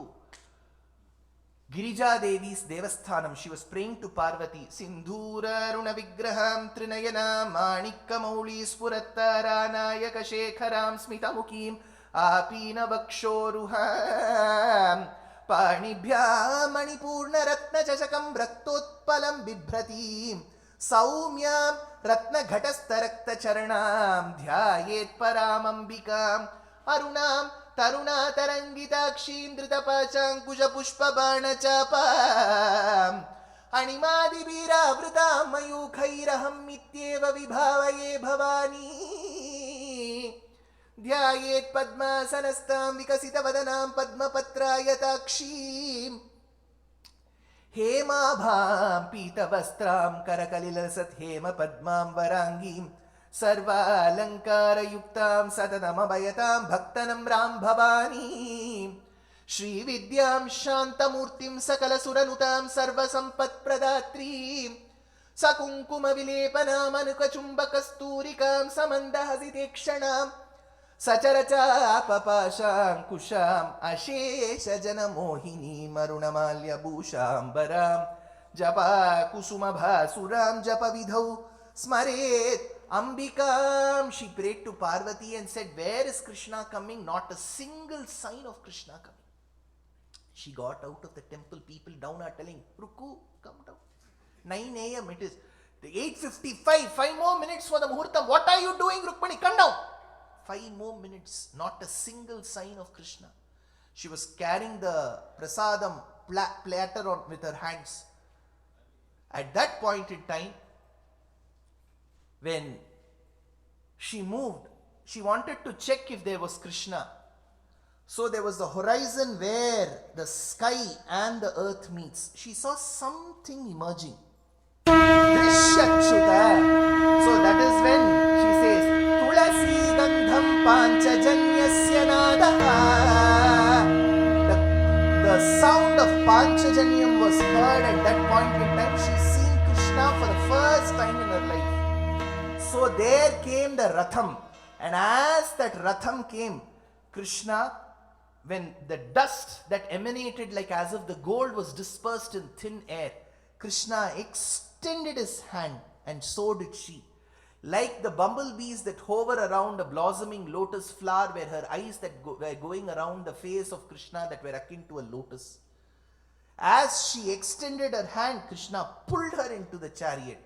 Girija Devi's Devasthanam. She was praying to Parvati. Sindhura Runa Vigraham Trinayana Manikka Mauli Spurattara Nayaka Shekharam Smitamukim Apina Vakshoruham Panibhya Manipurna Ratna Chashakam Raktotpalam Bibhratim Saumyam Ratna Ghatastarakta Charanam Dhyayet Paramambikam Arunam Taruna Tarangitakshim Dritapacham Kuja Pushpa Bana Chapam Animadi Bira Vritam Mayukhairaham Mityeva Vibhavaye Bhavani Dhyayet Padma Sanastam Vikasita Vadanam Padma Patrayatakszim Hema Bham Pita Vastram Karakalilasat Hema Padmam Varangim Sarva Alankara Yuktam Satanamabayatam Bhaktanam Ram Bhavani Shri Vidyam Shantamurtim Sakala Suranutam Sarva Sampat Pradatrim Sakunkuma Vilepanam Anukachumbakasturikam Samandahasitekshanam Sacharacha Papasham Kusham Ashesha Janamohini Marunamalya Bhusham Baram Japa Kusuma Bhasuram Japa Vidhau Smaret Ambikam. She prayed to Parvati and said, where is Krishna coming? Not a single sign of Krishna coming. She got out of the temple. People down are telling, Ruku, come down. 9 a.m. it is. 8:55, 5 more minutes for the Muhurtam. What are you doing, Rukmini? Come down. 5 more minutes. Not a single sign of Krishna. She was carrying the Prasadam platter with her hands. At that point in time, when she moved, she wanted to check if there was Krishna. So there was the horizon where the sky and the earth meets. She saw something emerging. Dushyanth Sridhar. So that is when she says, Tulasi Gandham Panchajanyasya Nadaha Panchajanyam was heard at that point in time. She's seen Krishna for the first time in her life. So there came the Ratham. And as that Ratham came, Krishna, when the dust that emanated like as if the gold was dispersed in thin air, Krishna extended his hand and so did she. Like the bumblebees that hover around a blossoming lotus flower were her eyes that were going around the face of Krishna that were akin to a lotus. As she extended her hand, Krishna pulled her into the chariot.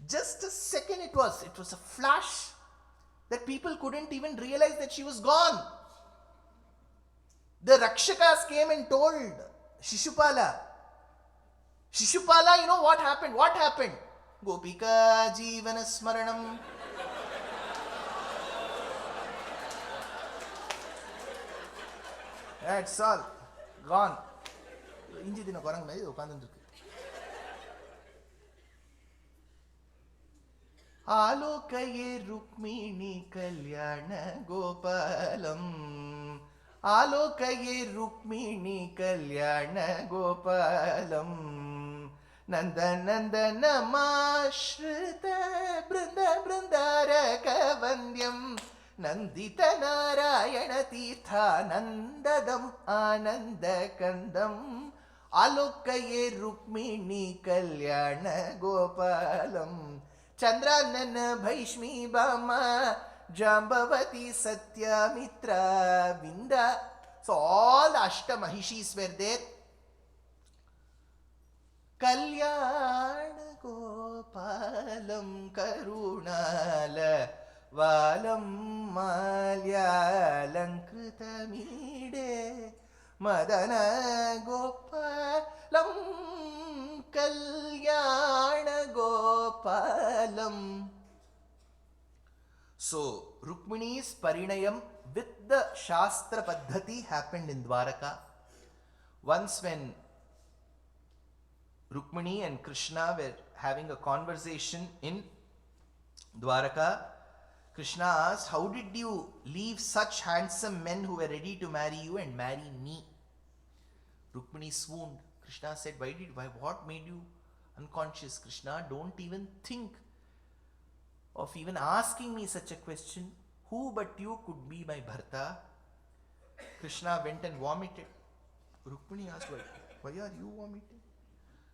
Just a second it was a flash that people couldn't even realize that she was gone. The Rakshakas came and told Shishupala, you know what happened? What happened? Gopika Jivana Smaranam. That's all. Gone. Inji dina korang mai ukandundirukku. Alokaye Rukmini Kalyana Gopalam. Alokaye Rukmini Kalyana Gopalam. Nanda Mashrita Brinda Brindara Kavandyam. Nandita Narayana Tirtha Nandadam Ananda Kandam. Alokaye Rukmini Kalyana Gopalam. Chandranana Bhaishmi Bama Jambavati Satyamitra Vinda. So all the Ashtamahishis were there. Kalyana Gopalam Karunala Valam Malyalankrtamide Madana Gopalam Kalyana Gopalam. So Rukmini's Parinayam with the Shastra Paddhati happened in Dwaraka. Once when Rukmini and Krishna were having a conversation in Dwaraka, Krishna asked, how did you leave such handsome men who were ready to marry you and marry me? Rukmini swooned. Krishna said, what made you unconscious? Krishna, don't even think of even asking me such a question. Who but you could be my Bharta? Krishna went and vomited. Rukmini asked, why are you vomiting?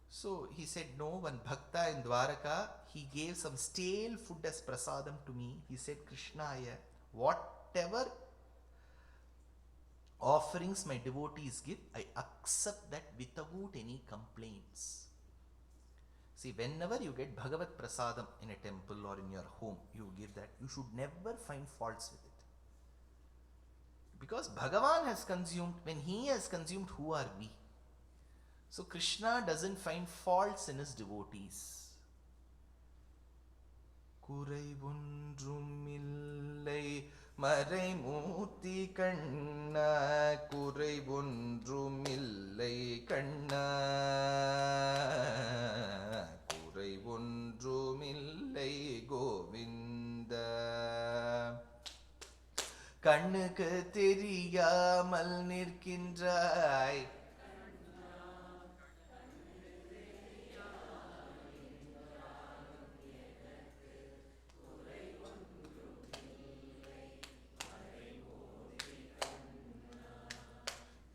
So he said, no, one Bhakta in Dwaraka, he gave some stale food as Prasadam to me. He said, Krishna, whatever offerings my devotees give, I accept that without any complaints. See, whenever you get Bhagavat Prasadam in a temple or in your home, you give that. You should never find faults with it. Because Bhagavan has consumed, when he has consumed, who are we? So Krishna doesn't find faults in his devotees. Kuraivundrumillai Maraimurti Kanna Kuraivundrumillai Kanna Kuraivundrumillai Govinda Kannuku theriyamal nirkindrai.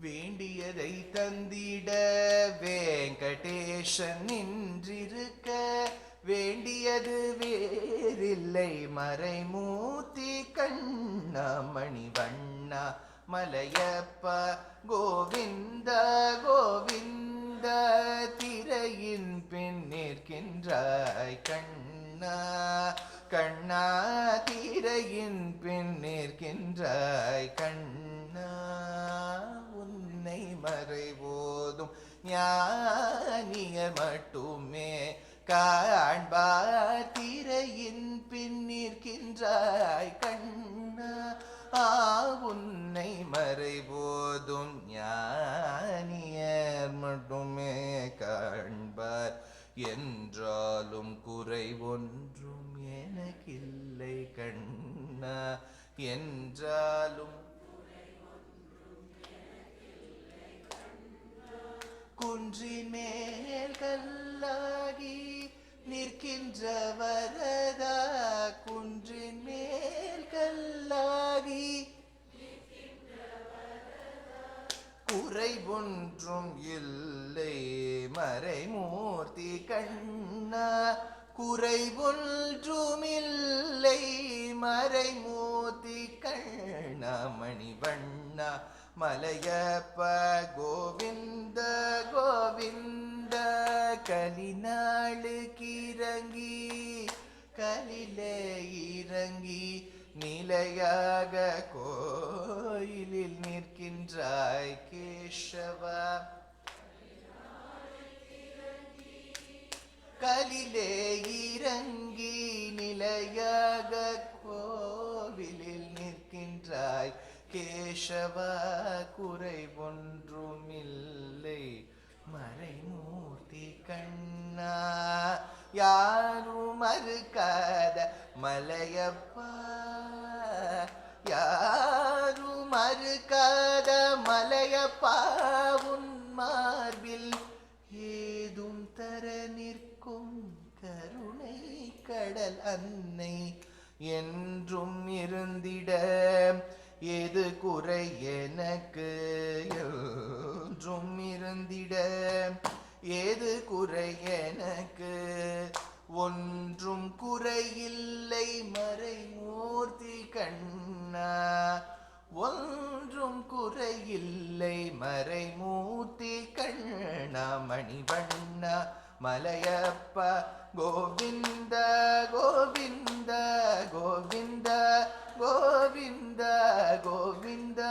வேண்டியதை தந்திட வெங்கடேசன் நின்றிருக்க வேண்டியது வேறில்லை மறைமூர்த்தி கண்ணா மணிவண்ணா மலையப்பா கோவிந்த கோவிந்த திரையின் பின் நிற்கின்றாய் கண்ணா கண்ணா திரையின் பின் நிற்கின்றாய் கண்ணா உன்னை மறைவோதும் ஞானியர் மட்டுமே காண்பார் திரையின் பின் நிற்கின்றாய் கண்ணா உன்னை மறைவோதும் ஞானியர் மட்டுமே காண்பார் என்றாலும் குறை ஒன்றும் எனக்கில்லை கண்ணா என்றாலும் குன்றின் மேல் கல்லாகி நிற்கின்ற வரதா, குன்றின் மேல் கல்லாகி குறைவொன்றும் இல்லை மறைமூர்த்தி கண்ணா, குறைவொன்றுமில்லை மறைமூர்த்தி கண்ணா, மணிவண்ணா மலையப்ப கோவிந்த கோவிந்த, கலிநாளுக்கிறங்கி கலிலே இறங்கி நிலையாக கோயிலில் நிற்கின்றாய் கேசவா, கலிலே இறங்கி நிலையாக கோவிலில் நிற்கின்றாய் கேசவா, குறை ஒன்றுமில்லை மறைமூர்த்தி கண்ணா, யாரும் மறுக்காத மலையப்பா, யாரும் மறுக்காத மலையப்பா, உன் மார்பில் ஏதும் தர நிற்கும் கருணை கடல் அன்னை, என்றும் இருந்திட ஏது குறை எனக்கு, என்றும் இருந்திட ஏது குறை எனக்கு, ஒன்றும் குறையில்லை மறைமூர்த்தி கண்ணா, ஒன்றும் குறையில்லை மறைமூர்த்தி கண்ணா, மணிவண்ணா Malayappa Govind Govind Govind Govind Govind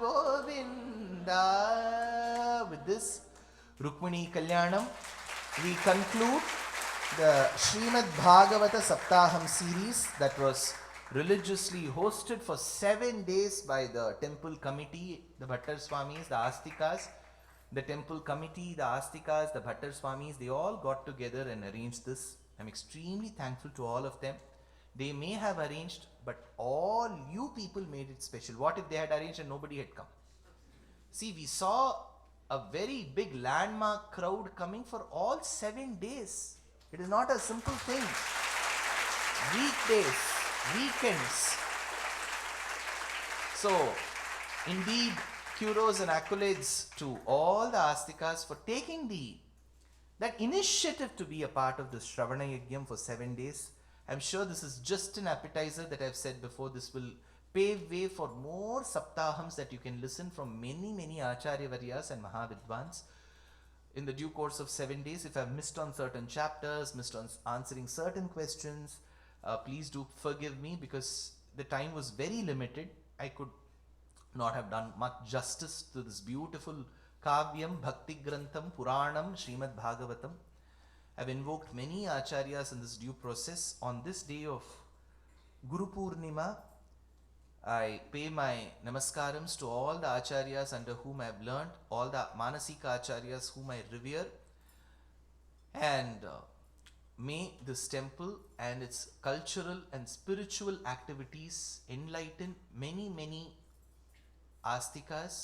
Govinda. With this Rukmini Kalyanam, we conclude the Srimad Bhagavata Sapthaham series that was religiously hosted for 7 days by the temple committee, the Bhattar Swamis, the Astikas, the temple committee, the Astikas, the Bhattar Swamis, they all got together and arranged this. I'm extremely thankful to all of them. They may have arranged, but all you people made it special. What if they had arranged and nobody had come? See, we saw a very big landmark crowd coming for all 7 days. It is not a simple thing. Weekdays, weekends. So, indeed, kudos and accolades to all the Astikas for taking that initiative to be a part of this Shravana Yagnam for 7 days. I'm sure this is just an appetizer that I've said before. This will pave way for more Saptahams that you can listen from many Acharya Varyas and Mahavidvans in the due course of 7 days. If I've missed on certain chapters, missed on answering certain questions, please do forgive me, because the time was very limited. I could not have done much justice to this beautiful Kavyam, Bhakti Grantham, Puranam, Srimad Bhagavatam. I've invoked many Acharyas in this due process. On this day of Guru Purnima, I pay my namaskarams to all the Acharyas under whom I have learned, all the Manasika Acharyas whom I revere, and may this temple and its cultural and spiritual activities enlighten many Astikas,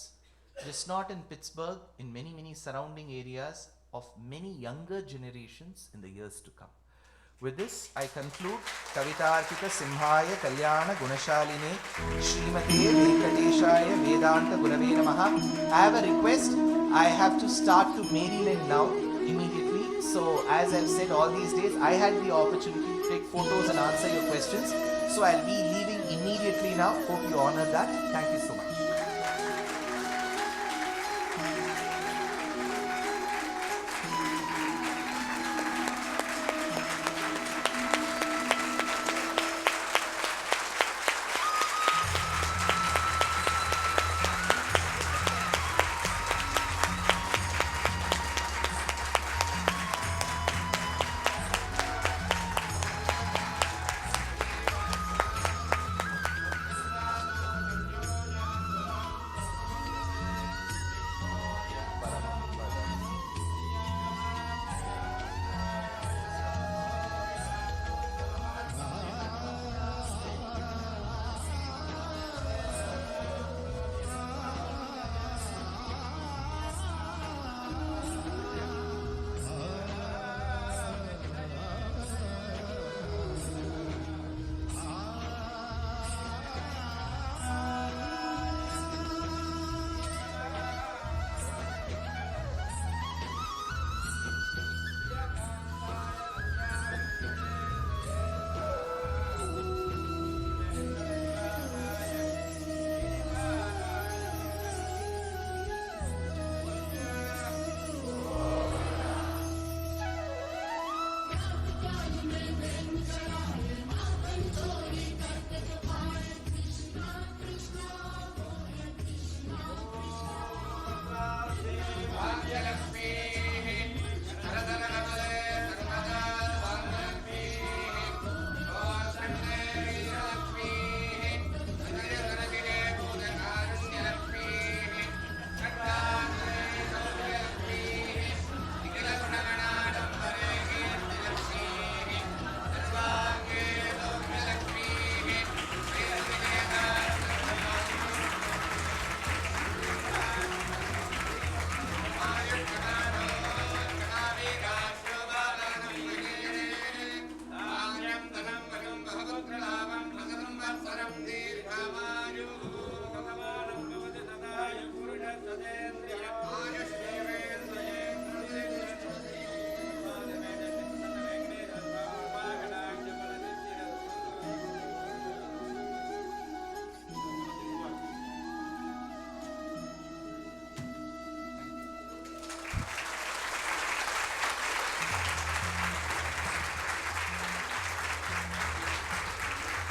just not in Pittsburgh, in many surrounding areas of many younger generations in the years to come. With this, I conclude Kavitarpita Simhaya Kalyana Gunashaline Srimate Venkateshaya Vedanta Gurave Namaha. I have a request. I have to start to Maryland now immediately. So as I've said all these days, I had the opportunity to take photos and answer your questions. So I'll be leaving immediately now. Hope you honor that. Thank you so much.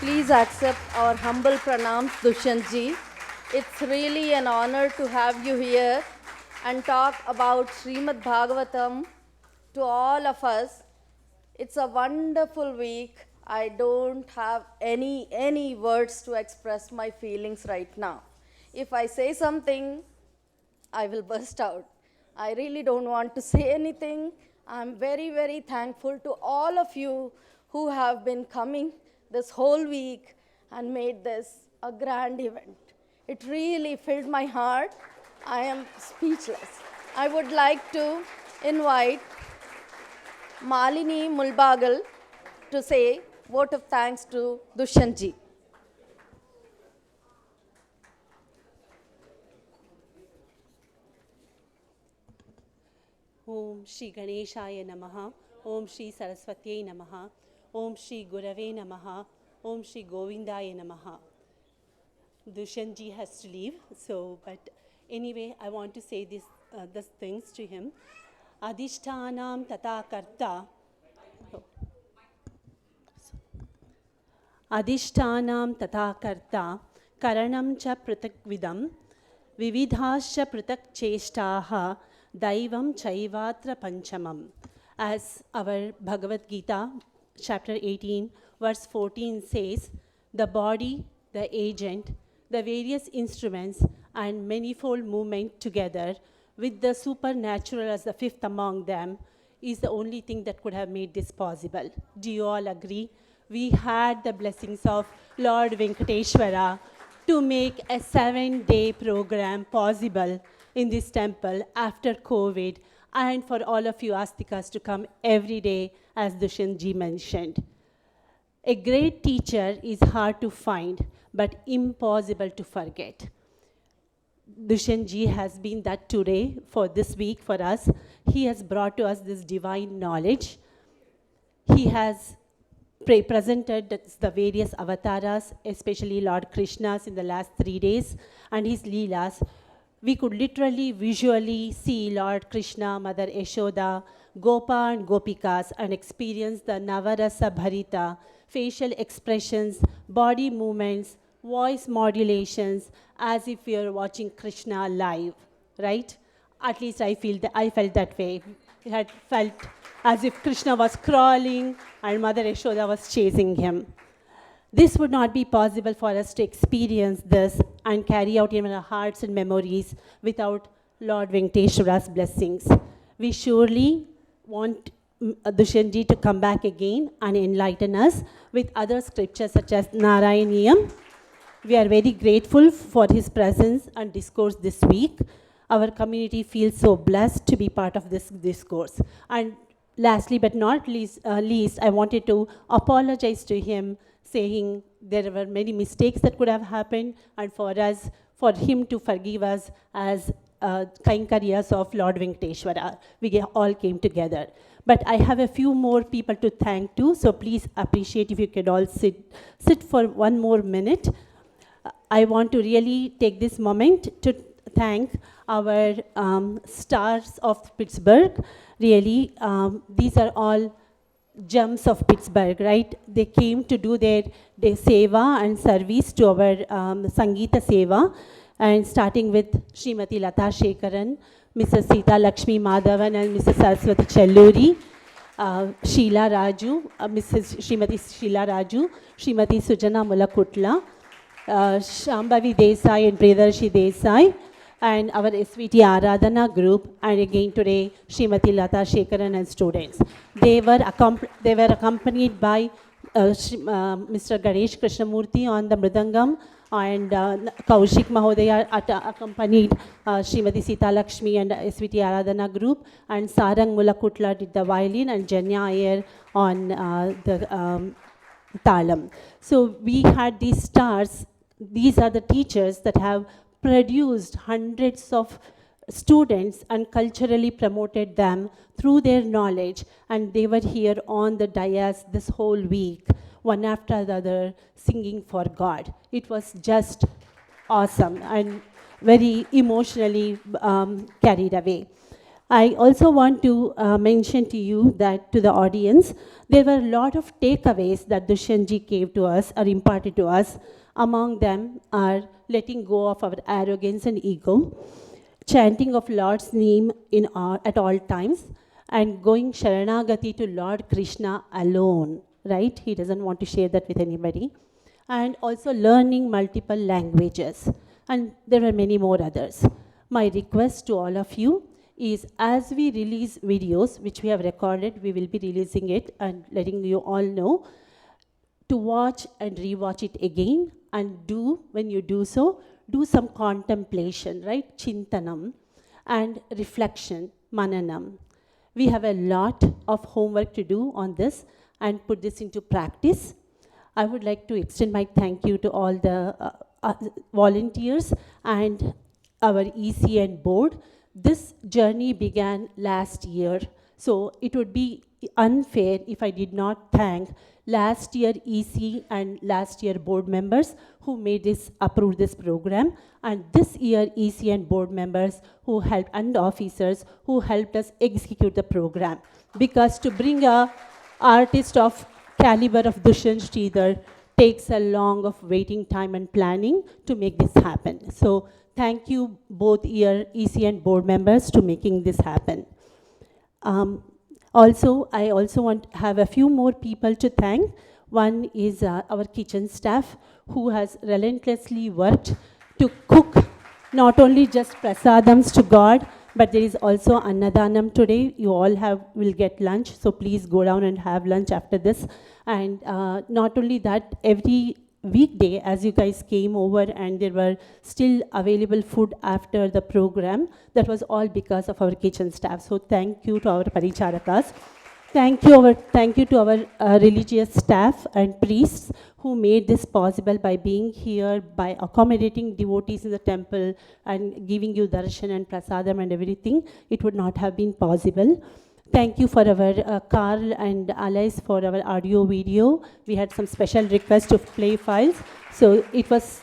Please accept our humble pranams, Dushyanth ji. It's really an honor to have you here and talk about Srimad Bhagavatam to all of us. It's a wonderful week. I don't have any words to express my feelings right now. If I say something, I will burst out. I really don't want to say anything. I'm very thankful to all of you who have been coming this whole week and made this a grand event. It really filled my heart. I am speechless. I would like to invite Malini Mulbagal to say vote of thanks to Dushyanth ji. Om Shri Ganeshaya Namaha, Om Shri Saraswatyai Namaha, Om Shri Gurave Namaha, Om Shri Govindaya Namaha. Dushyanth ji has to leave, but anyway, I want to say these things to him. Adhishtanam tata karta. Adhishtanam tata karta, karanam cha pratak vidam, vividhascha pratak cheshtaha, Daivam Chaivatra Panchamam. As our Bhagavad Gita, chapter 18, verse 14 says, the body, the agent, the various instruments, and manifold movement together, with the supernatural as the fifth among them, is the only thing that could have made this possible. Do you all agree? We had the blessings of Lord Venkateswara to make a 7-day program possible in this temple after COVID, and for all of you Astikas to come every day, as Dushyanth ji mentioned. A great teacher is hard to find, but impossible to forget. Dushyanth ji has been that today, for this week for us. He has brought to us this divine knowledge. He has presented the various avatars, especially Lord Krishna's in the last 3 days, and his leelas. We could literally, visually see Lord Krishna, Mother Yashoda, Gopa and Gopikas, and experience the Navarasa Bharita, facial expressions, body movements, voice modulations, as if we are watching Krishna live, right? At least I felt that way. It had felt as if Krishna was crawling and Mother Yashoda was chasing him. This would not be possible for us to experience this and carry out in our hearts and memories without Lord Venkateswara's blessings. We surely want Dushyanth ji to come back again and enlighten us with other scriptures such as Narayaniyam. We are very grateful for his presence and discourse this week. Our community feels so blessed to be part of this discourse. And lastly but not least, I wanted to apologize to him, saying there were many mistakes that could have happened, and for him to forgive us as Kainkaryas of Lord Venkateswara. We all came together. But I have a few more people to thank too, so please appreciate if you could all sit for one more minute. I want to really take this moment to thank our stars of Pittsburgh. Really, these are all gems of Pittsburgh, right? They came to do their seva and service to our Sangeeta Seva, and starting with Srimati Lata Shekaran, Mrs. Sita Lakshmi Madhavan, and Mrs. Saraswati Challuri, Sheila Raju, Srimati Sheila Raju, Srimati Sujana Mulakutla, Shambhavi Desai and Priyadarshi Desai, and our SVT Aradhana group, and again today Srimati Lata Shekaran and students. They were accompanied by Mr. Ganesh Krishnamurthy on the Mridangam, and Kaushik Mahodaya accompanied Srimati Sita Lakshmi and SVT Aradhana group, and Sarang Mulakutla did the violin, and Janya Iyer on the Talam. So we had these stars. These are the teachers that have produced hundreds of students and culturally promoted them through their knowledge, and they were here on the dais this whole week, one after the other, singing for God. It was just awesome and very emotionally carried away. I also want to mention to you that to the audience, there were a lot of takeaways that Dushyanth gave to us or imparted to us. Among them are letting go of our arrogance and ego, chanting of Lord's name at all times, and going Sharanagati to Lord Krishna alone, right? He doesn't want to share that with anybody. And also learning multiple languages. And there are many more others. My request to all of you is, as we release videos, which we have recorded, we will be releasing it and letting you all know, to watch and rewatch it again, and when you do so, do some contemplation, right? Chintanam, and reflection, mananam. We have a lot of homework to do on this and put this into practice. I would like to extend my thank you to all the volunteers and our EC and board. This journey began last year, so it would be unfair if I did not thank last year EC and last year board members who approved this program, and this year EC and board members who helped, and officers who helped us execute the program. Because to bring a artist of caliber of Dushyanth Sridhar takes a long of waiting time and planning to make this happen. So thank you both year EC and board members to making this happen. I also want to have a few more people to thank. One is our kitchen staff, who has relentlessly worked to cook not only just prasadams to God, but there is also Annadanam today. You all will get lunch, so please go down and have lunch after this. And not only that, every weekday, as you guys came over and there were still available food after the program, that was all because of our kitchen staff. So thank you to our paricharakas. Thank you to our religious staff and priests who made this possible by being here, by accommodating devotees in the temple and giving you darshan and prasadam and everything. It would not have been possible. Thank you for our Carl and Alice for our audio video. We had some special requests to play files. So it was,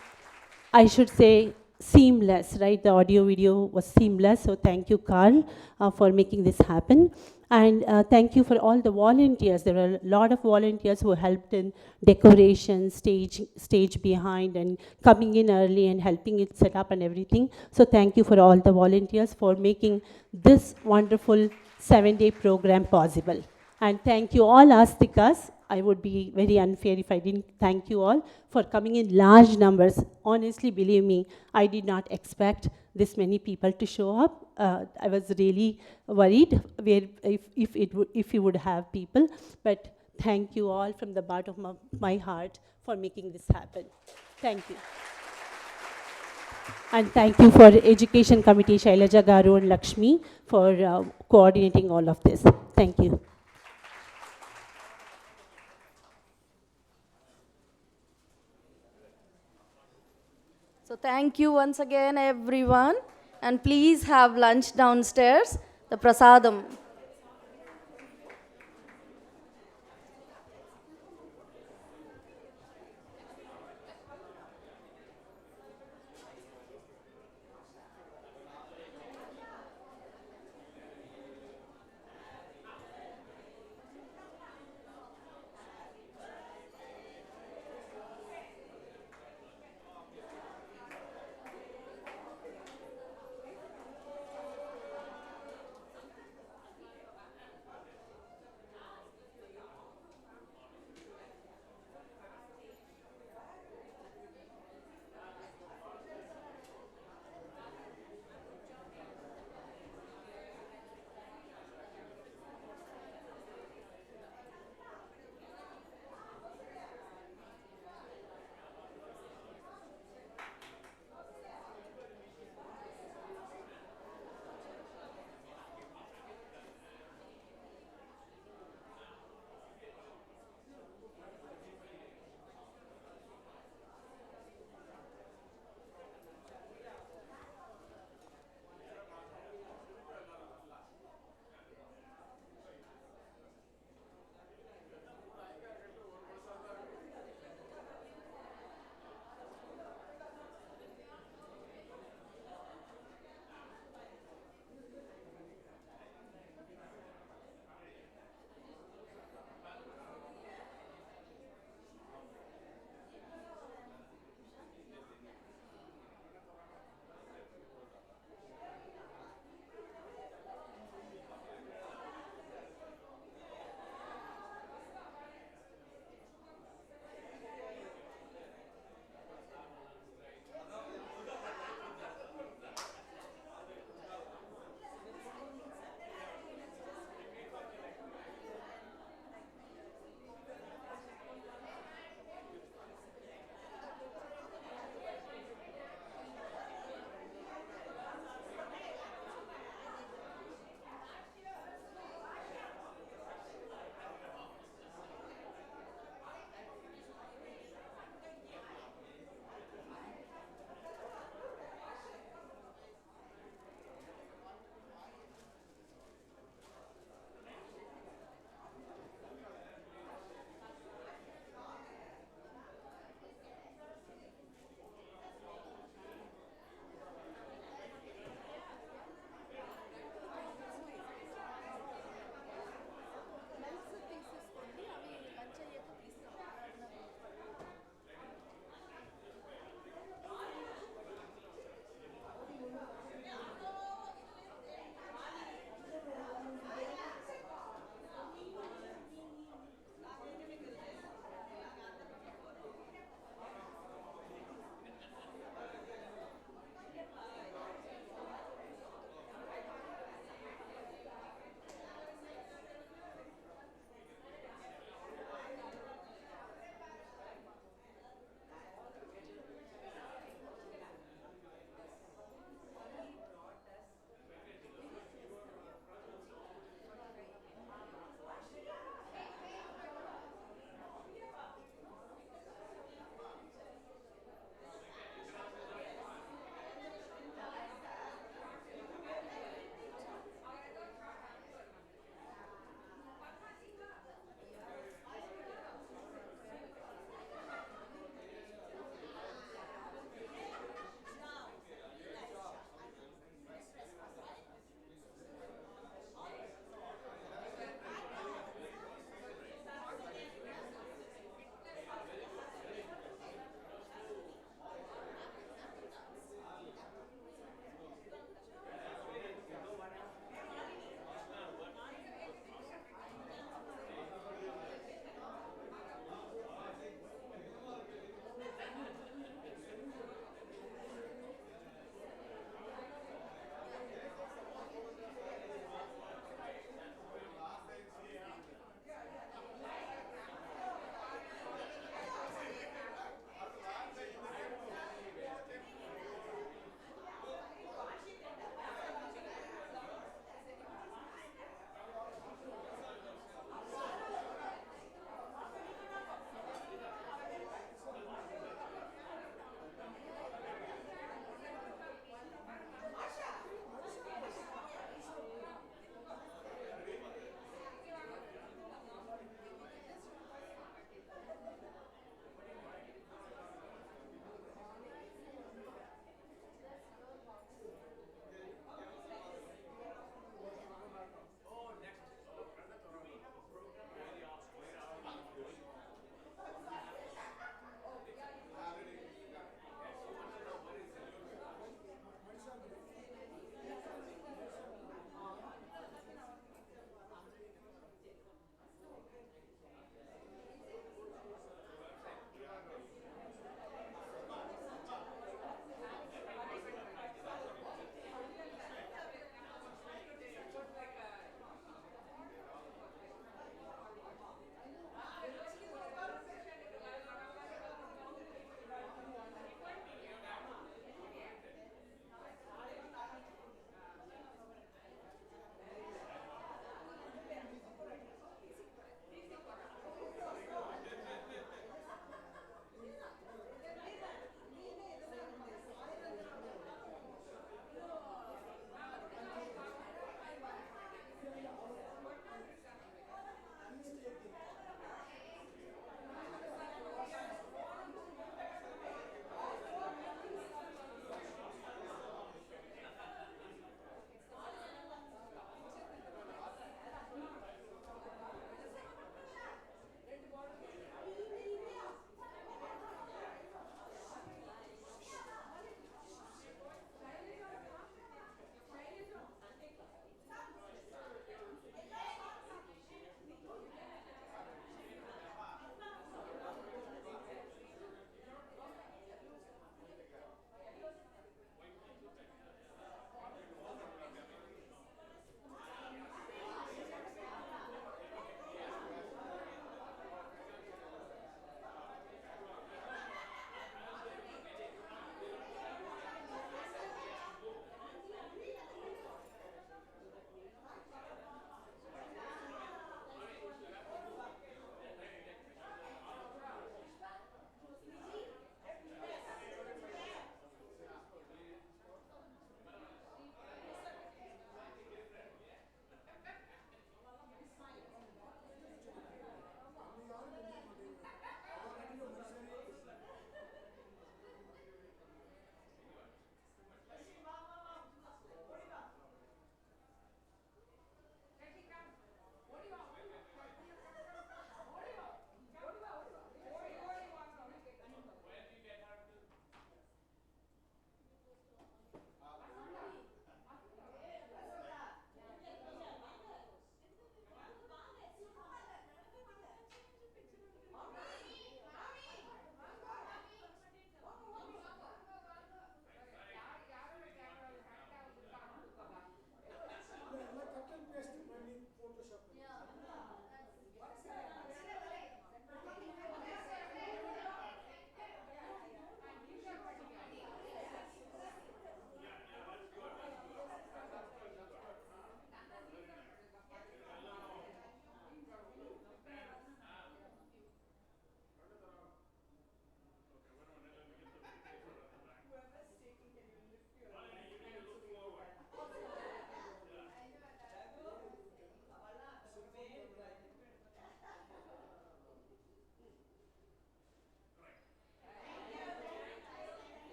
I should say, seamless, right? The audio video was seamless. So thank you, Carl, for making this happen. And thank you for all the volunteers. There were a lot of volunteers who helped in decoration, stage behind, and coming in early and helping it set up and everything. So thank you for all the volunteers for making this wonderful 7-day program possible. And thank you all Astikas. I would be very unfair if I didn't thank you all for coming in large numbers. Honestly, believe me, I did not expect this many people to show up. I was really worried if you would have people. But thank you all from the bottom of my heart for making this happen. Thank you. And thank you for Education Committee, Shailaja Garu and Lakshmi, for coordinating all of this. Thank you. So thank you once again, everyone. And please have lunch downstairs, the prasadam.